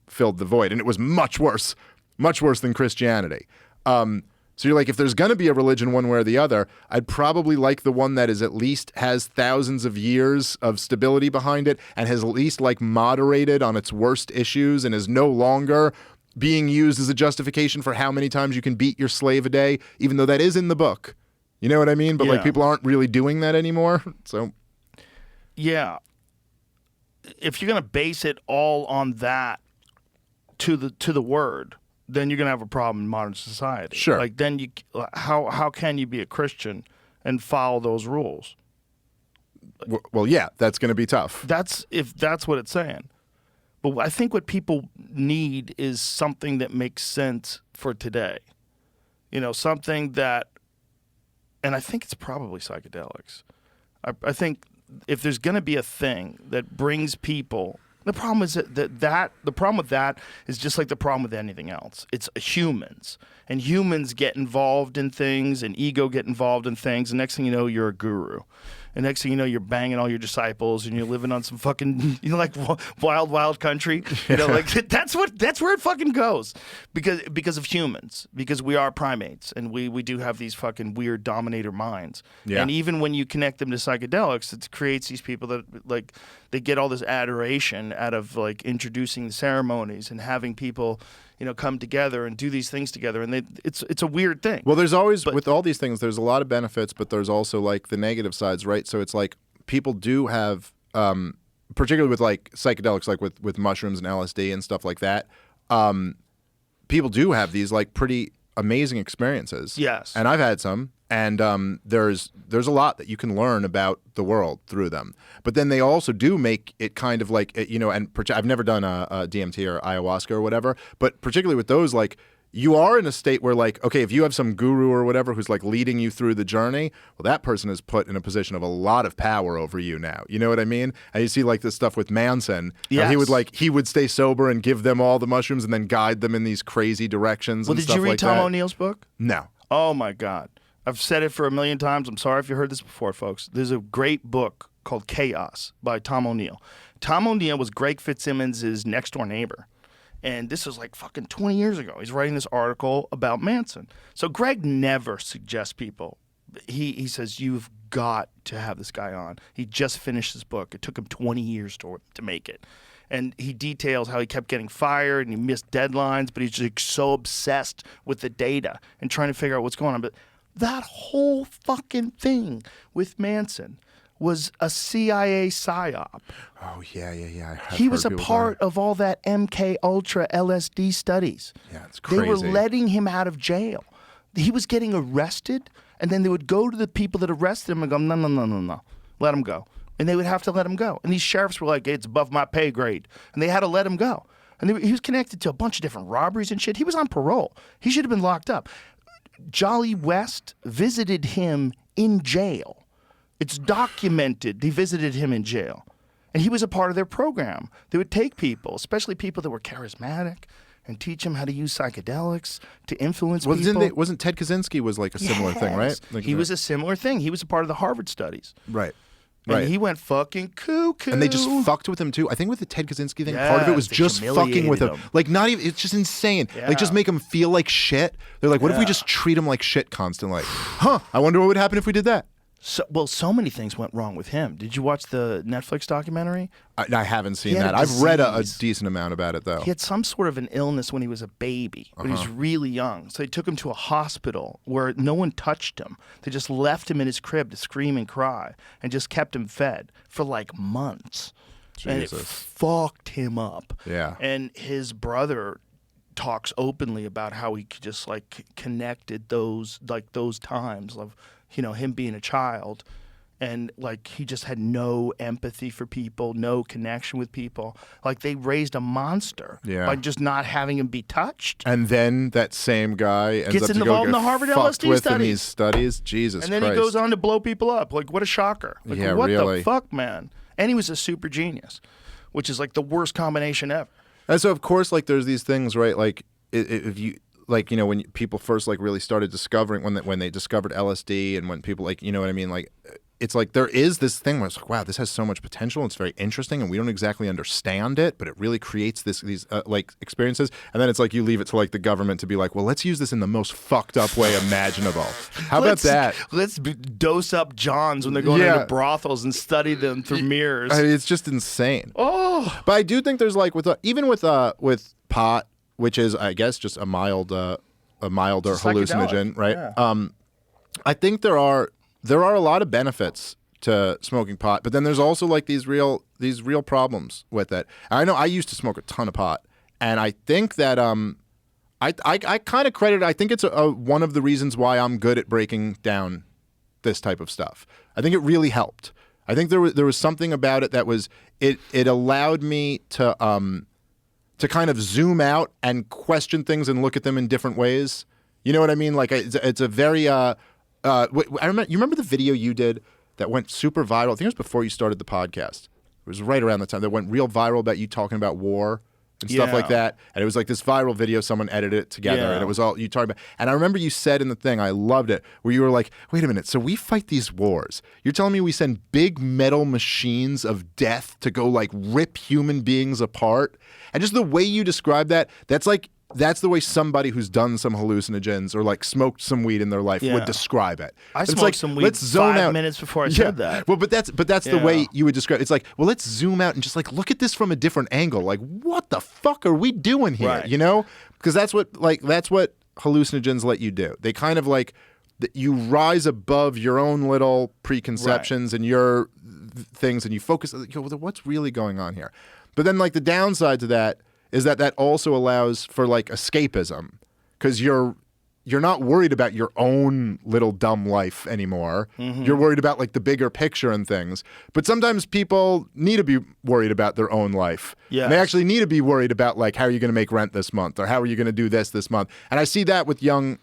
filled the void. And it was much worse than Christianity. So you're like, if there's going to be a religion one way or the other, I'd probably like the one that is at least has thousands of years of stability behind it and has at least like moderated on its worst issues and is no longer being used as a justification for how many times you can beat your slave a day, even though that is in the book. You know what I mean? But like Yeah. people aren't really doing that anymore. So Yeah. If you're going to base it all on that to the word, then you're going to have a problem in modern society. Sure. Like then how can you be a Christian and follow those rules? well, yeah, that's going to be tough. If that's what it's saying. But I think what people need is something that makes sense for today. Something that, and I think it's probably psychedelics. I think if there's going to be a thing that brings people, the problem is that the problem with that is just like the problem with anything else. It's humans, and humans get involved in things, and ego get involved in things, and next thing you know, you're a guru. And next thing you know, you're banging all your disciples, and you're living on some fucking, like wild country. Like that's where it fucking goes, because of humans, because we are primates, and we do have these fucking weird dominator minds. Yeah. And even when you connect them to psychedelics, it creates these people that like they get all this adoration out of like introducing the ceremonies and having people, come together and do these things together, and it's a weird thing. Well, there's always, with all these things, there's a lot of benefits, but there's also like the negative sides, right? So it's like people do have, particularly with like psychedelics, like with mushrooms and LSD and stuff like that, people do have these like pretty amazing experiences. Yes. And I've had some, and there's a lot that you can learn about the world through them. But then they also do make it kind of like, and I've never done a DMT or ayahuasca or whatever, but particularly with those, like, you are in a state where, like, okay, if you have some guru or whatever who's like leading you through the journey, well, that person is put in a position of a lot of power over you now. You know what I mean? And you see like this stuff with Manson. Yes. He would stay sober and give them all the mushrooms and then guide them in these crazy directions. Well, and did stuff you read like Tom that. O'Neill's book? No. Oh my God. I've said it for a million times. I'm sorry if you heard this before, folks. There's a great book called Chaos by Tom O'Neill. Tom O'Neill was Greg Fitzsimmons' next door neighbor. And this was like fucking 20 years ago. He's writing this article about Manson. So Greg never suggests people. He says, you've got to have this guy on. He just finished his book. It took him 20 years to make it. And he details how he kept getting fired and he missed deadlines, but he's just so obsessed with the data and trying to figure out what's going on. But that whole fucking thing with Manson was a CIA psyop. Oh, yeah. He was a part of all that MK Ultra LSD studies. Yeah, it's They were crazy. letting him out of jail. He was getting arrested, and then they would go to the people that arrested him and go, no, let him go. and they would have to let him go. And these sheriffs were like, it's above my pay grade. And they had to let him go. And he was connected to a bunch of different robberies and shit. He was on parole. He should have been locked up. Jolly West visited him in jail. It's documented. They visited him in jail. And he was a part of their program. They would take people, especially people that were charismatic, and teach them how to use psychedelics to influence people. Wasn't Ted Kaczynski was like a similar thing, right? Like, he was a similar thing. He was a part of the Harvard studies. Right. And he went fucking cuckoo. And they just fucked with him too. I think with the Ted Kaczynski thing, Yes, part of it was they just fucking with him. humiliated him. Like not even, it's just insane. Like just make him feel like shit. They're like, what if we just treat him like shit constantly? Huh, I wonder what would happen if we did that. So many things went wrong with him. Did you watch the Netflix documentary? I haven't seen He had that. a I've read a disease. decent amount about it though. He had some sort of an illness when he was a baby, when he was really young. So they took him to a hospital where no one touched him. They just left him in his crib to scream and cry and just kept him fed for like months. And it Jesus. fucked him up. Yeah. And his brother talks openly about how he just like connected those times of, him being a child. And like he just had no empathy for people, no connection with people. Like they raised a monster by just not having him be touched. And then that same guy ends Gets up to involved go in get the Harvard fucked LSD with in studies. these studies. Jesus And then Christ. he goes on to blow people up. Like what a shocker. Like Yeah, what really. the fuck, man? And he was a super genius, which is like the worst combination ever. And so of course, like there's these things, right? Like if you like, when people first like really started discovering when they discovered LSD, and when people like, you know what I mean, like. It's like there is this thing where it's like, wow, this has so much potential. It's very interesting, and we don't exactly understand it, but it really creates these like experiences. And then it's like you leave it to like the government to be like, well, let's use this in the most fucked up way imaginable. How about that? Let's dose up Johns when they're going into brothels and study them through mirrors. I mean, it's just insane. Oh, but I do think there's like even with pot, which is I guess just a milder hallucinogen, right? Yeah. I think there are a lot of benefits to smoking pot, but then there's also like these real problems with it. I know I used to smoke a ton of pot, and I think that I kind of credit. I think it's one of the reasons why I'm good at breaking down this type of stuff. I think it really helped. I think there was something about it that was it allowed me to kind of zoom out and question things and look at them in different ways. You know what I mean? Like it's a very I remember the video you did that went super viral. I think it was before you started the podcast. It was right around the time that went real viral about you talking about war and stuff like that. And it was like this viral video, someone edited it together, and it was all you talking about. And I remember you said in the thing, I loved it, where you were like, wait a minute, so we fight these wars. You're telling me we send big metal machines of death to go like rip human beings apart? And just the way you describe that, that's the way somebody who's done some hallucinogens or like smoked some weed in their life would describe it. I It's smoked like, some weed let's zone 5 out. minutes before I said that. Well, but that's the way you would describe it. It's like, well, let's zoom out and just like look at this from a different angle. Like, what the fuck are we doing here? Right. You know? Because that's what hallucinogens let you do. They kind of like you rise above your own little preconceptions and your things, and you focus. What's really going on here? But then like the downside to that is that also allows for like escapism, because you're not worried about your own little dumb life anymore. Mm-hmm. You're worried about like the bigger picture and things. But sometimes people need to be worried about their own life. Yes. And they actually need to be worried about like, how are you going to make rent this month, or how are you going to do this month? And I see that with young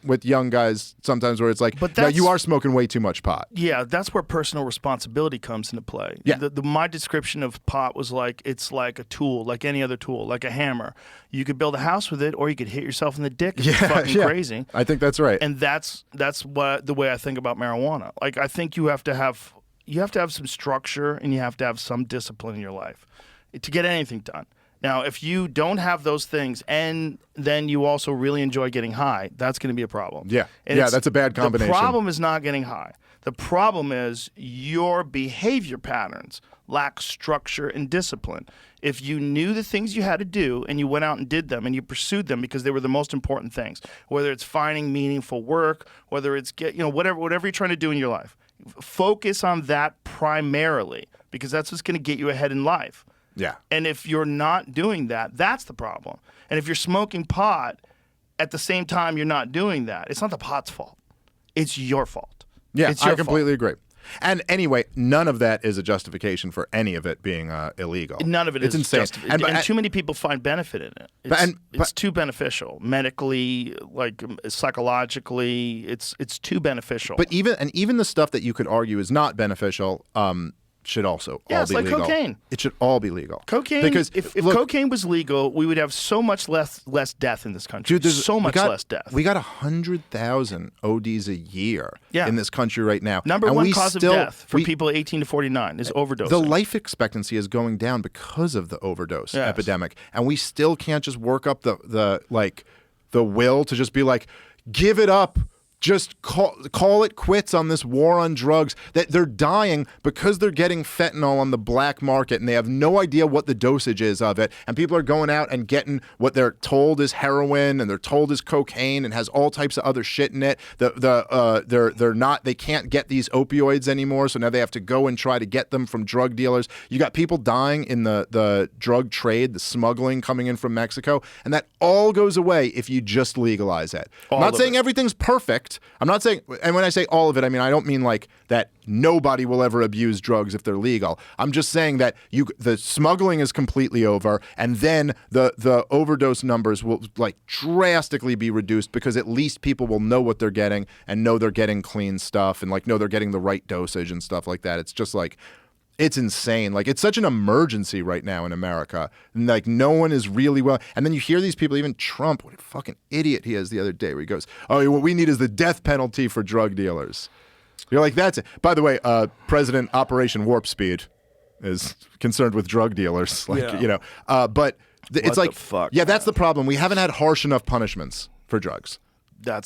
guys sometimes, where it's like, But no, you that's- are smoking way too much pot. Yeah, that's where personal responsibility comes into play. Yeah. My description of pot was like, it's like a tool, like any other tool, like a hammer. You could build a house with it, or you could hit yourself in the dick if you're fucking crazy. I think that's right. And that's what the way I think about marijuana. Like I think you have to have some structure, and you have to have some discipline in your life to get anything done. Now, if you don't have those things, and then you also really enjoy getting high, that's going to be a problem. Yeah. And Yeah, it's- that's a bad combination. The problem is not getting high. The problem is your behavior patterns lack structure and discipline. If you knew the things you had to do, and you went out and did them, and you pursued them because they were the most important things, whether it's finding meaningful work, whether it's whatever you're trying to do in your life, focus on that primarily, because that's what's going to get you ahead in life. Yeah. And if you're not doing that, that's the problem. And if you're smoking pot at the same time you're not doing that, it's not the pot's fault. It's your fault. Yeah, It's your I completely agree. And anyway, none of that is a justification for any of it being illegal. None of it it's is insane. and too many people find benefit in it. It's too beneficial medically, like psychologically. It's too beneficial. But even the stuff that you could argue is not beneficial should also all it's be like legal. Cocaine. It should all be legal. Cocaine. Because if look, cocaine was legal, we would have so much less death in this country. dude, So much less death. We got 100,000 ODs a year in this country right now. Number and one we cause still, of death for people 18 to 49 is overdosing. The life expectancy is going down because of the overdose epidemic, and we still can't just work up the will to just be like, give it up. Just call it quits on this war on drugs. That they're dying because they're getting fentanyl on the black market and they have no idea what the dosage is of it. And people are going out and getting what they're told is heroin and they're told is cocaine and has all types of other shit in it. They can't get these opioids anymore, so now they have to go and try to get them from drug dealers. You got people dying in the drug trade, the smuggling coming in from Mexico, and that all goes away if you just legalize it. I'm not saying everything's perfect. I'm not saying, and when I say all of it, I mean, I don't mean like that nobody will ever abuse drugs if they're legal. I'm just saying that the smuggling is completely over, and then the overdose numbers will like drastically be reduced because at least people will know what they're getting and know they're getting clean stuff and like know they're getting the right dosage and stuff like that. It's just like, it's insane. Like, it's such an emergency right now in America. And, like, no one is really well. And then you hear these people, even Trump, what a fucking idiot he is the other day, where he goes, oh, what we need is the death penalty for drug dealers. You're like, that's it. By the way, President Operation Warp Speed is concerned with drug dealers. Like, you know, but it's like, fuck, that's the problem. We haven't had harsh enough punishments for drugs.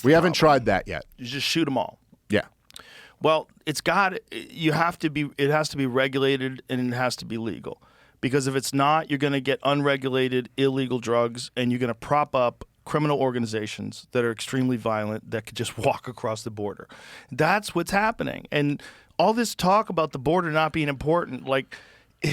We haven't tried that yet. You just shoot them all. Yeah. Well, it has to be regulated and it has to be legal. Because if it's not, you're going to get unregulated, illegal drugs, and you're going to prop up criminal organizations that are extremely violent that could just walk across the border. That's what's happening. And all this talk about the border not being important, like,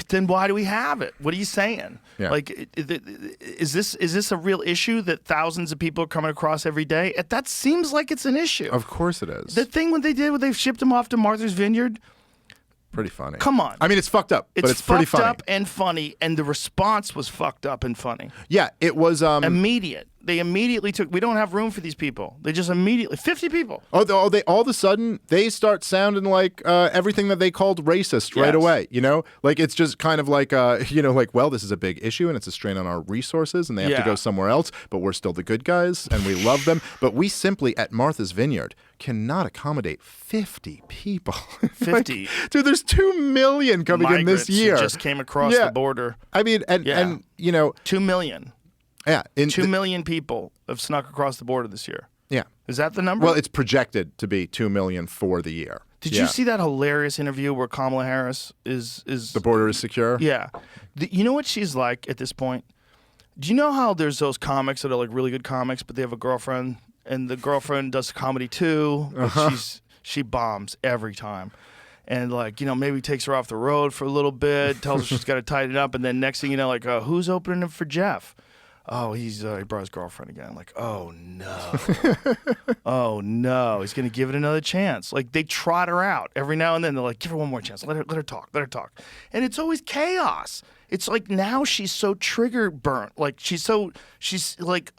then why do we have it? What are you saying? Yeah. Like, is this a real issue that thousands of people are coming across every day? That seems like it's an issue. Of course it is. The thing when they shipped them off to Martha's Vineyard. Pretty funny. Come on. I mean, it's fucked up, but it's pretty funny. It's fucked up and funny, and the response was fucked up and funny. Yeah, it was immediate. They immediately took. We don't have room for these people. They just immediately 50 people. They all of a sudden they start sounding like everything that they called racist right away. You know, like it's just kind of like like, well, this is a big issue and it's a strain on our resources and they have to go somewhere else. But we're still the good guys and we love them. But we simply at Martha's Vineyard cannot accommodate 50 people. 50, dude. There's 2 million coming in this year. Who just came across the border. I mean, and you know, 2 million. Yeah, 2 million people have snuck across the border this year. Yeah. Is that the number? Well, it's projected to be 2 million for the year. Did you see that hilarious interview where Kamala Harris is the border is secure? Yeah. You know what she's like at this point? Do you know how there's those comics that are like really good comics, but they have a girlfriend, and the girlfriend does comedy too, but she bombs every time. And, like, you know, maybe takes her off the road for a little bit, tells her she's got to tighten it up, and then next thing you know, like, who's opening it for Jeff? Oh, he brought his girlfriend again. Like, oh, no. Oh, no. He's going to give it another chance. Like, they trot her out every now and then. They're like, give her one more chance. Let her talk. Let her talk. And it's always chaos. It's like now she's so trigger burnt. Like, she's like,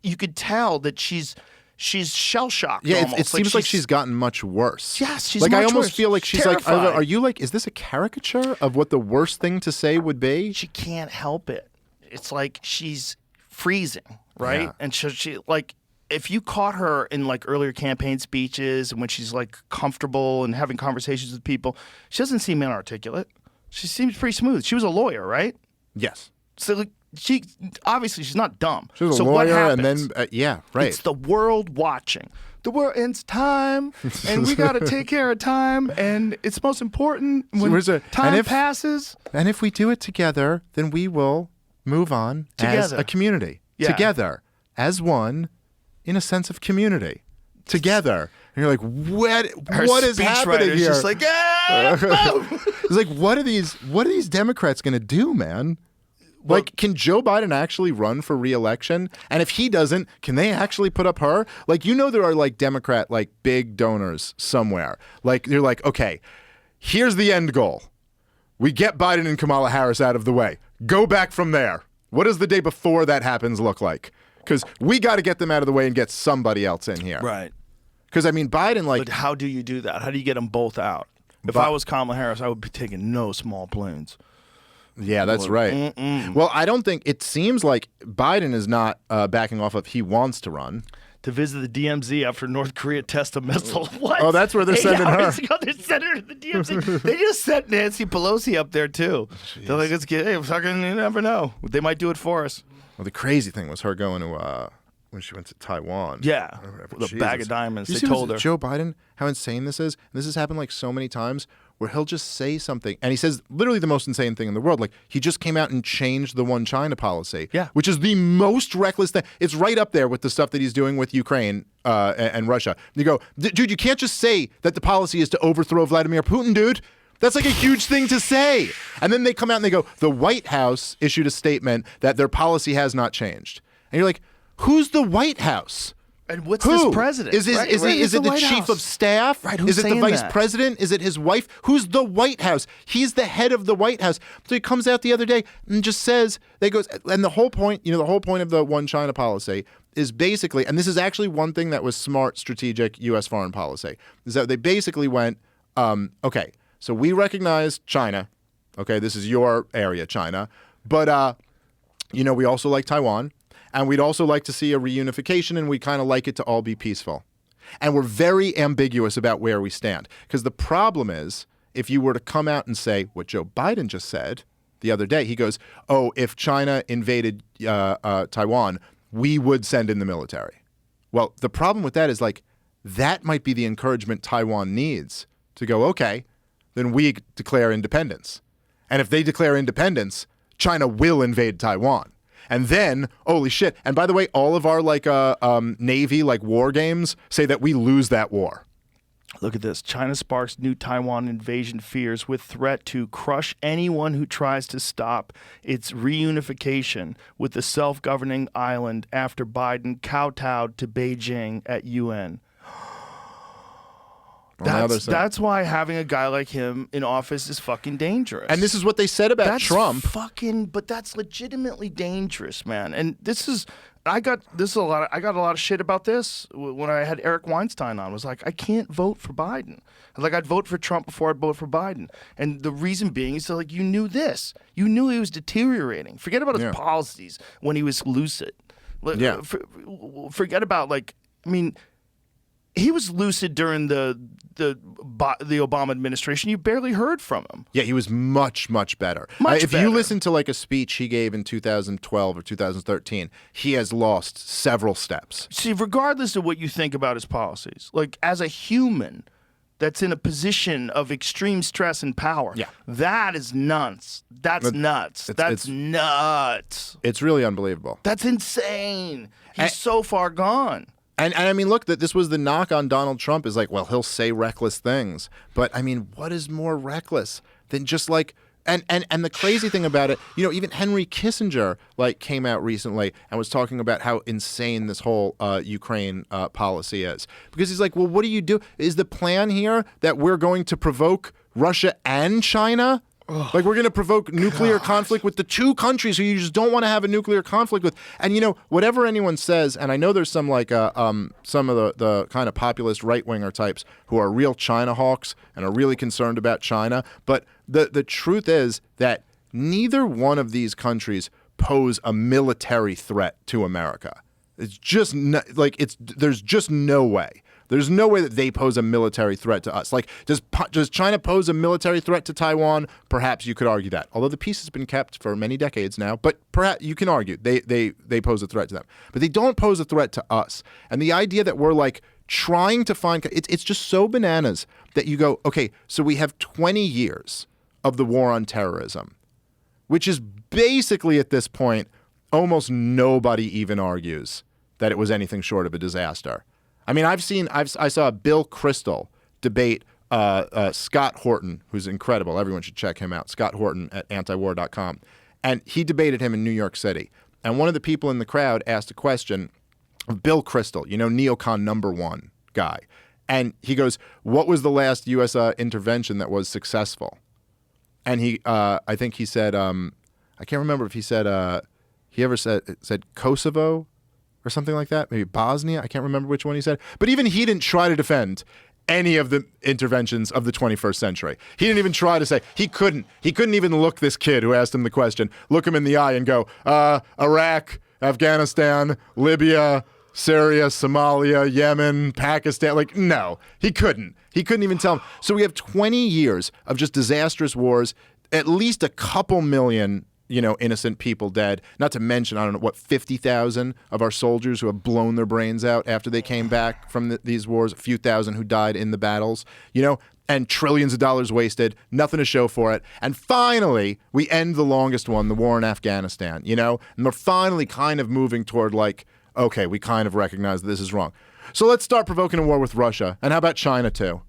you could tell that she's shell-shocked. Yeah, almost. it seems like she's gotten much worse. Yes, she's like, much I almost worse. feel like she's Terrified. like, are you like, is this a caricature of what the worst thing to say would be? She can't help it. It's like she's freezing, right? Yeah. And she like, if you caught her in like earlier campaign speeches and when she's like comfortable and having conversations with people, she doesn't seem inarticulate. She seems pretty smooth. She was a lawyer, right? Yes. So like, she's not dumb. She was a so what lawyer, and happens? then right. It's the world watching. The world, it's time, and we got to take care of time, and it's most important when time passes. And if we do it together, then we will move on as a community. Yeah. Together, as one, in a sense of community. Together. And you're like, what is happening here? Just like, it's like, what are these Democrats going to do, man? Like, can Joe Biden actually run for re-election? And if he doesn't, can they actually put up her? Like, you know, there are like Democrat, like big donors somewhere. Like, they're like, okay, here's the end goal. We get Biden and Kamala Harris out of the way. Go back from there. What does the day before that happens look like? Because we got to get them out of the way and get somebody else in here. Right. Because, I mean, Biden, like... But how do you do that? How do you get them both out? If I was Kamala Harris, I would be taking no small planes. Yeah, that's right. Well, I don't think... It seems like Biden is not backing off of he wants to run. To visit the DMZ after North Korea tests a missile. What? Oh, that's where they're sending her. They're sending her to the DMZ. They just sent Nancy Pelosi up there, too. They're like, let's get... Hey, fucking, you never know. They might do it for us. Well, the crazy thing was her going to... when she went to Taiwan. Yeah. With With a bag of diamonds. You They see told her. Joe Biden, how insane this is? This has happened like so many times where he'll just say something, and he says literally the most insane thing in the world. Like, he just came out and changed the one China policy, which is the most reckless thing. It's right up there with the stuff that he's doing with Ukraine and Russia. You go, dude, you can't just say that the policy is to overthrow Vladimir Putin, dude. That's like a huge thing to say. And then they come out and they go, the White House issued a statement that their policy has not changed. And you're like, who's the White House? And what's Who? this president? Is it the White chief House? of staff? Right, who's is it the saying vice that? president? Is it his wife? Who's the White House? He's the head of the White House. So he comes out the other day and just says, and the whole point, the whole point of the one China policy is basically, and this is actually one thing that was smart, strategic U.S. foreign policy, is that they basically went, okay, so we recognize China. Okay, this is your area, China. But, we also like Taiwan. And we'd also like to see a reunification, and we kind of like it to all be peaceful. And we're very ambiguous about where we stand. Because the problem is, if you were to come out and say what Joe Biden just said the other day, he goes, oh, if China invaded Taiwan, we would send in the military. Well, the problem with that is, like, that might be the encouragement Taiwan needs to go, okay, then we declare independence. And if they declare independence, China will invade Taiwan. And then, holy shit. And by the way, all of our Navy war games say that we lose that war. Look at this. China sparks new Taiwan invasion fears with threat to crush anyone who tries to stop its reunification with the self-governing island after Biden kowtowed to Beijing at UN. That's why having a guy like him in office is fucking dangerous. And this is what they said about Trump. But that's legitimately dangerous, man. And I got a lot of shit about this when I had Eric Weinstein on. I was like, I can't vote for Biden. Like, I'd vote for Trump before I'd vote for Biden. And the reason being is like, you knew this. You knew he was deteriorating. Forget about his policies when he was lucid. Yeah. Forget about he was lucid during the Obama administration. You barely heard from him. Yeah, he was much, much better. If you listen to a speech he gave in 2012 or 2013, he has lost several steps. See, regardless of what you think about his policies, as a human that's in a position of extreme stress and power, that is nuts. That's nuts. That's nuts. It's really unbelievable. That's insane. He's so far gone. And I mean, look, that this was the knock on Donald Trump is well, he'll say reckless things. But I mean, what is more reckless than just and the crazy thing about it, even Henry Kissinger came out recently and was talking about how insane this whole Ukraine policy is. Because he's like, well, what do you do? Is the plan here that we're going to provoke Russia and China? We're going to provoke nuclear conflict with the two countries who you just don't want to have a nuclear conflict with. And, whatever anyone says, and I know there's some some of the kind of populist right-winger types who are real China hawks and are really concerned about China. But the truth is that neither one of these countries pose a military threat to America. It's just there's just no way. There's no way that they pose a military threat to us. Does China pose a military threat to Taiwan? Perhaps you could argue that. Although the peace has been kept for many decades now, but perhaps you can argue they pose a threat to them. But they don't pose a threat to us. And the idea that we're trying to find it's just so bananas that you go, okay, so we have 20 years of the war on terrorism, which is basically at this point almost nobody even argues that it was anything short of a disaster. I mean, I saw Bill Kristol debate Scott Horton, who's incredible. Everyone should check him out. Scott Horton at antiwar.com. And he debated him in New York City. And one of the people in the crowd asked a question of Bill Kristol, neocon #1 guy. And he goes, what was the last U.S. Intervention that was successful? And I think he said, I can't remember if he said, he ever said Kosovo or something like that, maybe Bosnia. I can't remember which one he said. But even he didn't try to defend any of the interventions of the 21st century. He didn't even try to say, he couldn't even look this kid who asked him the question, look him in the eye and go, Iraq, Afghanistan, Libya, Syria, Somalia, Yemen, Pakistan. Like, no, he couldn't. He couldn't even tell him. So we have 20 years of just disastrous wars, at least a couple million, innocent people dead. Not to mention, I don't know, 50,000 of our soldiers who have blown their brains out after they came back from these wars, a few thousand who died in the battles, and trillions of dollars wasted, nothing to show for it. And finally, we end the longest one, the war in Afghanistan, and we're finally kind of moving toward like, okay, we kind of recognize that this is wrong. So let's start provoking a war with Russia. And how about China too?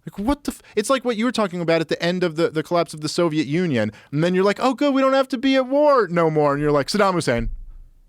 Like, what the it's like what you were talking about at the end of the collapse of the Soviet Union. And then you're like, oh, good, we don't have to be at war no more. And you're like, Saddam Hussein,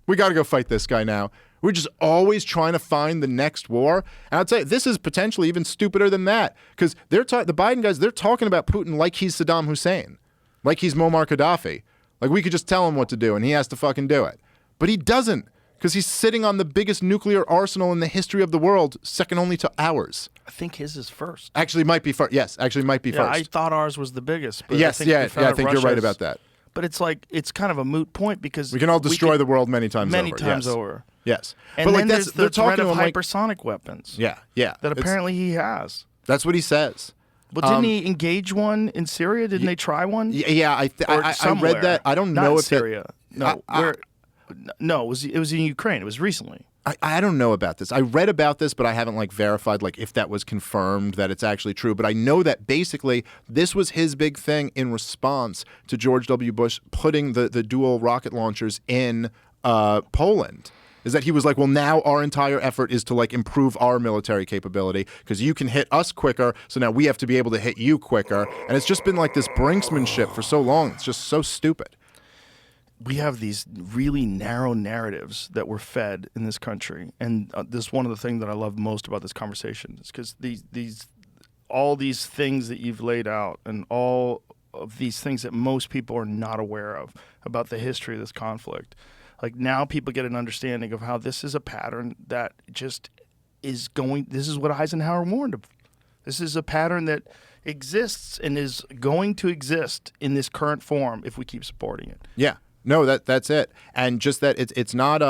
we got to go fight this guy now. We're just always trying to find the next war. And I'll tell you, this is potentially even stupider than that. Because the Biden guys, they're talking about Putin like he's Saddam Hussein. Like he's Muammar Gaddafi. Like we could just tell him what to do and he has to fucking do it. But he doesn't. Because he's sitting on the biggest nuclear arsenal in the history of the world, second only to ours. I think his is first. Actually, might be first. Yes, actually might be first. I thought ours was the biggest. But yes, I think you're right about that. But it's like, it's kind of a moot point because we can all destroy the world many times over. Yes. And but then like there's the threat of like, hypersonic weapons. Yeah. That apparently he has. That's what he says. But didn't he engage one in Syria? Didn't they try one? Yeah, I read that. I don't know if Syria. No, it was in Ukraine. It was recently. I don't know about this. I read about this, but I haven't verified if that was confirmed that it's actually true. But I know that basically this was his big thing in response to George W. Bush putting the dual rocket launchers in Poland. Is that he was like, well, now our entire effort is to improve our military capability because you can hit us quicker, so now we have to be able to hit you quicker. And it's just been this brinksmanship for so long. It's just so stupid. We have these really narrow narratives that we're fed in this country, and this is one of the things that I love most about this conversation is because all these things that you've laid out and all of these things that most people are not aware of about the history of this conflict. Now people get an understanding of how this is a pattern that just is going. This is what Eisenhower warned of. This is a pattern that exists and is going to exist in this current form if we keep supporting it. Yeah. No, that's it. And just that it's not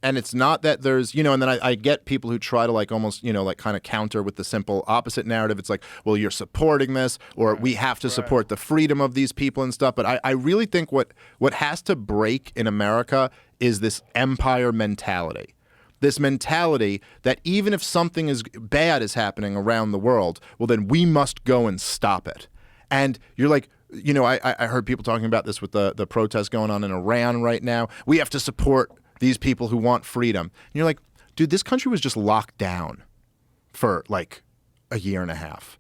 and it's not that there's, and then I get people who try to almost, kind of counter with the simple opposite narrative. It's like, well, you're supporting this or we have to support the freedom of these people and stuff. But I really think what has to break in America is this empire mentality. This mentality that even if something bad is happening around the world, well, then we must go and stop it. And you're like, I heard people talking about this with the protests going on in Iran right now. We have to support these people who want freedom. And you're like, dude, this country was just locked down for a year and a half.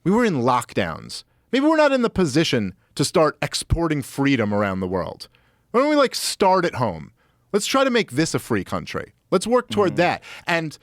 We were in lockdowns. Maybe we're not in the position to start exporting freedom around the world. Why don't we start at home? Let's try to make this a free country. Let's work toward that. And,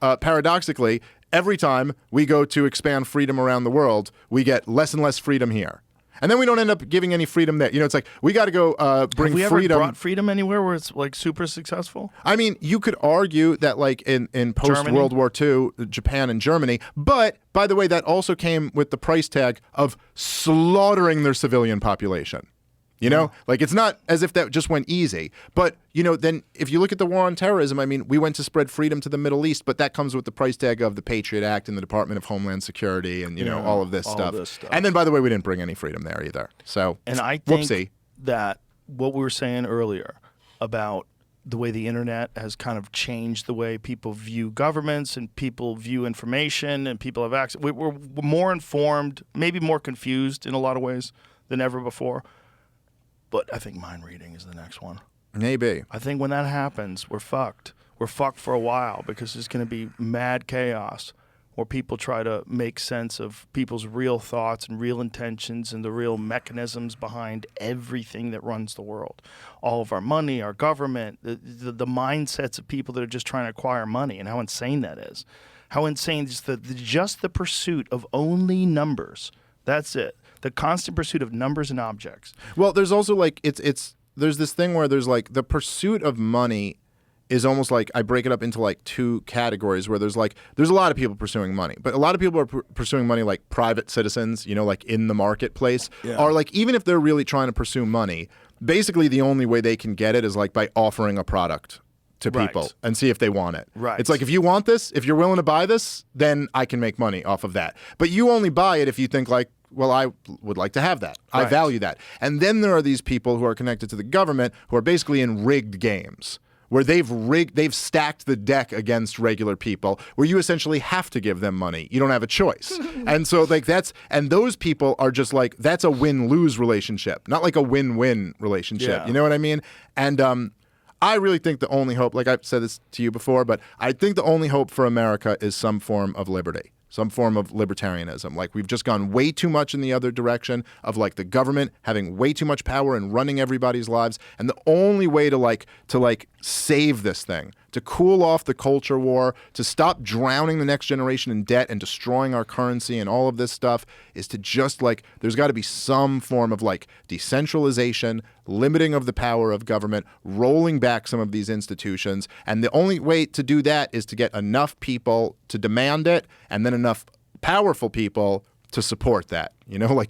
paradoxically, every time we go to expand freedom around the world, we get less and less freedom here. And then we don't end up giving any freedom there. It's like, we got to go bring freedom. Have we ever brought freedom anywhere where it's super successful? I mean, you could argue that in post-World War II, Japan and Germany. But, by the way, that also came with the price tag of slaughtering their civilian population. It's not as if that just went easy. But, then if you look at the war on terrorism, I mean, we went to spread freedom to the Middle East, but that comes with the price tag of the Patriot Act and the Department of Homeland Security and, all of this stuff. And then, by the way, we didn't bring any freedom there either. So, and I think that what we were saying earlier about the way the internet has kind of changed the way people view governments and people view information and people have access. We're more informed, maybe more confused in a lot of ways than ever before. But I think mind reading is the next one. Maybe. I think when that happens, we're fucked. We're fucked for a while because there's going to be mad chaos where people try to make sense of people's real thoughts and real intentions and the real mechanisms behind everything that runs the world. All of our money, our government, the mindsets of people that are just trying to acquire money and how insane that is. How insane just the pursuit of only numbers. That's it. The constant pursuit of numbers and objects. Well, there's also like there's this thing where there's like the pursuit of money is almost like I break it up into like two categories where there's a lot of people pursuing money, but a lot of people are pursuing money like private citizens, like in the marketplace, are like, even if they're really trying to pursue money, basically the only way they can get it is like by offering a product to people Right. and see if they want it. Right. It's like, if you want this, if you're willing to buy this, then I can make money off of that. But you only buy it if you think like, well, I would like to have that. I Right. value that. And then there are these people who are connected to the government who are basically in rigged games where they've stacked the deck against regular people, where you essentially have to give them money. You don't have a choice. And so like and those people are just like, that's a win-lose relationship, not like a win-win relationship. Yeah. You know what I mean? And I really think the only hope, like I've said this to you before, but I think the only hope for America is some form of liberty. Some form of libertarianism. Like, we've just gone way too much in the other direction of like the government having way too much power and running everybody's lives. And the only way to save this thing, to cool off the culture war, to stop drowning the next generation in debt and destroying our currency and all of this stuff, is to just there's got to be some form of decentralization, limiting of the power of government, rolling back some of these institutions. And the only way to do that is to get enough people to demand it, and then enough powerful people to support that.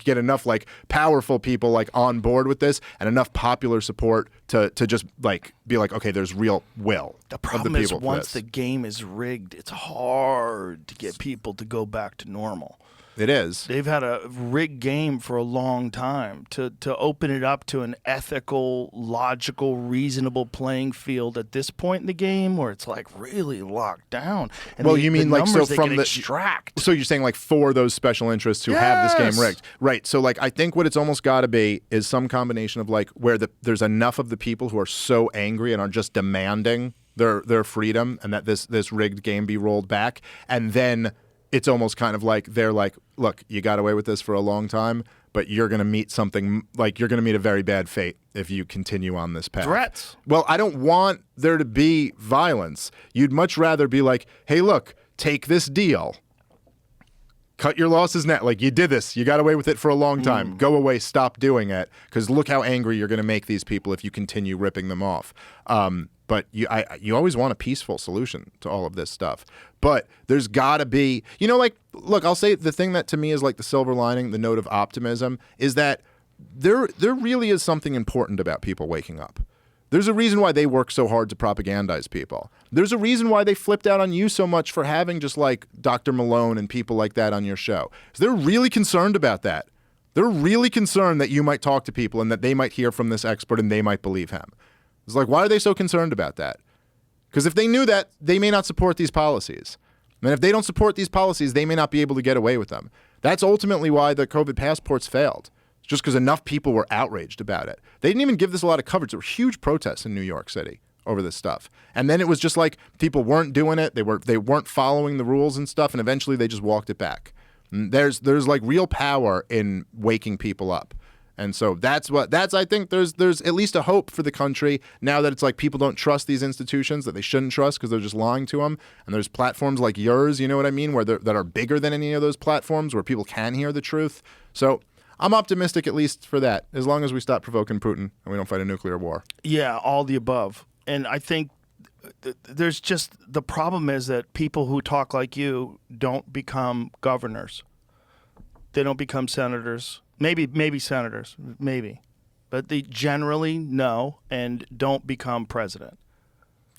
Get enough powerful people on board with this, and enough popular support to just be like, okay, there's real will. The of problem the is people for once this. the game is rigged, it's hard to get people to go back to normal. It is. They've had a rigged game for a long time. To open it up to an ethical, logical, reasonable playing field at this point in the game, where it's really locked down. And Well, you mean the so numbers they from can the extract? So you're saying for those special interests who have this game Yes. rigged, right? So I think what it's almost got to be is some combination of where there's enough of the people who are so angry and are just demanding their freedom, and that this rigged game be rolled back, and then it's almost kind of they're like, look, you got away with this for a long time, but you're going to meet something, you're going to meet a very bad fate if you continue on this path. Threats. Well, I don't want there to be violence. You'd much rather be like, hey, look, take this deal. Cut your losses now. You did this. You got away with it for a long time. Go away. Stop doing it. Because look how angry you're going to make these people if you continue ripping them off. But you always want a peaceful solution to all of this stuff. But there's got to be, look, I'll say the thing that to me is the silver lining, the note of optimism, is that there really is something important about people waking up. There's a reason why they work so hard to propagandize people. There's a reason why they flipped out on you so much for having just Dr. Malone and people like that on your show. 'Cause they're really concerned about that. They're really concerned that you might talk to people and that they might hear from this expert and they might believe him. It's why are they so concerned about that? Because if they knew that, they may not support these policies. And if they don't support these policies, they may not be able to get away with them. That's ultimately why the COVID passports failed. It's just because enough people were outraged about it. They didn't even give this a lot of coverage. There were huge protests in New York City over this stuff. And then it was just people weren't doing it. They weren't following the rules and stuff. And eventually they just walked it back. And there's real power in waking people up. And so I think there's at least a hope for the country now that it's people don't trust these institutions that they shouldn't trust because they're just lying to them. And there's platforms like yours, you know what I mean, that are bigger than any of those platforms where people can hear the truth. So I'm optimistic at least for that, as long as we stop provoking Putin and we don't fight a nuclear war. Yeah, all the above. And I think there's just the problem is that people who talk like you don't become governors. They don't become senators. Maybe senators, maybe. But they generally no and don't become president.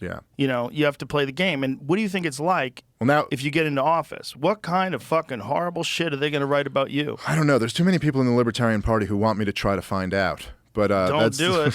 Yeah. You have to play the game. And what do you think it's like if you get into office? What kind of fucking horrible shit are they going to write about you? I don't know. There's too many people in the Libertarian Party who want me to try to find out. But Don't do it.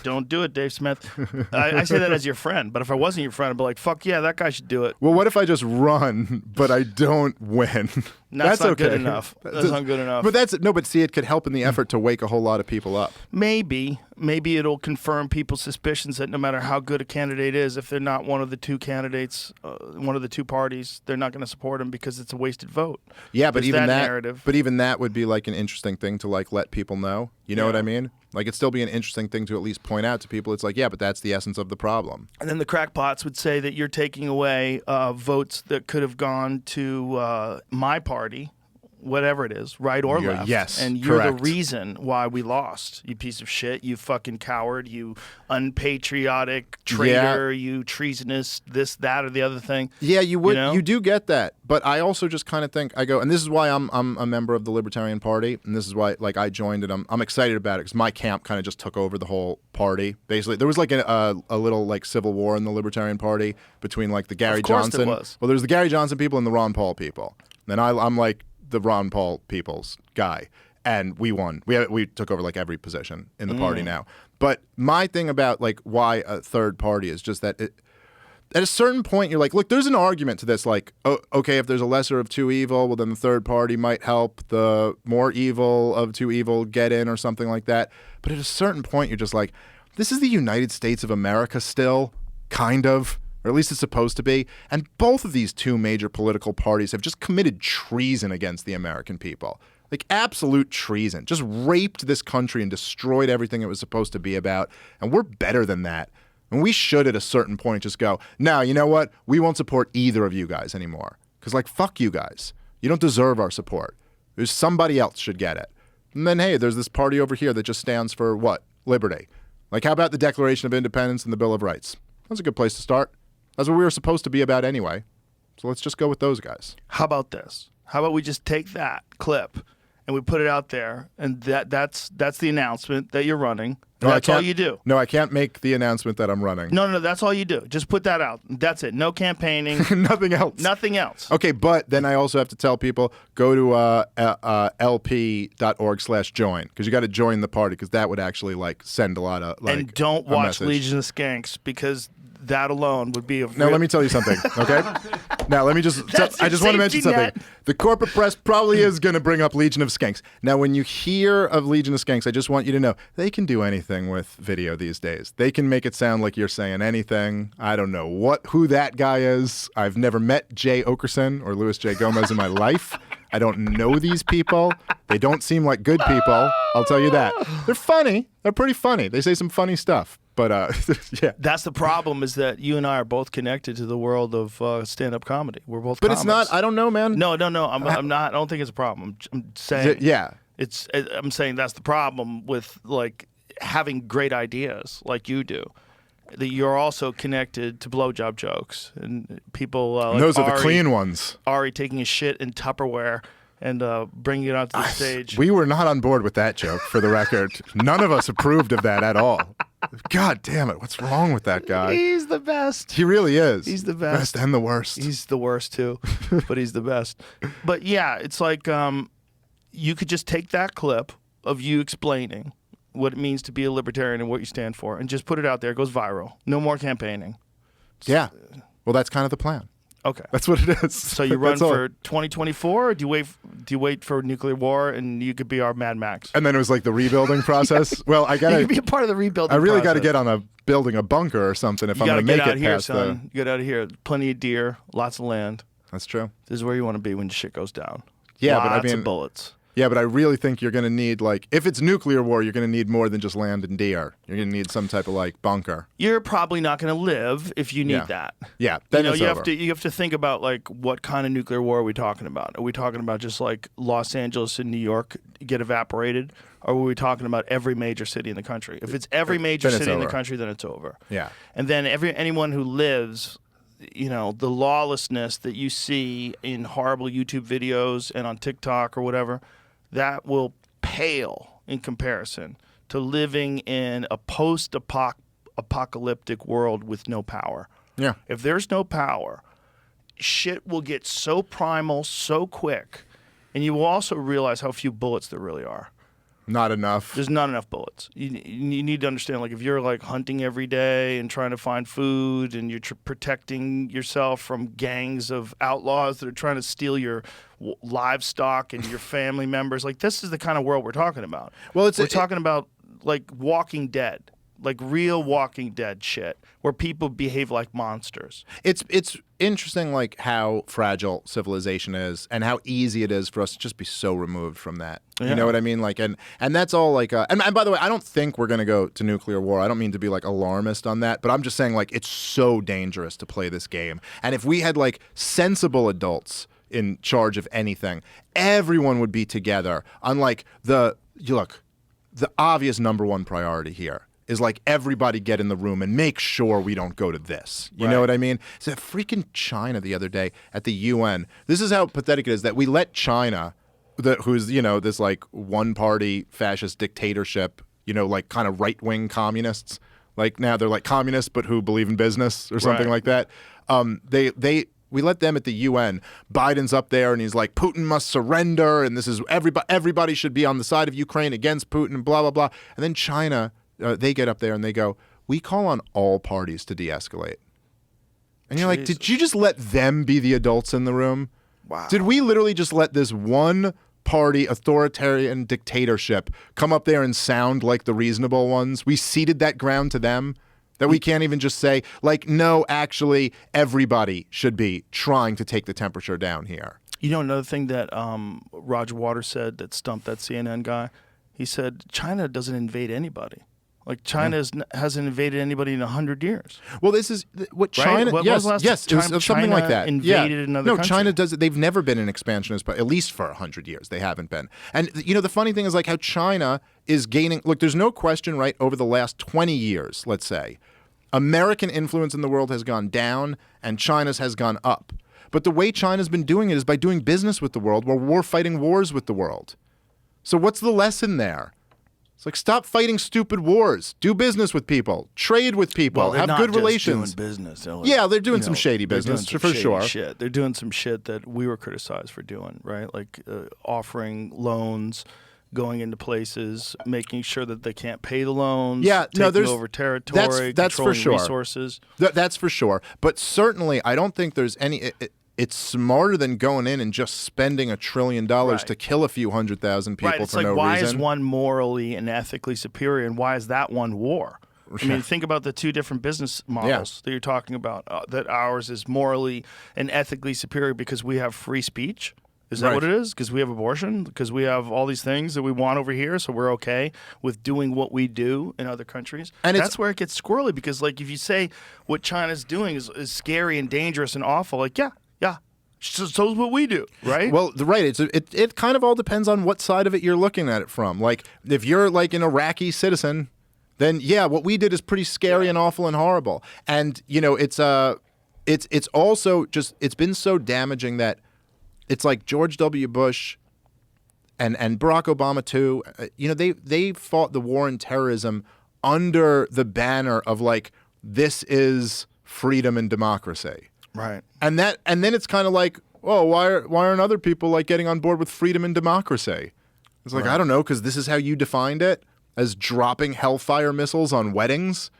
Don't do it, Dave Smith. I say that as your friend, but if I wasn't your friend, I'd be like, fuck yeah, that guy should do it. Well, what if I just run, but I don't win? That's not okay. good enough. That's not good enough. But see, it could help in the effort to wake a whole lot of people up. Maybe it'll confirm people's suspicions that no matter how good a candidate is, if they're not one of the two candidates, one of the two parties, they're not going to support him because it's a wasted vote. Yeah, but There's even that narrative. But even that would be an interesting thing to let people know. You know what I mean? Like, it'd still be an interesting thing to at least point out to people. It's like, yeah, but that's the essence of the problem. And then the crackpots would say that you're taking away votes that could have gone to my party, whatever it is, right or left. Yes, and you're correct. the reason why we lost, you piece of shit, you fucking coward, you unpatriotic traitor, you treasonous, this, that, or the other thing. Yeah, you would. You know? You do get that, but I also just kind of think I go, and this is why I'm a member of the Libertarian Party, and this is why like I joined it. I'm excited about it because my camp kind of just took over the whole party. Basically, there was like a little like civil war in the Libertarian Party between like the Gary Of course there Johnson. was. Well, there's the Gary Johnson people and the Ron Paul people. Then I'm like the Ron Paul people's guy, and we won. We took over like every position in the party now. But my thing about like why a third party is just that at a certain point you're like, look, there's an argument to this. Like, oh, okay, if there's a lesser of two evil, well then the third party might help the more evil of two evil get in or something like that. But at a certain point you're just like, this is the United States of America still, kind of. Or at least it's supposed to be. And both of these two major political parties have just committed treason against the American people. Like absolute treason. Just raped this country and destroyed everything it was supposed to be about. And we're better than that. And we should at a certain point just go, no, you know what? We won't support either of you guys anymore. Because like, fuck you guys. You don't deserve our support. There's somebody else should get it. And then, hey, there's this party over here that just stands for what? Liberty. Like, how about the Declaration of Independence and the Bill of Rights? That's a good place to start. That's what we were supposed to be about anyway. So let's just go with those guys. How about this? How about we just take that clip and we put it out there, and that's the announcement that you're running. No, I That's all can't- you do. No, I can't make the announcement that I'm running. No, that's all you do. Just put that out. That's it. No campaigning. Nothing else. Nothing else. Okay, but then I also have to tell people, go to lp.org/join, because you got to join the party, because that would actually like send a lot of like. And don't a watch message. Legion of Skanks, because that alone would be a Now, let me tell you something, okay? Now, let me just, That's I your just want to mention safety something. net. The corporate press probably is going to bring up Legion of Skanks. Now, when you hear of Legion of Skanks, I just want you to know, they can do anything with video these days. They can make it sound like you're saying anything. I don't know who that guy is. I've never met Jay Okerson or Louis J. Gomez in my life. I don't know these people. They don't seem like good people. I'll tell you that. They're funny. They're pretty funny. They say some funny stuff. But yeah. That's the problem, is that you and I are both connected to the world of stand-up comedy. We're both But it's comics. not, I don't know, man. No. I'm not. I don't think it's a problem. I'm saying. Yeah. I'm saying that's the problem with like having great ideas like you do. That you're also connected to blowjob jokes and people. Like Those are the Ari- clean ones. Ari taking a shit in Tupperware and bringing it onto the stage. We were not on board with that joke, for the record. None of us approved of that at all. God damn it. What's wrong with that guy? He's the best. He really is. He's the best. Best and the worst. He's the worst too, but he's the best. But yeah, it's like you could just take that clip of you explaining what it means to be a libertarian and what you stand for, and just put it out there. It goes viral. No more campaigning. Yeah. Well, that's kind of the plan. Okay. That's what it is. So you run That's all. for 2024, or do you wait for nuclear war and you could be our Mad Max? And then it was like the rebuilding process. Well, I You could be gotta. a part of the rebuilding. I really got to process. get on building a bunker or something if You I'm got going to to get make out it here, past son. You get out of here. Plenty of deer, lots of land. That's true. This is where you want to be when shit goes down. Yeah, lots but I mean, of bullets. Yeah, but I really think you're going to need like, if it's nuclear war, you're going to need more than just land and deer. You're going to need some type of like bunker. You're probably not going to live if you need Yeah. that. Yeah, then you it's you over. have to think about like what kind of nuclear war are we talking about? Are we talking about just like Los Angeles and New York get evaporated, or are we talking about every major city in the country? If it's every major Then it's city in the over. country, then it's over. Yeah. And then anyone who lives, the lawlessness that you see in horrible YouTube videos and on TikTok or whatever, that will pale in comparison to living in a post-apocalyptic world with no power. Yeah. If there's no power, shit will get so primal so quick, and you will also realize how few bullets there really are. Not enough. There's not enough bullets. You need to understand, like, if you're like hunting every day and trying to find food, and you're protecting yourself from gangs of outlaws that are trying to steal your livestock and your family members, like, this is the kind of world we're talking about. Well, we're talking about like Walking Dead. like real Walking Dead shit, where people behave like monsters. It's interesting, like how fragile civilization is, and how easy it is for us to just be so removed from that. You Yeah. know what I mean? Like, and that's all. Like, and by the way, I don't think we're gonna go to nuclear war. I don't mean to be like alarmist on that, but I'm just saying like it's so dangerous to play this game. And if we had like sensible adults in charge of anything, everyone would be together. Unlike the obvious number one priority here is like everybody get in the room and make sure we don't go to this. You know what I mean? So freaking China the other day at the UN. This is how pathetic it is that we let China, who's this like one-party fascist dictatorship, like kind of right-wing communists. Like now they're like communists but who believe in business or something like that. We let them at the UN. Biden's up there and he's like, Putin must surrender, and this is everybody should be on the side of Ukraine against Putin, and blah, blah, blah. And then China, they get up there and they go, we call on all parties to de-escalate. And you're like, did you just let them be the adults in the room? Wow. Did we literally just let this one party authoritarian dictatorship come up there and sound like the reasonable ones? We ceded that ground to them? That we can't even just say, like, no, actually, everybody should be trying to take the temperature down here. Another thing that Roger Waters said that stumped that CNN guy, he said China doesn't invade anybody. Like China hasn't invaded anybody in 100 years. Well, this is what Right? China. When yes, was the last yes, it was time something like China that. invaded another no, country? China does it. They've never been an expansionist, but at least for 100 years they haven't been. And the funny thing is like how China is gaining. Look, there's no question, right? Over the last 20 years, let's say, American influence in the world has gone down and China's has gone up. But the way China's been doing it is by doing business with the world, where we're fighting wars with the world. So what's the lesson there? It's like, stop fighting stupid wars. Do business with people. Trade with people. Well, have good relations. Doing business. Yeah, they're doing some shady business, for sure. Shit. They're doing some shit that we were criticized for doing, right? Like offering loans, going into places, making sure that they can't pay the loans, taking over territory, that's for controlling sure. resources. That's for sure. But certainly, I don't think there's any. It's smarter than going in and just spending $1 trillion to kill a few 100,000 people It's for like, no why reason. is one morally and ethically superior, and why is that one war? I mean, think about the two different business models that you're talking about. That ours is morally and ethically superior because we have free speech. Is that what it is? Because we have abortion? Because we have all these things that we want over here, so we're okay with doing what we do in other countries? And that's where it gets squirrely, because like if you say what China's doing is scary and dangerous and awful, like, yeah, so's what we do, right? Well, right. It kind of all depends on what side of it you're looking at it from. Like, if you're like an Iraqi citizen, then yeah, what we did is pretty scary and awful and horrible. And it's also just, it's been so damaging that it's like George W. Bush and Barack Obama too. They fought the war on terrorism under the banner of like, this is freedom and democracy. Right. And then it's kind of like, oh, why aren't other people like getting on board with freedom and democracy? It's like, I don't know, because this is how you defined it, as dropping hellfire missiles on weddings.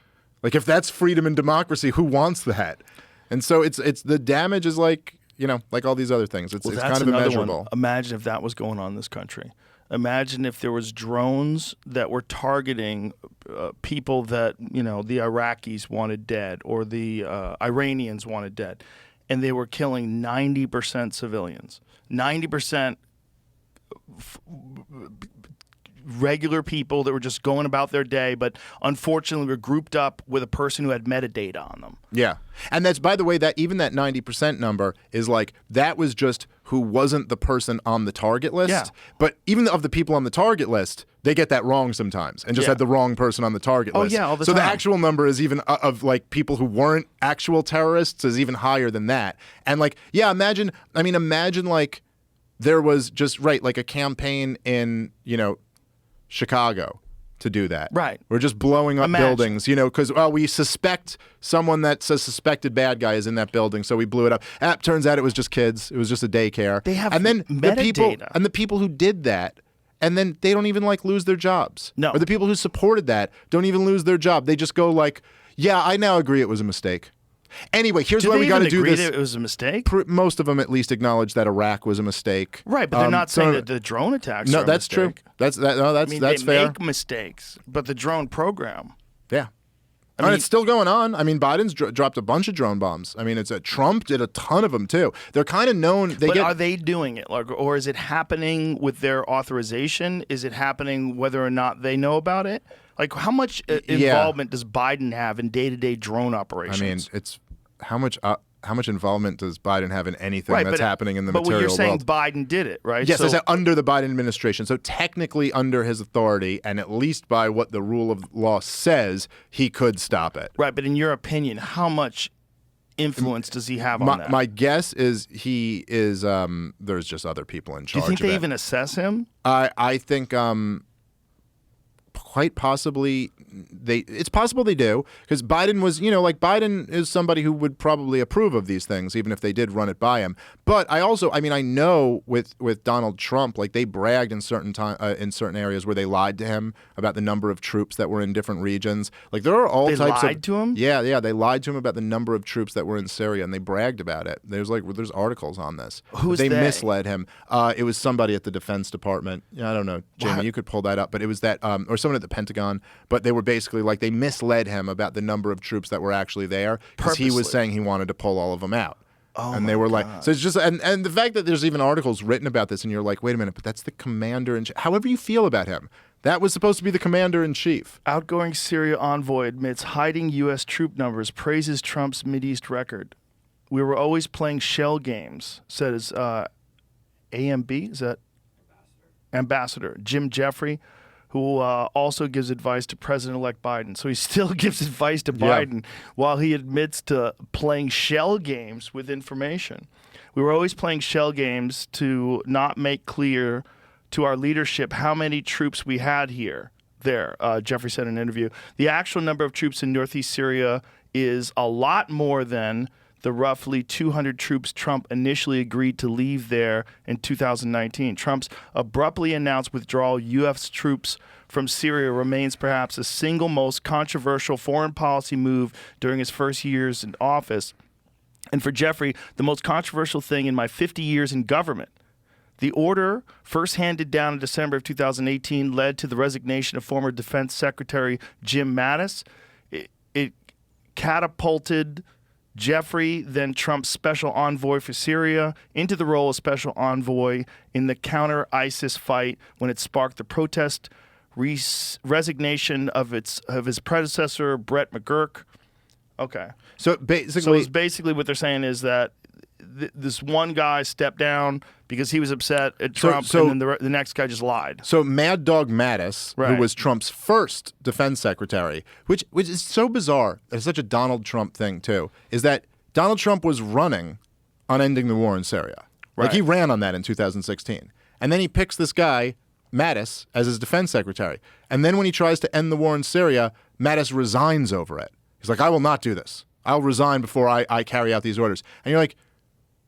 Like, if that's freedom and democracy, who wants that? And so it's the damage is like, like all these other things. It's kind of immeasurable. One. Imagine if that was going on in this country. Imagine if there was drones that were targeting people that, the Iraqis wanted dead or the Iranians wanted dead, and they were killing 90% civilians, 90% regular people that were just going about their day, but unfortunately were grouped up with a person who had metadata on them. Yeah. And that's, by the way, that even that 90% number is like, that was just who wasn't the person on the target list. Yeah. But even of the people on the target list, they get that wrong sometimes and just had the wrong person on the target list. Yeah, all the time. So the actual number is even of like people who weren't actual terrorists is even higher than that. And like, yeah, imagine like there was just, like a campaign in, Chicago to do that. Right. We're just blowing up buildings, because we suspect someone that's a suspected bad guy is in that building, so we blew it up. Turns out it was just kids. It was just a daycare. They have and then metadata. the people who did that, and then they don't even like lose their jobs. No. Or the people who supported that don't even lose their job. They just go like, yeah, I now agree it was a mistake. Anyway, here's why we got to do this. It was a mistake? Most of them at least acknowledge that Iraq was a mistake. Right, but they're not saying that the drone attacks are a that's mistake. True. That's fair. They make mistakes, but the drone program Yeah. And it's still going on. I mean, Biden's dropped a bunch of drone bombs. I mean, Trump did a ton of them too. They're kind of known. Are they doing it, or is it happening with their authorization? Is it happening whether or not they know about it? Like, how much involvement does Biden have in day-to-day drone operations? I mean, it's how much involvement does Biden have in anything that's happening in the material world? But you're saying Biden did it, right? Yes, I said under the Biden administration. So technically under his authority, and at least by what the rule of law says, he could stop it. Right, but in your opinion, how much influence does he have on that? My guess is he is, there's just other people in charge. Do you think they even assess him? I think quite possibly it's possible they do, because Biden was, Biden is somebody who would probably approve of these things, even if they did run it by him. But I know with Donald Trump, like, they bragged in certain areas where they lied to him about the number of troops that were in different regions. Like, there are all types of. They lied to him? Yeah, they lied to him about the number of troops that were in Syria, and they bragged about it. There's articles on this. Who's they they? misled him. It was somebody at the Defense Department. I don't know, Jamie, What? you could pull that up, but it was that, or someone at the Pentagon. But they were basically like, they misled him about the number of troops that were actually there, because he was Purposely. saying he wanted to pull all of them out. Oh, and they were like, so it's just, and the fact that there's even articles written about this, and you're like, wait a minute, but that's the commander in chief. However you feel about him, that was supposed to be the commander in chief. Outgoing Syria envoy admits hiding U.S. troop numbers, praises Trump's Mideast record. We were always playing shell games, says AMB, is that? Ambassador Jim Jeffrey, who also gives advice to President-elect Biden. So he still gives advice to Biden while he admits to playing shell games with information. We were always playing shell games to not make clear to our leadership how many troops we had there, Jeffrey said in an interview. The actual number of troops in northeast Syria is a lot more than the roughly 200 troops Trump initially agreed to leave there in 2019. Trump's abruptly announced withdrawal of U.S. troops from Syria remains perhaps the single most controversial foreign policy move during his first years in office. And for Jeffrey, the most controversial thing in my 50 years in government. The order, first handed down in December of 2018, led to the resignation of former Defense Secretary Jim Mattis. It catapulted Jeffrey, then Trump's special envoy for Syria, into the role of special envoy in the counter-ISIS fight when it sparked the protest resignation of his predecessor, Brett McGurk. Okay. So it's basically what they're saying is that this one guy stepped down because he was upset at Trump, and then the next guy just lied. So Mad Dog Mattis, who was Trump's first defense secretary, which is so bizarre, it's such a Donald Trump thing too, is that Donald Trump was running on ending the war in Syria. Right. Like, he ran on that in 2016. And then he picks this guy, Mattis, as his defense secretary. And then when he tries to end the war in Syria, Mattis resigns over it. He's like, I will not do this. I'll resign before I carry out these orders. And you're like,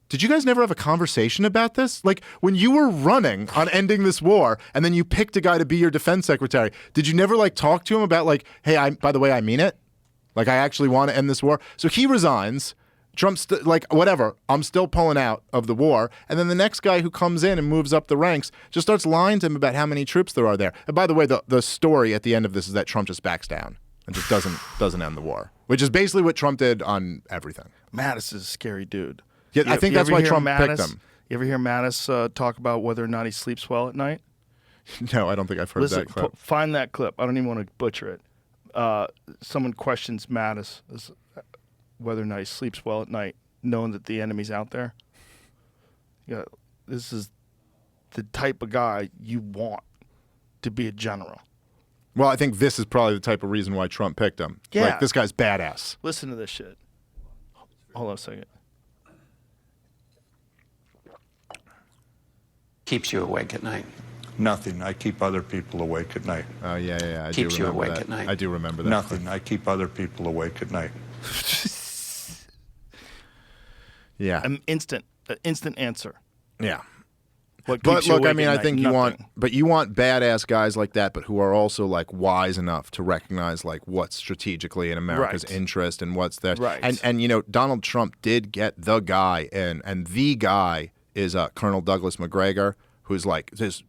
did you guys never have a conversation about this? Like, when you were running on ending this war, and then you picked a guy to be your defense secretary, did you never, like, talk to him about, like, hey, by the way, I mean it? Like, I actually want to end this war? So he resigns. Trump's like, whatever, I'm still pulling out of the war. And then the next guy who comes in and moves up the ranks just starts lying to him about how many troops there are there. And by the way, the story at the end of this is that Trump just backs down and just doesn't end the war, which is basically what Trump did on everything. Mattis is a scary dude. Yeah, I think that's why Trump picked him. You ever hear Mattis talk about whether or not he sleeps well at night? No, I don't think I've heard that clip. Find that clip. I don't even want to butcher it. Someone questions Mattis as whether or not he sleeps well at night, knowing that the enemy's out there. Yeah, this is the type of guy you want to be a general. Well, I think this is probably the type of reason why Trump picked him. Yeah. Like, this guy's badass. Listen to this shit. Hold on a second. Keeps you awake at night. Nothing. I keep other people awake at night. Oh, yeah. Keeps you awake at night. I do remember that. Nothing. I keep other people awake at night. Yeah. An instant answer. Yeah. What But keeps you look, I awake mean, at I night? think you Nothing. want badass guys like that, but who are also, like, wise enough to recognize, like, what's strategically in America's Right. interest and what's there. Right. And Donald Trump did get the guy, and the guy is Colonel Douglas McGregor who's like this,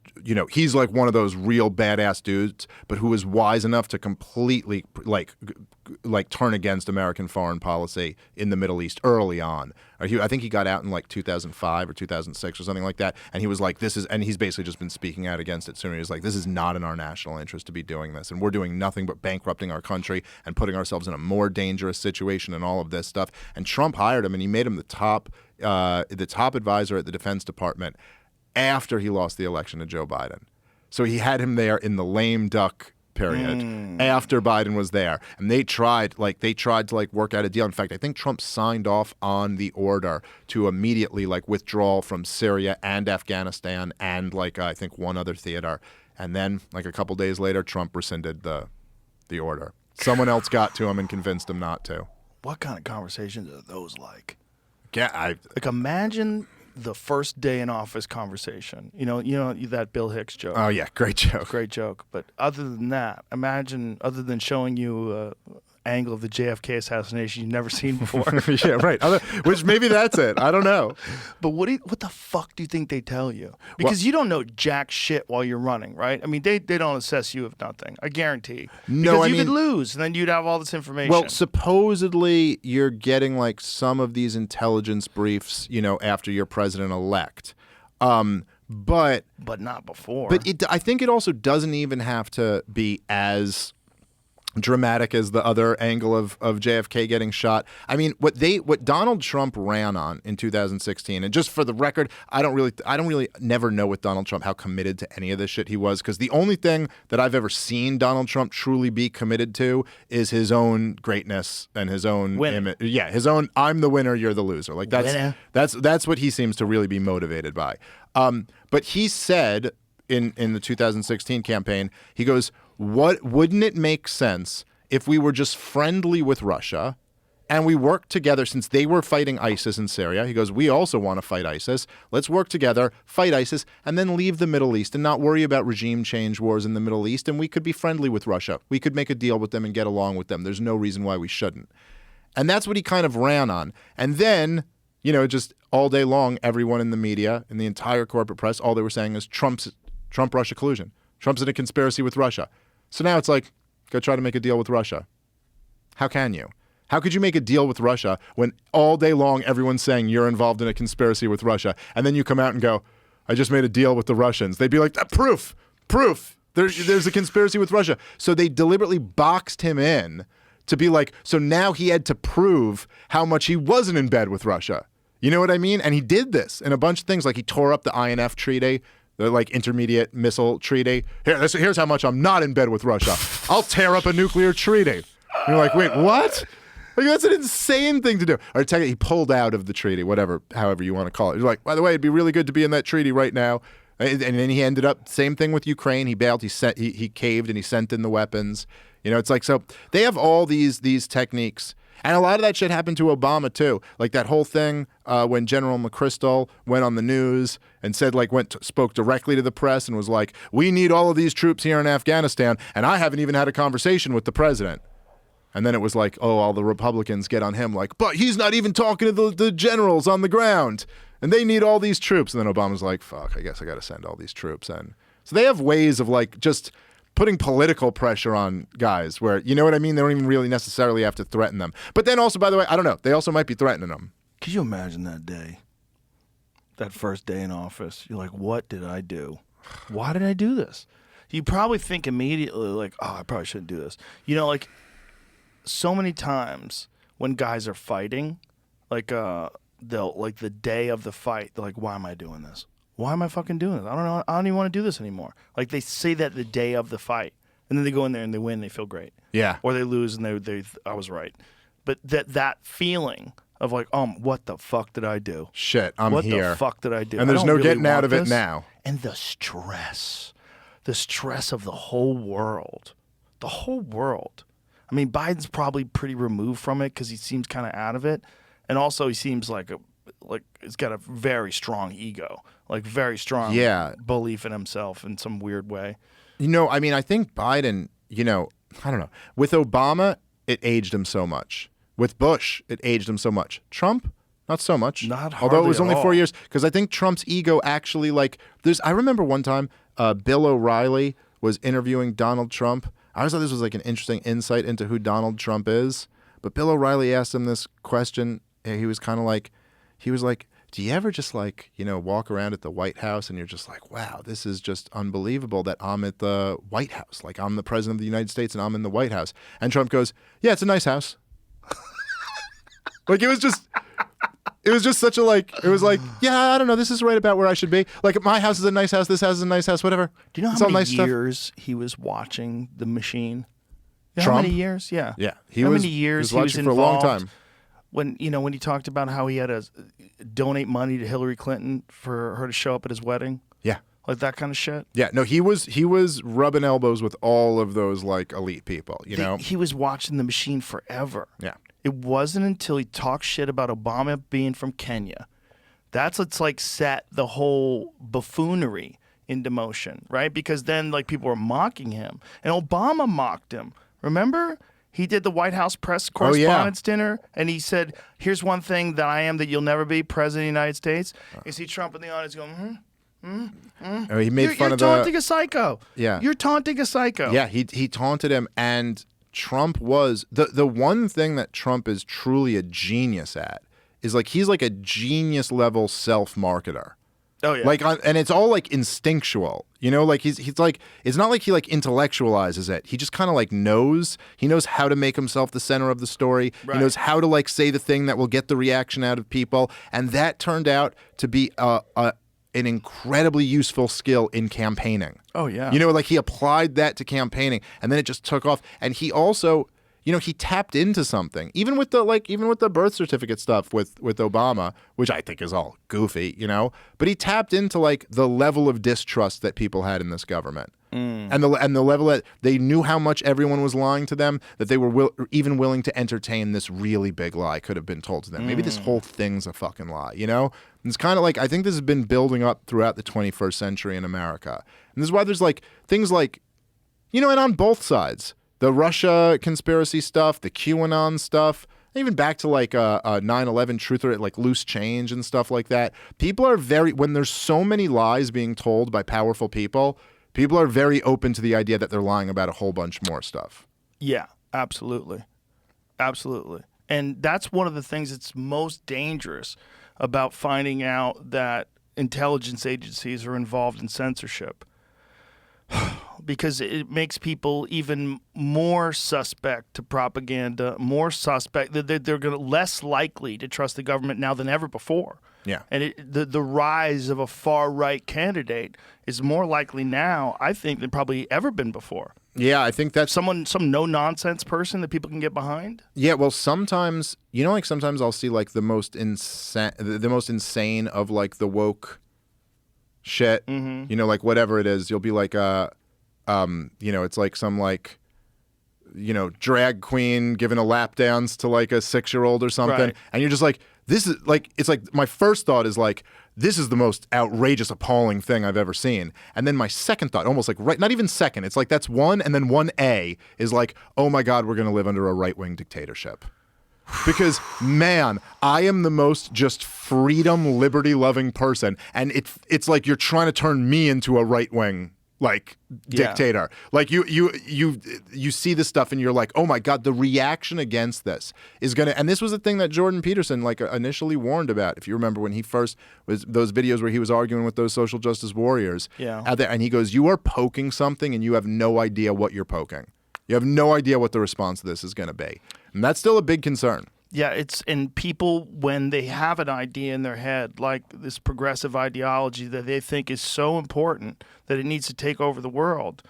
he's like one of those real badass dudes, but who was wise enough to completely like turn against American foreign policy in the Middle East early on. I think he got out in like 2005 or 2006 or something like that, and he was like, and he's basically just been speaking out against it soon. He was like, this is not in our national interest to be doing this, and we're doing nothing but bankrupting our country and putting ourselves in a more dangerous situation and all of this stuff. And Trump hired him, and he made him the top advisor at the Defense Department after he lost the election to Joe Biden. So he had him there in the lame duck period after Biden was there, and they tried to work out a deal. In fact, I think Trump signed off on the order to immediately withdraw from Syria and Afghanistan and I think one other theater. And then a couple days later, Trump rescinded the order. Someone else got to him and convinced him not to. What kind of conversations are those like? Yeah, imagine the first day in office conversation. You know that Bill Hicks joke. Oh yeah, great joke. Great joke. But other than that, imagine other than showing you angle of the JFK assassination you've never seen before. Yeah, right. Which maybe that's it. I don't know. But what the fuck do you think they tell you? Because you don't know jack shit while you're running, right? I mean, they don't assess you of nothing. I guarantee. No, because you could lose, and then you'd have all this information. Well, supposedly you're getting some of these intelligence briefs, after you're president-elect. But not before. But I think it also doesn't even have to be as dramatic as the other angle of JFK getting shot. I mean, what Donald Trump ran on in 2016, and just for the record, I don't really never know with Donald Trump how committed to any of this shit he was, because the only thing that I've ever seen Donald Trump truly be committed to is his own greatness and his own image. Yeah, his own I'm the winner, you're the loser. That's what he seems to really be motivated by. But he said in the 2016 campaign, he goes, wouldn't it make sense if we were just friendly with Russia and we worked together, since they were fighting ISIS in Syria? He goes, we also want to fight ISIS. Let's work together, fight ISIS, and then leave the Middle East and not worry about regime change wars in the Middle East, and we could be friendly with Russia. We could make a deal with them and get along with them. There's no reason why we shouldn't. And that's what he kind of ran on. And then, just all day long, everyone in the media, in the entire corporate press, all they were saying is Trump-Russia collusion. Trump's in a conspiracy with Russia. So now it's go try to make a deal with Russia. How can you? How could you make a deal with Russia when all day long everyone's saying you're involved in a conspiracy with Russia, and then you come out and go, I just made a deal with the Russians? They'd be like, proof. There's a conspiracy with Russia. So they deliberately boxed him in to be so now he had to prove how much he wasn't in bed with Russia. You know what I mean? And he did this in a bunch of things, he tore up the INF treaty, the intermediate missile treaty. Here's how much I'm not in bed with Russia. I'll tear up a nuclear treaty. And you're like, wait, what? That's an insane thing to do. Or he pulled out of the treaty, however you want to call it. You're like, by the way, it'd be really good to be in that treaty right now. And then he ended up, same thing with Ukraine. He bailed, he caved, and he sent in the weapons. It's so they have all these techniques. And a lot of that shit happened to Obama, too. That whole thing when General McChrystal went on the news and said, spoke directly to the press and was like, we need all of these troops here in Afghanistan, and I haven't even had a conversation with the president. And then it was all the Republicans get on him but he's not even talking to the generals on the ground, and they need all these troops. And then Obama's like, fuck, I guess I got to send all these troops in. So they have ways of just putting political pressure on guys where, you know what I mean? They don't even really necessarily have to threaten them. But then also, by the way, I don't know, they also might be threatening them. Could you imagine that day? That first day in office? You're like, what did I do? Why did I do this? You probably think immediately I probably shouldn't do this. So many times when guys are fighting, they'll the day of the fight, they're like, why am I doing this? Why am I fucking doing this? I don't know. I don't even want to do this anymore. They say that the day of the fight, and then they go in there and they win. They feel great. Yeah. Or they lose and I was right. But that feeling of what the fuck did I do? Shit, I'm what here. What the fuck did I do? And there's no getting out of it now. And the stress of the whole world. The whole world. I mean, Biden's probably pretty removed from it because he seems kind of out of it, and also he seems he's got a very strong ego, very strong belief in himself in some weird way. I mean, I think Biden, I don't know. With Obama, it aged him so much. With Bush, it aged him so much. Trump, Not so much. Not Although it was hardly only at 4 all. years, because I think Trump's ego actually I remember one time Bill O'Reilly was interviewing Donald Trump. I always thought this was like an interesting insight into who Donald Trump is. But Bill O'Reilly asked him this question. And he was like, do you ever just walk around at the White House and you're just like, wow, this is just unbelievable that I'm at the White House. Like, I'm the president of the United States and I'm in the White House. And Trump goes, yeah, it's a nice house. Like, it was just such a it was like, yeah, I don't know, this is right about where I should be. Like, my house is a nice house, this house is a nice house, whatever. Do you know It's how all many nice stuff. years he was watching the machine? You know Trump? How many years? Yeah. Yeah, How many years he was watching for a involved? long time. When he talked about how he had to donate money to Hillary Clinton for her to show up at his wedding, Yeah. like that kind of shit. Yeah, no, he was rubbing elbows with all of those elite people, you know? He was watching the machine forever. Yeah. It wasn't until he talked shit about Obama being from Kenya. That's what's set the whole buffoonery into motion, right? Because then people were mocking him, and Obama mocked him. Remember? He did the White House press correspondence dinner, and he said, here's one thing that I am that you'll never be, President of the United States. You see Trump in the audience going, Oh, he made fun you're of taunting a psycho. Yeah. You're taunting a psycho. Yeah, he taunted him, and Trump was the one thing that Trump is truly a genius at is he's a genius level self-marketer. Oh yeah. And it's all instinctual, you know, he's it's not like he intellectualizes it. He just kind of knows. He knows how to make himself the center of the story. Right. He knows how to say the thing that will get the reaction out of people. And that turned out to be an incredibly useful skill in campaigning. Oh yeah. You know, he applied that to campaigning, and then it just took off. And he also, he tapped into something, even with the birth certificate stuff with Obama, which I think is all goofy, you know. But he tapped into the level of distrust that people had in this government, and the level that they knew how much everyone was lying to them, that they were even willing to entertain this really big lie could have been told to them. Maybe this whole thing's a fucking lie, you know. And it's kind of I think this has been building up throughout the 21st century in America, and this is why there's things and on both sides. The Russia conspiracy stuff, the QAnon stuff, even back to 9/11 truth or loose change and stuff like that. People are when there's so many lies being told by powerful people are very open to the idea that they're lying about a whole bunch more stuff. Yeah, absolutely. Absolutely. And that's one of the things that's most dangerous about finding out that intelligence agencies are involved in censorship. Because it makes people even more suspect to propaganda, more suspect that they're less likely to trust the government now than ever before. Yeah. And the rise of a far-right candidate is more likely now, I think, than probably ever been before. Yeah, I think that's some no-nonsense person that people can get behind. Yeah, well, sometimes, sometimes I'll see the most insane of the woke shit, whatever it is. You'll be it's some drag queen giving a lap dance to a 6-year-old or something. Right. And you're just this is it's my first thought is this is the most outrageous, appalling thing I've ever seen. And then my second thought, almost not even second, it's that's one, and then 1A is oh my God, we're going to live under a right-wing dictatorship. Because, man, I am the most just freedom, liberty-loving person, and it's you're trying to turn me into a right-wing dictator. You see this stuff and you're oh my God, the reaction against this is gonna. And this was a thing that Jordan Peterson initially warned about. If you remember when he first was those videos where he was arguing with those social justice warriors out there, and he goes, "You are poking something, and you have no idea what you're poking. You have no idea what the response to this is going to be." And that's still a big concern. Yeah, and people, when they have an idea in their head, like this progressive ideology that they think is so important that it needs to take over the world,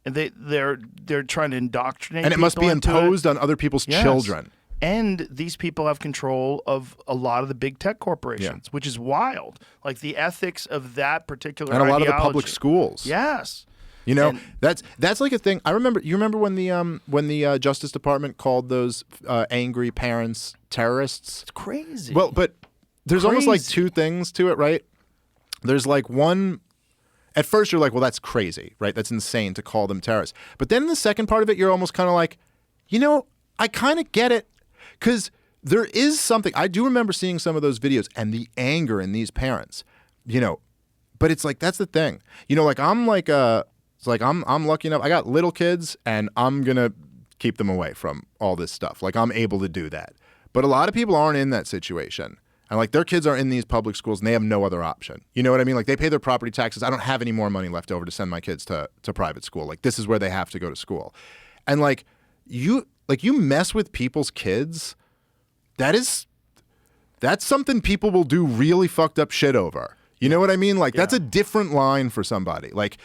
and they're trying to indoctrinate and it must be people into imposed it. on other people's Yes. children. And these people have control of a lot of the big tech corporations, which is wild. The ethics of that particular And a lot of the ideology. public schools. Yes. And that's a thing. I remember. You remember when the Justice Department called those angry parents terrorists? It's crazy. Well, but there's almost Crazy. two things to it, right? There's one. At first, you're well, that's crazy, right? That's insane to call them terrorists. But then the second part of it, you're almost kind of I kind of get it, because there is something. I do remember seeing some of those videos and the anger in these parents, you know. But it's like, that's the thing, you know. Like I'm lucky enough. I got little kids, and I'm gonna keep them away from all this stuff. Like I'm able to do that. But a lot of people aren't in that situation. And like their kids are in these public schools and they have no other option. You know what I mean? Like they pay their property taxes. I don't have any more money left over to send my kids to private school. Like this is where they have to go to school. And like you mess with people's kids, that's something people will do really fucked up shit over. You know what I mean? Like that's a different line for somebody. Like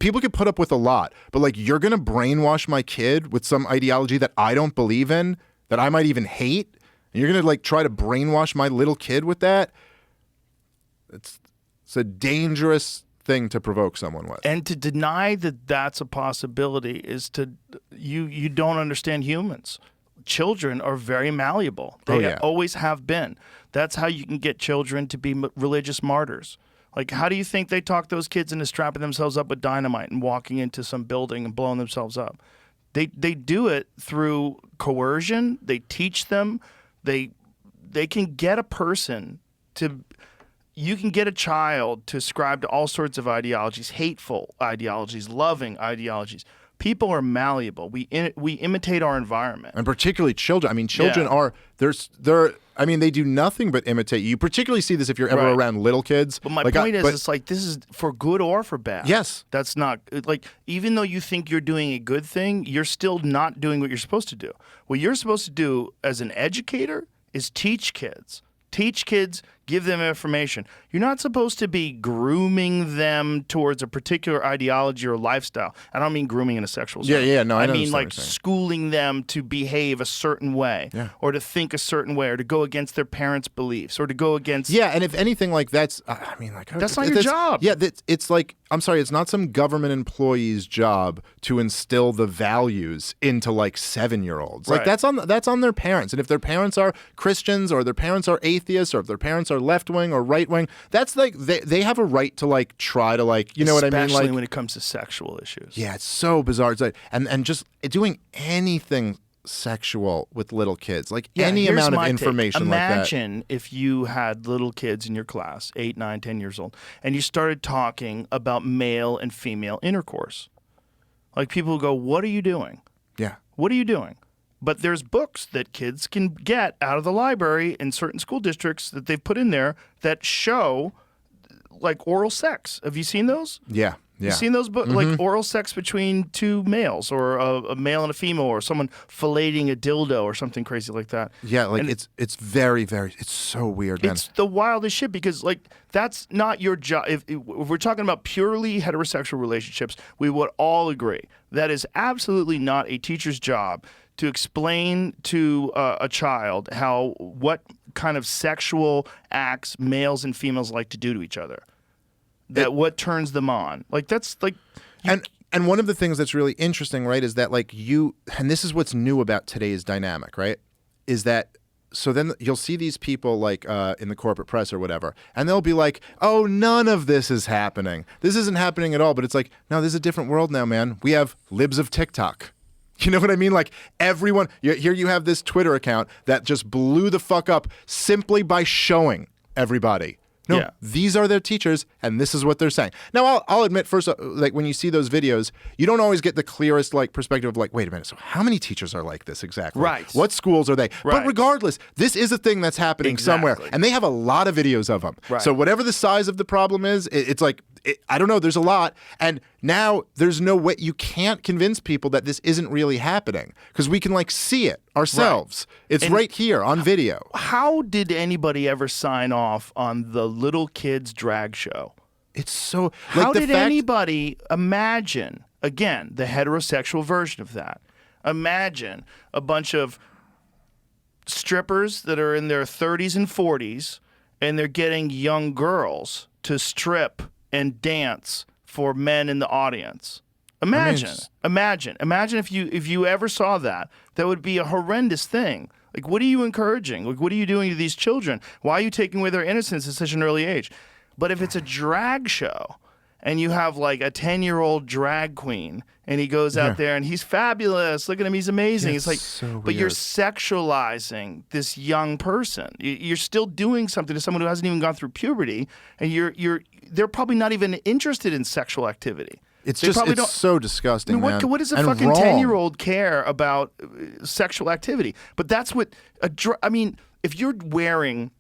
people can put up with a lot, but like you're going to brainwash my kid with some ideology that I don't believe in, that I might even hate. And you're going to like try to brainwash my little kid with that. It's a dangerous thing to provoke someone with. And to deny that that's a possibility is to you don't understand humans. Children are very malleable. They always have been. That's how you can get children to be religious martyrs. Like, how do you think they talk those kids into strapping themselves up with dynamite and walking into some building and blowing themselves up? They do it through coercion. They teach them. They can get a person to. You can get a child to ascribe to all sorts of ideologies, hateful ideologies, loving ideologies. People are malleable. We imitate our environment, and particularly children. I mean, children are I mean, they do nothing but imitate you. You particularly see this if you're ever around little kids. But my point is, it's like this is for good or for bad. Yes, that's not like even though you think you're doing a good thing, you're still not doing what you're supposed to do. What you're supposed to do as an educator is teach kids. Teach kids, give them information. You're not supposed to be grooming them towards a particular ideology or lifestyle. I don't mean grooming in a sexual sense. No, I mean like schooling them to behave a certain way or to think a certain way or to go against their parents' beliefs or to go against... Yeah, and if anything, like that's not your job. Yeah, it's like, I'm sorry, it's not some government employee's job to instill the values into like 7-year-olds. Like that's on their parents. And if their parents are Christians or their parents are atheists or if their parents are left-wing or right-wing, that's like they have a right to like try to like, you know what I mean? Especially when it comes to sexual issues. Yeah, it's so bizarre. It's like, and just doing anything sexual with little kids, like any amount of information like that. Imagine if you had little kids in your class, 8, 9, 10 years old, and you started talking about male and female intercourse. Like people go, what are you doing? Yeah. What are you doing? But there's books that kids can get out of the library in certain school districts that they've put in there that show like oral sex. Have you seen those? Yeah. You seen those books, like oral sex between two males, or a male and a female, or someone filleting a dildo, or something crazy like that? Yeah, like and it's very, very, it's so weird, man. It's the wildest shit because like that's not your job. If we're talking about purely heterosexual relationships, we would all agree that is absolutely not a teacher's job to explain to a child what kind of sexual acts males and females like to do to each other. What turns them on. Like that's like and one of the things that's really interesting, right, is that like and this is what's new about today's dynamic, right? Is that so then you'll see these people like in the corporate press or whatever, and they'll be like, "Oh, none of this is happening. This isn't happening at all." But it's like, no, this is a different world now, man. We have libs of TikTok. You know what I mean? Like everyone here, you have this Twitter account that just blew the fuck up simply by showing everybody. No, these are their teachers, and this is what they're saying. Now, I'll admit, first, like when you see those videos, you don't always get the clearest like perspective of like, wait a minute, so how many teachers are like this exactly? Right. What schools are they? Right. But regardless, this is a thing that's happening somewhere, and they have a lot of videos of them. Right. So whatever the size of the problem is, it's like, I don't know, there's a lot, and now there's no way, you can't convince people that this isn't really happening, because we can like see it ourselves. Right. It's right here on video. How did anybody ever sign off on the little kids drag show? It's so... How did anybody imagine, again, the heterosexual version of that? Imagine a bunch of strippers that are in their 30s and 40s, and they're getting young girls to strip and dance for men in the audience. Imagine if you ever saw that. That would be a horrendous thing. Like, what are you encouraging? Like, what are you doing to these children? Why are you taking away their innocence at such an early age? But if it's a drag show and you have like a 10-year-old drag queen, and he goes out there and he's fabulous. Look at him, he's amazing. Yeah, it's like, so but you're weird. sexualizing this young person. You're still doing something to someone who hasn't even gone through puberty, and they're probably not even interested in sexual activity. It's They just probably it's don't- so disgusting, I mean, man. what does a And fucking wrong. 10-year-old care about sexual activity? But that's what I mean, if you're wearing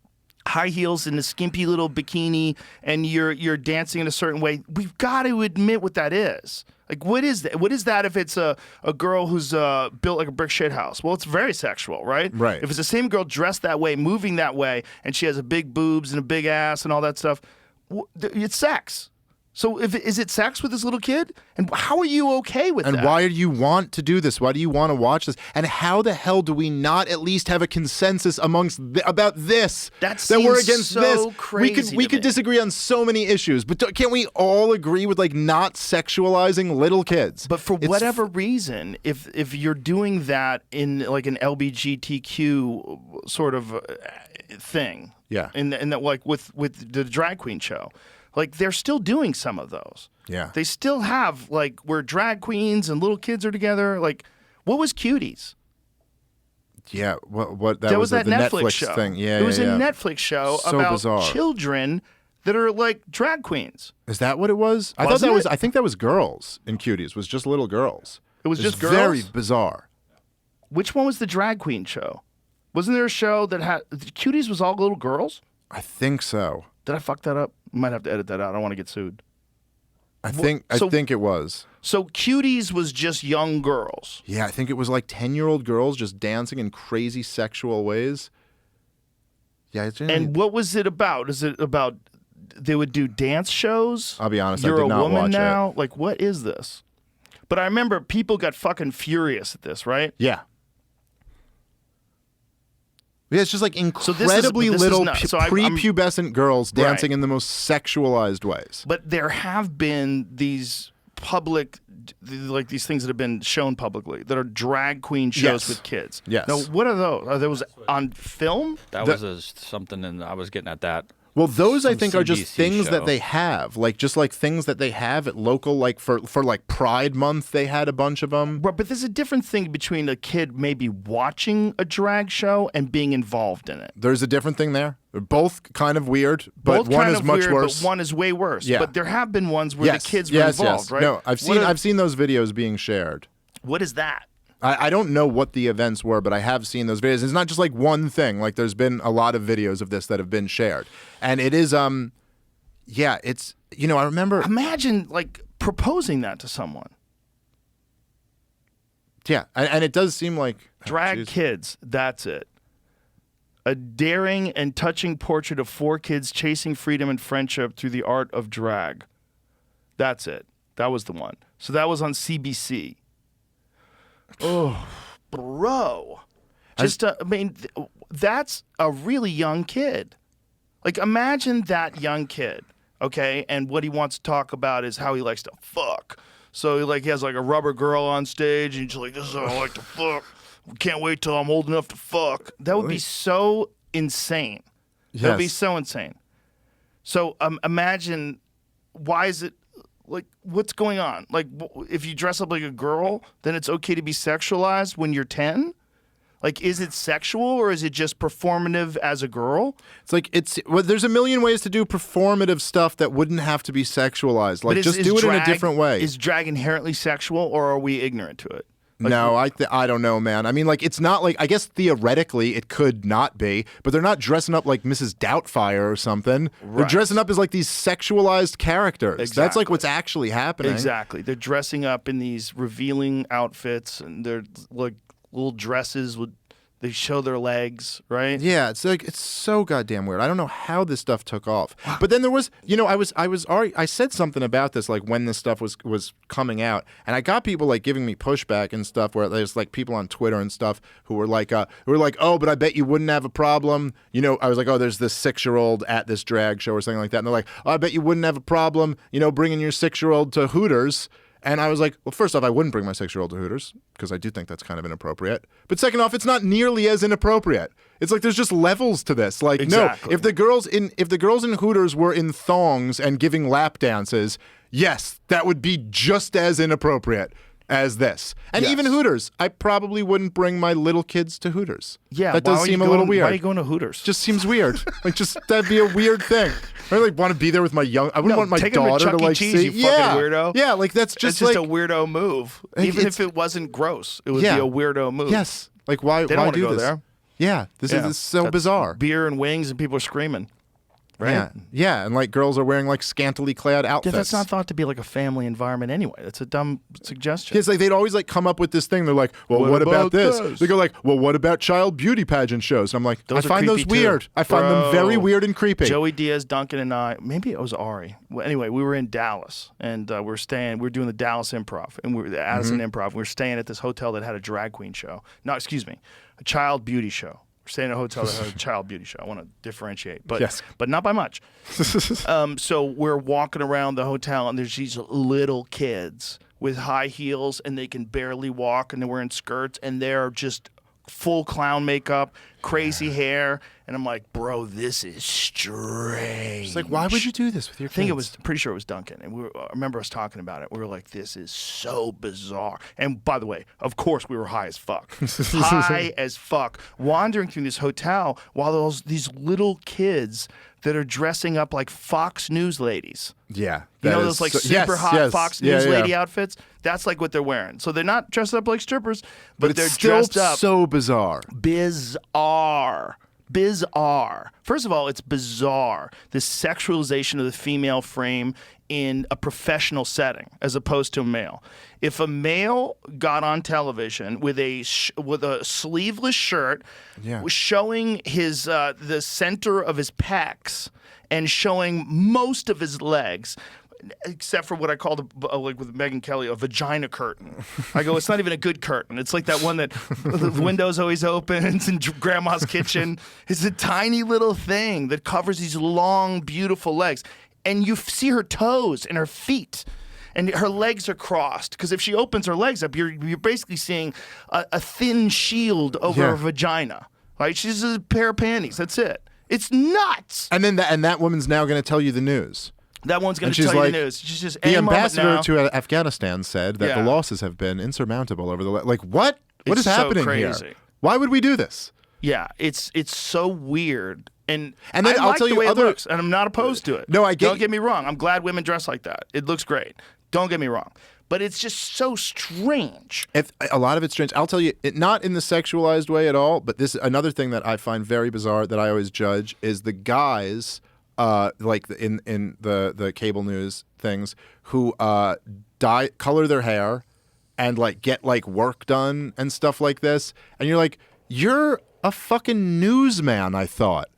high heels and a skimpy little bikini and you're dancing in a certain way, we've got to admit what that is. Like, what is that? What is that if it's a girl who's built like a brick shit house? Well, it's very sexual, right? Right. If it's the same girl dressed that way, moving that way, and she has a big boobs and a big ass and all that stuff, it's sex. So is it sex with this little kid? And how are you okay with that? And why do you want to do this? Why do you want to watch this? And how the hell do we not at least have a consensus amongst about this? That we're seems against so this. crazy We to could me. disagree on so many issues, but can't we all agree with like not sexualizing little kids? But for whatever reason, if you're doing that in like an LGBTQ sort of thing, Yeah. and that like with the drag queen show, like they're still doing some of those. Yeah. They still have like where drag queens and little kids are together. Like, what was Cuties? Yeah, what that was the that Netflix, Netflix show. thing. Yeah, it was yeah, a yeah. Netflix show So about bizarre. children that are like drag queens. Is that what it was? I thought Wasn't that was. it? I think that was girls in Cuties. Was just little girls. It was just Very girls? bizarre. Which one was the drag queen show? Wasn't there a show that had Cuties was all little girls? I think so. Did I fuck that up? Might have to edit that out. I don't want to get sued. I think it was. So Cuties was just young girls. Yeah, I think it was like 10-year-old girls just dancing in crazy sexual ways. Yeah, it's really, And what was it about? Is it about they would do dance shows? I'll be honest, I You're did a not woman watch it. now? Like, what is this? But I remember people got fucking furious at this, right? yeah. Yeah, it's just like this is- incredibly but this is little not- so I'm- prepubescent girls dancing Right. in the most sexualized ways. But there have been these public, like these things that have been shown publicly that are drag queen shows Yes. with kids. Yes. Now, what are those? Are those on film? That was something, and I was getting at that. Well, those I Some think are just CBC things show. that they have, like just like things that they have at local, like for like Pride Month, they had a bunch of them. But there's a different thing between a kid maybe watching a drag show and being involved in it. There's a different thing there. They're both kind of weird, but Both one kind is of much weird, worse. but one is way worse. Yeah. But there have been ones where yes, the kids were yes, involved, yes. right? No, I've seen those videos being shared. What is that? I don't know what the events were, but I have seen those videos. It's not just like one thing. Like there's been a lot of videos of this that have been shared, and it is yeah, it's I remember. Imagine like proposing that to someone. Yeah, and it does seem like Drag jeez. kids, that's it. A daring and touching portrait of 4 kids chasing freedom and friendship through the art of drag. That's it. That was the one. So that was on CBC. Oh, bro. Just, I mean, that's a really young kid. Like, imagine that young kid, okay? And what he wants to talk about is how he likes to fuck. So, he has, like, a rubber girl on stage, and he's like, this is how I like to fuck. Can't wait till I'm old enough to fuck. That would be so insane. That would be Yes. so insane. So, imagine, why is it, like, what's going on? Like, if you dress up like a girl, then it's okay to be sexualized when you're 10? Like, is it sexual or is it just performative as a girl? It's like there's a million ways to do performative stuff that wouldn't have to be sexualized. Like But just do it in a drag- different way. Is drag inherently sexual, or are we ignorant to it? Like, No, I don't know, man. I mean, like, it's not like, I guess theoretically it could not be, but they're not dressing up like Mrs. Doubtfire or something. They're Right. dressing up as like these sexualized characters. That's like Exactly. what's actually happening. Exactly. They're dressing up in these revealing outfits, and they're like little dresses with. They show their legs, right? Yeah, it's like it's so goddamn weird. I don't know how this stuff took off. But then there was, I said something about this like when this stuff was coming out, and I got people like giving me pushback and stuff. Where there's like people on Twitter and stuff who were like, oh, but I bet you wouldn't have a problem. I was like, oh, there's this 6-year-old at this drag show or something like that, and they're like, oh, I bet you wouldn't have a problem, bringing your 6-year-old to Hooters. And I was like, well, first off, I wouldn't bring my 6-year-old to Hooters because I do think that's kind of inappropriate. But second off, it's not nearly as inappropriate. It's like there's just levels to this. Like, Exactly. no, if the girls in Hooters were in thongs and giving lap dances, yes, that would be just as inappropriate as this. And Yes. even Hooters, I probably wouldn't bring my little kids to Hooters. Yeah, that why does are you seem a little going- weird. Why are you going to Hooters? Just seems weird. Like, just that'd be a weird thing. I like want to be there with my young. I wouldn't No, want my take 'em to daughter Chuck to E. like Cheese, see. you fucking yeah, weirdo. yeah, like that's it's just just like a weirdo move. Like, Even it's- if it wasn't gross, it would Yeah. be a weirdo move. yes. Like why? They don't why want to do go this? there. Yeah, this Yeah. is so That's bizarre. Beer and wings and people are screaming. Right? Yeah, yeah, and like girls are wearing like scantily clad Yeah, outfits. that's not thought to be like a family environment anyway. That's a dumb suggestion. It's like they'd always like come up with this thing. They're like, "Well, what about this?" They go like, "Well, what about child beauty pageant shows?" And I'm like, Those "I are find those creepy, too. weird. I find them very Bro. weird and creepy." Joey Diaz, Duncan, and I, maybe it was Ari. Well, anyway, we were in Dallas, and we were doing the Dallas Improv, and we were the Addison Improv. We were staying at this hotel that had a drag queen show. No, excuse me, a child beauty show. We're staying at a hotel that had a child beauty show. I want to differentiate, but Yes. but not by much. So we're walking around the hotel, and there's these little kids with high heels, and they can barely walk, and they're wearing skirts, and they're just full clown makeup, crazy hair, and I'm like, bro, this is strange. It's like, why would you do this with your I think it kids? was pretty sure it was Duncan, and I remember us talking about it. We were like, "This is so bizarre." And by the way, of course, we were high as fuck, high as fuck, wandering through this hotel while these little kids that are dressing up like Fox News ladies. Yeah, You know that those is like so- super yes, hot yes. Fox Yeah, News yeah. lady outfits? That's like what they're wearing. So they're not dressed up like strippers, but But they're it's still dressed up so bizarre. bizarre. Bizarre. First of all, it's bizarre, the sexualization of the female frame in a professional setting as opposed to a male. If a male got on television with a sleeveless shirt, Yeah. showing his the center of his pecs and showing most of his legs, except for what I call like with Megyn Kelly, a vagina curtain. I go, it's not even a good curtain. It's like that one that the window's always open. It's in grandma's kitchen. It's a tiny little thing that covers these long, beautiful legs. And you see her toes and her feet. And her legs are crossed because if she opens her legs up, you're basically seeing a thin shield over Yeah. her vagina. Right? She's a pair of panties. That's it. It's nuts. And then that woman's now going to tell you the news. That one's going And to she's tell like, you the news. She's just The any moment ambassador now. to Afghanistan said that Yeah. the losses have been insurmountable over the like what? What It's is so happening crazy. here? Why would we do this? Yeah, it's so weird. And And then I I'll like tell the you way other- it looks, and I'm not opposed to it. No, I get- Don't get me wrong. I'm glad women dress like that. It looks great. Don't get me wrong. But it's just so strange. If a lot of it's strange. I'll tell you, not in the sexualized way at all, but this another thing that I find very bizarre that I always judge is the guys, like in the cable news things, who color their hair and like get like work done and stuff like this, and you're like, you're a fucking newsman. I thought.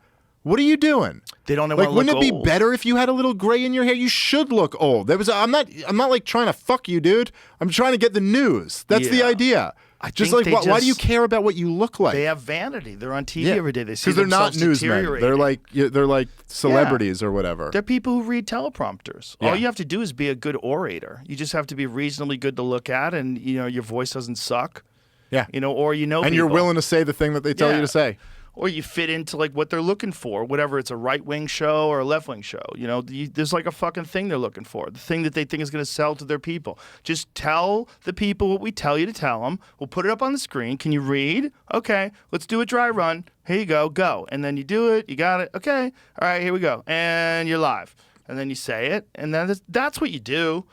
What are you doing? They don't Like, want to wouldn't look it be old. better if you had a little gray in your hair? You should look old. I'm not like trying to fuck you, dude. I'm trying to get the news. That's the Yeah. idea. I Just think like, they why do you just- care about what you look like? They have vanity. They're on TV Yeah. every day. They see they're not themselves newsmen. deteriorating. They're like celebrities or whatever. They're people who read teleprompters. Yeah. All you have to do is be a good orator. You just have to be reasonably good to look at, and your voice doesn't suck. Yeah. Or And you're people. willing to say the thing that they tell you Yeah. to say. Or you fit into like what they're looking for, whatever it's a right-wing show or a left-wing show. There's like a fucking thing they're looking for, the thing that they think is going to sell to their people. Just tell the people what we tell you to tell them. We'll put it up on the screen. Can you read? Okay, let's do a dry run. Here you go. And then you do it. You got it. Okay. All right, here we go. And you're live. And then you say it. And then that's what you do.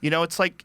It's like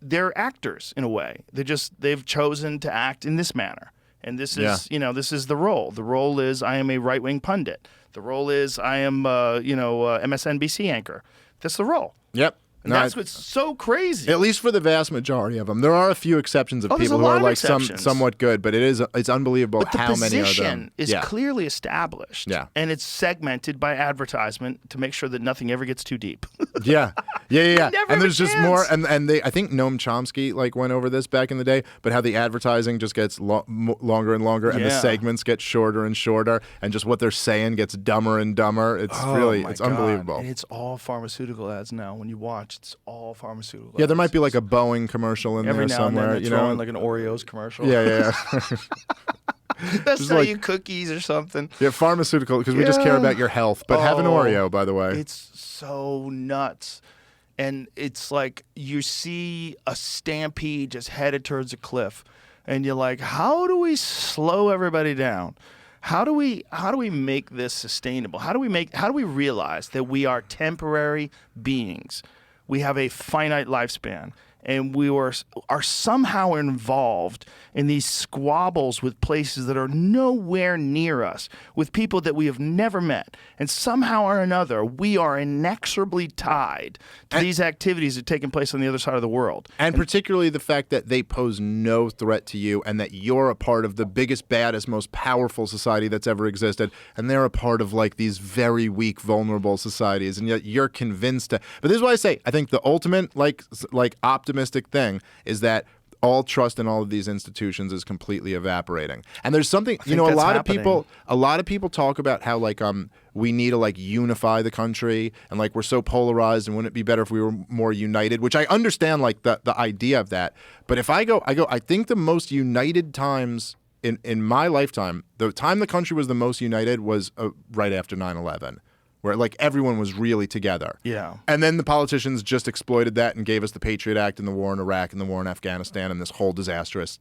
they're actors in a way. They've chosen to act in this manner. And this is, this is the role. The role is I am a right-wing pundit. The role is I am, MSNBC anchor. That's the role. Yep. And that's what's so crazy. At least for the vast majority of them. There are a few exceptions of Oh, there's people a who lot are of like exceptions. somewhat good, but it's unbelievable But the how many are position them. is Yeah. clearly established. Yeah. And it's segmented by advertisement to make sure that nothing ever gets too deep. Yeah. never have And a there's just more, chance. and they, I think Noam Chomsky like went over this back in the day, but how the advertising just gets longer and longer, and the Yeah. segments get shorter and shorter, and just what they're saying gets dumber and dumber. It's Oh my it's God. unbelievable. And it's all pharmaceutical ads now when you watch. watch, it's all pharmaceutical. Yeah, there might be like advertisements. a Boeing commercial in Every there now and somewhere. then they You throw know, in like an Oreos commercial. yeah. They'll Just sell like- you cookies or something. Yeah, pharmaceutical, because we just care Yeah. about your health. But have an Oh, Oreo, by the way. It's so nuts. And it's like you see a stampede just headed towards a cliff. And you're like, how do we slow everybody down? How do we make this sustainable? How do we realize that we are temporary beings? We have a finite lifespan. And we are somehow involved in these squabbles with places that are nowhere near us, with people that we have never met. And somehow or another, we are inexorably tied to these activities that are taking place on the other side of the world. And particularly the fact that they pose no threat to you and that you're a part of the biggest, baddest, most powerful society that's ever existed. And they're a part of like these very weak, vulnerable societies. And yet you're convinced to. But this is why I say, I think the ultimate like optimistic thing is that all trust in all of these institutions is completely evaporating. And there's something, you know, a lot of people talk about how like we need to like unify the country and like we're so polarized and wouldn't it be better if we were more united, which I understand like the idea of that. But if I think the most united times in my lifetime, the time the country was the most united was right after 9/11. Where like everyone was really together. Yeah. And then the politicians just exploited that and gave us the Patriot Act and the war in Iraq and the war in Afghanistan and this whole disastrous,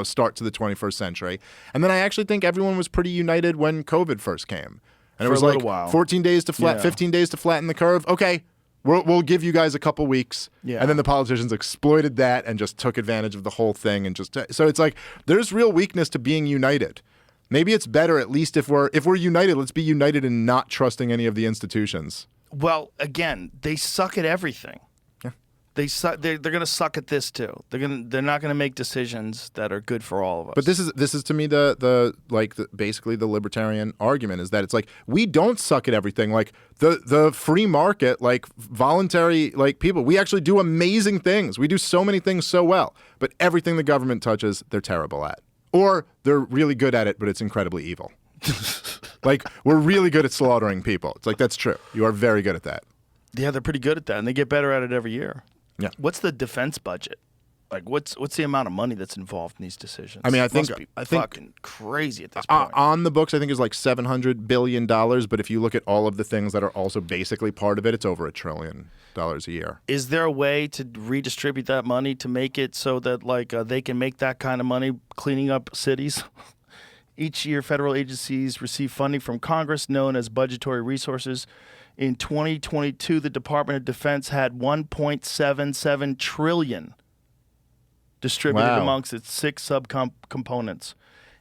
start to the 21st century. And then I actually think everyone was pretty united when COVID first came. And it For was a little like while. 14 days to Yeah. 15 days to flatten the curve. Okay, we'll give you guys a couple weeks. Yeah. And then the politicians exploited that and just took advantage of the whole thing and just so it's like there's real weakness to being united. Maybe it's better, at least if we're united, let's be united in not trusting any of the institutions. Well, again, they suck at everything. Yeah. They suck. They're going to suck at this too. They're not going to make decisions that are good for all of us. But this is to me basically the libertarian argument is that it's like we don't suck at everything. Like the free market, like voluntary, like people, we actually do amazing things. We do so many things so well. But everything the government touches, they're terrible at. Or they're really good at it, but it's incredibly evil. Like, we're really good at slaughtering people. It's like, that's true. You are very good at that. Yeah, they're pretty good at that, and they get better at it every year. Yeah. What's the defense budget? Like, what's the amount of money that's involved in these decisions? I mean, I It think- must be I think- fucking crazy at this point. On the books, I think is like $700 billion. But if you look at all of the things that are also basically part of it, it's over $1 trillion a year. Is there a way to redistribute that money to make it so that like they can make that kind of money cleaning up cities? Each year, federal agencies receive funding from Congress known as budgetary resources. In 2022, the Department of Defense had $1.77 trillion distributed Wow. amongst its 6 subcomponents.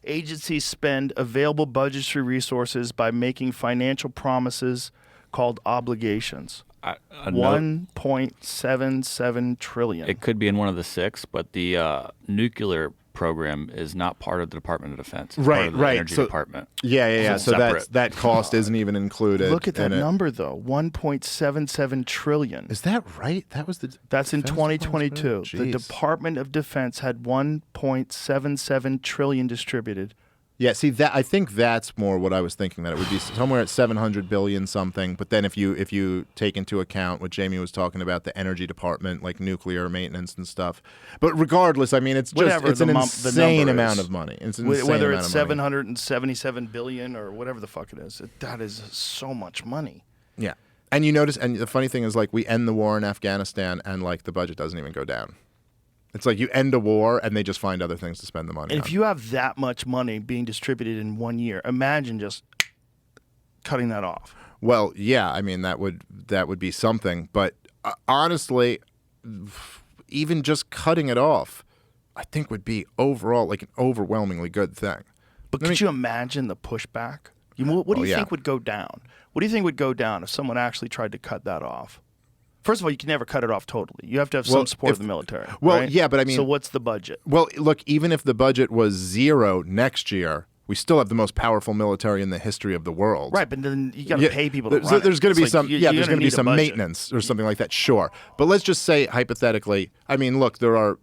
Agencies spend available budgetary resources by making financial promises called obligations. A note, $1.77 trillion. it could be in one of the 6, but the nuclear program is not part of the Department of Defense. It's part of the Energy Department. Yeah. It's So separate. that cost isn't even included. Look at that in it. number, though. $1.77 trillion. Is that right? That was the. That's in Defense 2022. Department's The budget? Jeez. Department of Defense had $1.77 trillion distributed. Yeah, see that I think that's more what I was thinking, that it would be somewhere at 700 billion something. But then if you take into account what Jamie was talking about, the energy department, like nuclear maintenance and stuff. But regardless, I mean, it's just Whatever it's the an the insane number amount is. of money. It's an insane Whether amount it's of money. $777 billion or whatever the fuck it is, that is so much money. Yeah, and you notice, and the funny thing is, like, we end the war in Afghanistan, and like the budget doesn't even go down. It's like you end a war, and they just find other things to spend the money And on. if you have that much money being distributed in 1 year, imagine just cutting that off. Well, yeah, I mean that would be something, but honestly, even just cutting it off, I think would be overall like an overwhelmingly good thing. But could you imagine the pushback? What do you yeah. think would go down? What do you think would go down if someone actually tried to cut that off? First of all, you can never cut it off totally. You have to have some support of the military. Well, right? yeah, but I mean, so what's the budget? Well, look, even if the budget was 0 next year, we still have the most powerful military in the history of the world. Right, but then you got to pay people to There's run going to it. be It's some, like there's you're going to be need a some budget. maintenance or something like that. Sure, but let's just say hypothetically. I mean, look, there are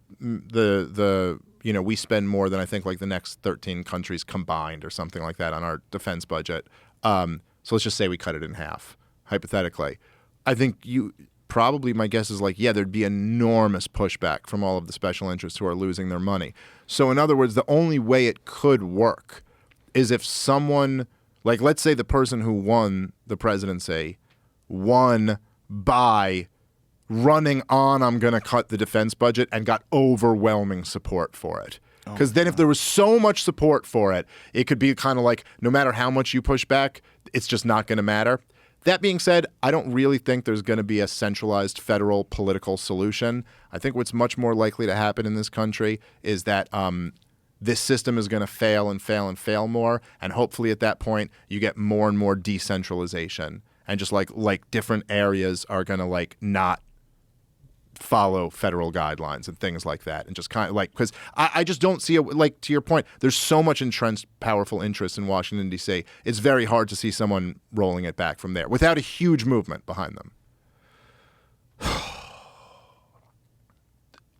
we spend more than I think like the next 13 countries combined or something like that on our defense budget. So let's just say we cut it in half, hypothetically. I think probably my guess is like, yeah, there'd be enormous pushback from all of the special interests who are losing their money. So in other words, the only way it could work is if someone, like let's say the person who won the presidency won by running on I'm going to cut the defense budget and got overwhelming support for it. Because then if there was so much support for it, it could be kind of like no matter how much you push back, it's just not going to matter. That being said, I don't really think there's going to be a centralized federal political solution. I think what's much more likely to happen in this country is that this system is going to fail and fail and fail more. And hopefully at that point, you get more and more decentralization. And just like different areas are going to like not follow federal guidelines and things like that, and just kind of like, because I just don't see it, like to your point, there's so much entrenched powerful interest in Washington D.C. It's very hard to see someone rolling it back from there without a huge movement behind them.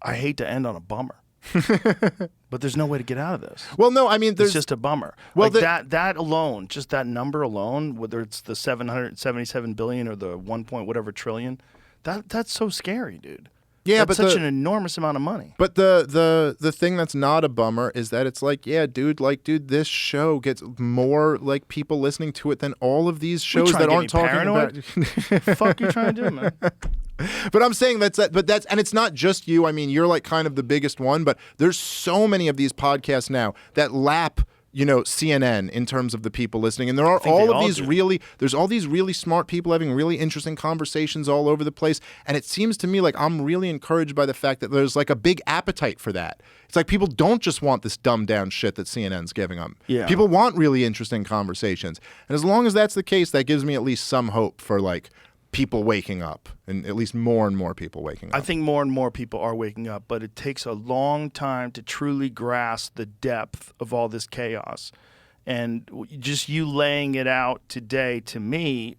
I hate to end on a bummer, but there's no way to get out of this. Well, no, I mean, It's just a bummer. Well, like that alone, just that number alone, whether it's the 777 billion or the 1 point whatever trillion, that's so scary, dude. Yeah, that's but such an enormous amount of money. But the thing that's not a bummer is that it's like, yeah, dude, this show gets more like people listening to it than all of these shows that aren't talking about. The fuck you trying to do, man? But I'm saying and it's not just you. I mean, you're like kind of the biggest one, but there's so many of these podcasts now that lap, CNN in terms of the people listening. And there are there's all these really smart people having really interesting conversations all over the place. And it seems to me like I'm really encouraged by the fact that there's like a big appetite for that. It's like people don't just want this dumbed down shit that CNN's giving them. Yeah. People want really interesting conversations. And as long as that's the case, that gives me at least some hope for like people waking up, and at least more and more people waking up. I think more and more people are waking up, but it takes a long time to truly grasp the depth of all this chaos. And just you laying it out today, to me,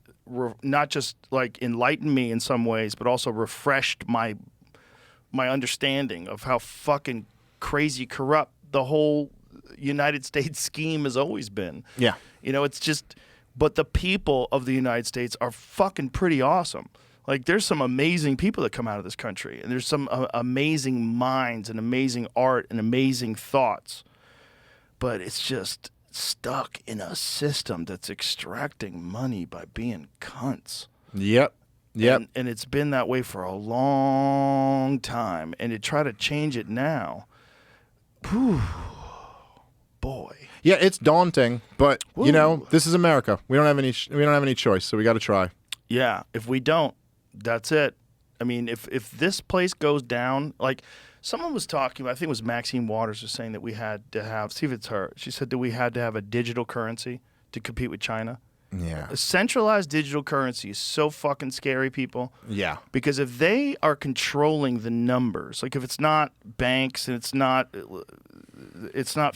not just like enlightened me in some ways, but also refreshed my understanding of how fucking crazy corrupt the whole United States scheme has always been. Yeah. It's just... But the people of the United States are fucking pretty awesome. Like, there's some amazing people that come out of this country, and there's some amazing minds and amazing art and amazing thoughts. But it's just stuck in a system that's extracting money by being cunts. Yep. And it's been that way for a long time. And to try to change it now, whew, boy. Yeah, it's daunting, but this is America. We don't have any choice, so we got to try. Yeah, if we don't, that's it. I mean, if this place goes down, like someone was talking, I think it was Maxine Waters was saying that we had to have, see if it's her. She said that we had to have a digital currency to compete with China. Yeah. A centralized digital currency is so fucking scary, people. Yeah. Because if they are controlling the numbers, like if it's not banks and it's not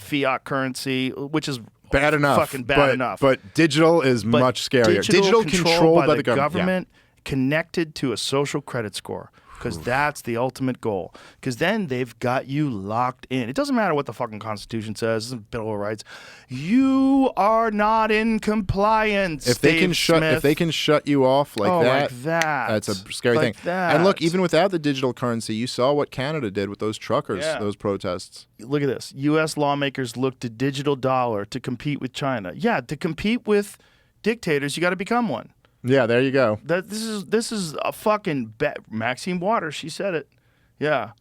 fiat currency, which is bad enough, fucking bad enough. But digital is much scarier. Digital controlled by the government, connected to a social credit score. Because that's the ultimate goal. Because then they've got you locked in. It doesn't matter what the fucking Constitution says, Bill of Rights. You are not in compliance. If they can shut you off like that, that's a scary thing. And look, even without the digital currency, you saw what Canada did with those truckers, those protests. Look at this. U.S. lawmakers look to digital dollar to compete with China. Yeah, to compete with dictators, you got to become one. Yeah, there you go. This is a fucking Maxine Waters. She said it. Yeah,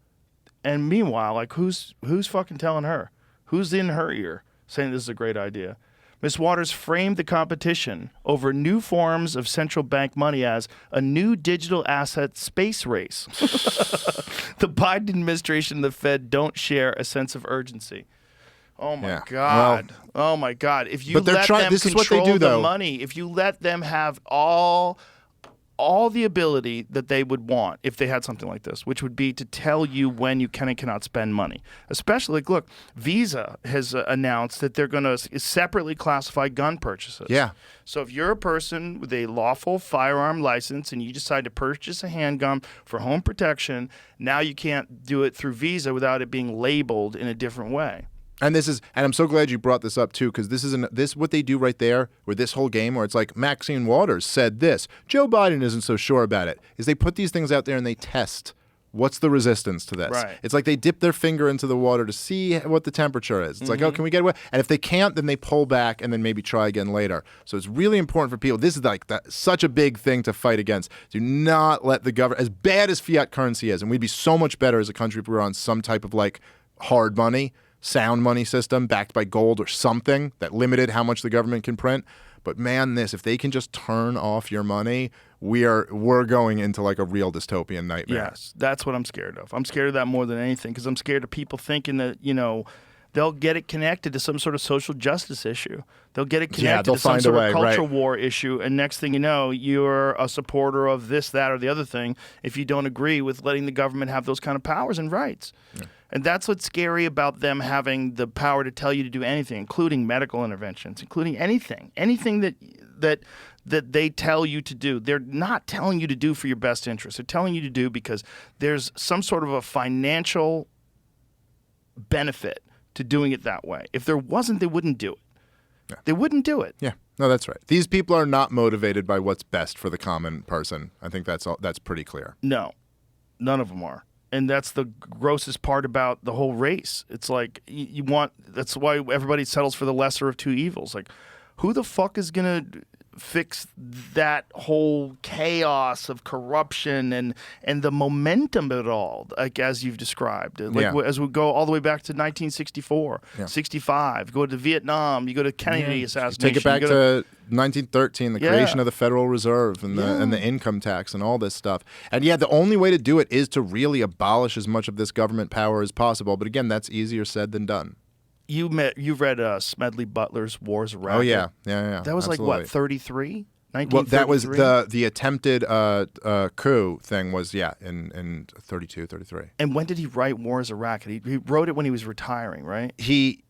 and meanwhile, like who's fucking telling her? Who's in her ear saying this is a great idea? Miss Waters framed the competition over new forms of central bank money as a new digital asset space race. The Biden administration and the Fed don't share a sense of urgency. Oh my God! Well, oh my God! If you let them control the money, if you let them have all the ability that they would want, if they had something like this, which would be to tell you when you can and cannot spend money. Especially, like, look, Visa has announced that they're going to separately classify gun purchases. Yeah. So if you're a person with a lawful firearm license and you decide to purchase a handgun for home protection, now you can't do it through Visa without it being labeled in a different way. And I'm so glad you brought this up too, because this what they do right there with this whole game, where it's like Maxine Waters said this, Joe Biden isn't so sure about it. Is they put these things out there and they test what's the resistance to this. Right. It's like they dip their finger into the water to see what the temperature is. It's like, oh, can we get away? And if they can't, then they pull back and then maybe try again later. So it's really important for people. This is like such a big thing to fight against. Do not let the government, as bad as fiat currency is, and we'd be so much better as a country if we were on some type of like hard money, sound money system backed by gold or something that limited how much the government can print. But man, if they can just turn off your money, we're going into like a real dystopian nightmare. Yes, that's what I'm scared of. I'm scared of that more than anything because I'm scared of people thinking that, they'll get it connected to some sort of social justice issue. They'll get it connected to some sort of cultural war issue. And next thing you know, you're a supporter of this, that, or the other thing if you don't agree with letting the government have those kind of powers and rights. Yeah. And that's what's scary about them having the power to tell you to do anything, including medical interventions, including anything that they tell you to do. They're not telling you to do for your best interest. They're telling you to do because there's some sort of a financial benefit to doing it that way. If there wasn't, they wouldn't do it. Yeah. They wouldn't do it. Yeah. No, that's right. These people are not motivated by what's best for the common person. I think that's pretty clear. No, none of them are. And that's the grossest part about the whole race. It's like that's why everybody settles for the lesser of two evils. Like, who the fuck is going to fix that whole chaos of corruption and the momentum of it all, like as you've described? Like as we go all the way back to 1964, 65, go to Vietnam, you go to Kennedy assassination. Take it back to 1913, the creation of the Federal Reserve and the income tax and all this stuff. And the only way to do it is to really abolish as much of this government power as possible. But again, that's easier said than done. You read Smedley Butler's Wars of Racket. Oh yeah. That was absolutely. like what, 33? Well, that was the attempted coup thing was in 32, 33. And when did he write Wars of Racket? He wrote it when he was retiring, right? He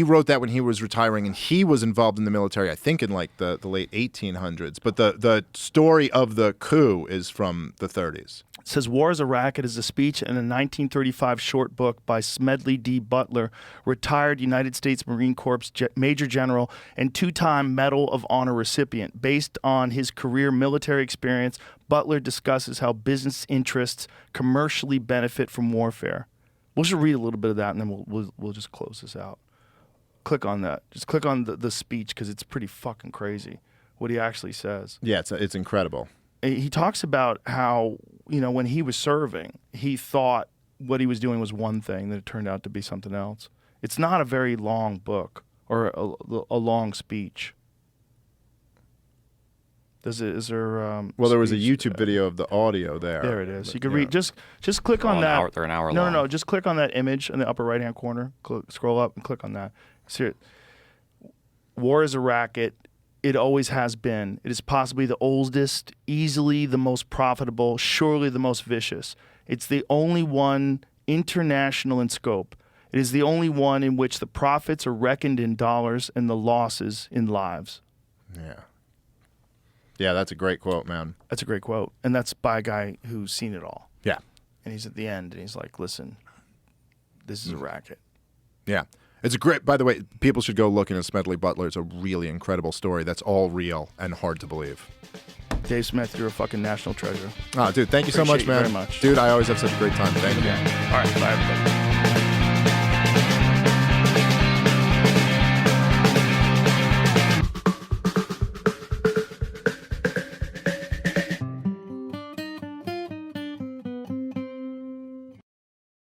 wrote that when he was retiring, and he was involved in the military, I think, in like the late 1800s. But the story of the coup is from the 30s. It says Wars of Racket is a speech in a 1935 short book by Smedley D. Butler, retired United States Marine Corps Major General and two-time Medal of Honor recipient. Based on his career military experience, Butler discusses how business interests commercially benefit from warfare. We'll just read a little bit of that, and then we'll just close this out. Click on that. Just click on the speech because it's pretty fucking crazy what he actually says. Yeah, it's incredible. He talks about how, when he was serving, he thought what he was doing was one thing, that it turned out to be something else. It's not a very long book or a long speech. Is there? Well, there was a YouTube video of the audio there. There it is. You can read. Just click on that. They're an hour long. No. Just click on that image in the upper right hand corner. Scroll up and click on that. See it. War is a racket. It always has been. It is possibly the oldest, easily the most profitable, surely the most vicious. It's the only one international in scope. It is the only one in which the profits are reckoned in dollars and the losses in lives. Yeah. Yeah, that's a great quote, man. That's a great quote. And that's by a guy who's seen it all. Yeah. And he's at the end, and he's like, listen, this is a racket. Yeah. It's a great, by the way, people should go look into Smedley Butler. It's a really incredible story that's all real and hard to believe. Dave Smith, you're a fucking national treasure. Oh, dude, thank you so much, man. Very much. Dude, I always have such a great time. Thank you. All right, bye, everybody.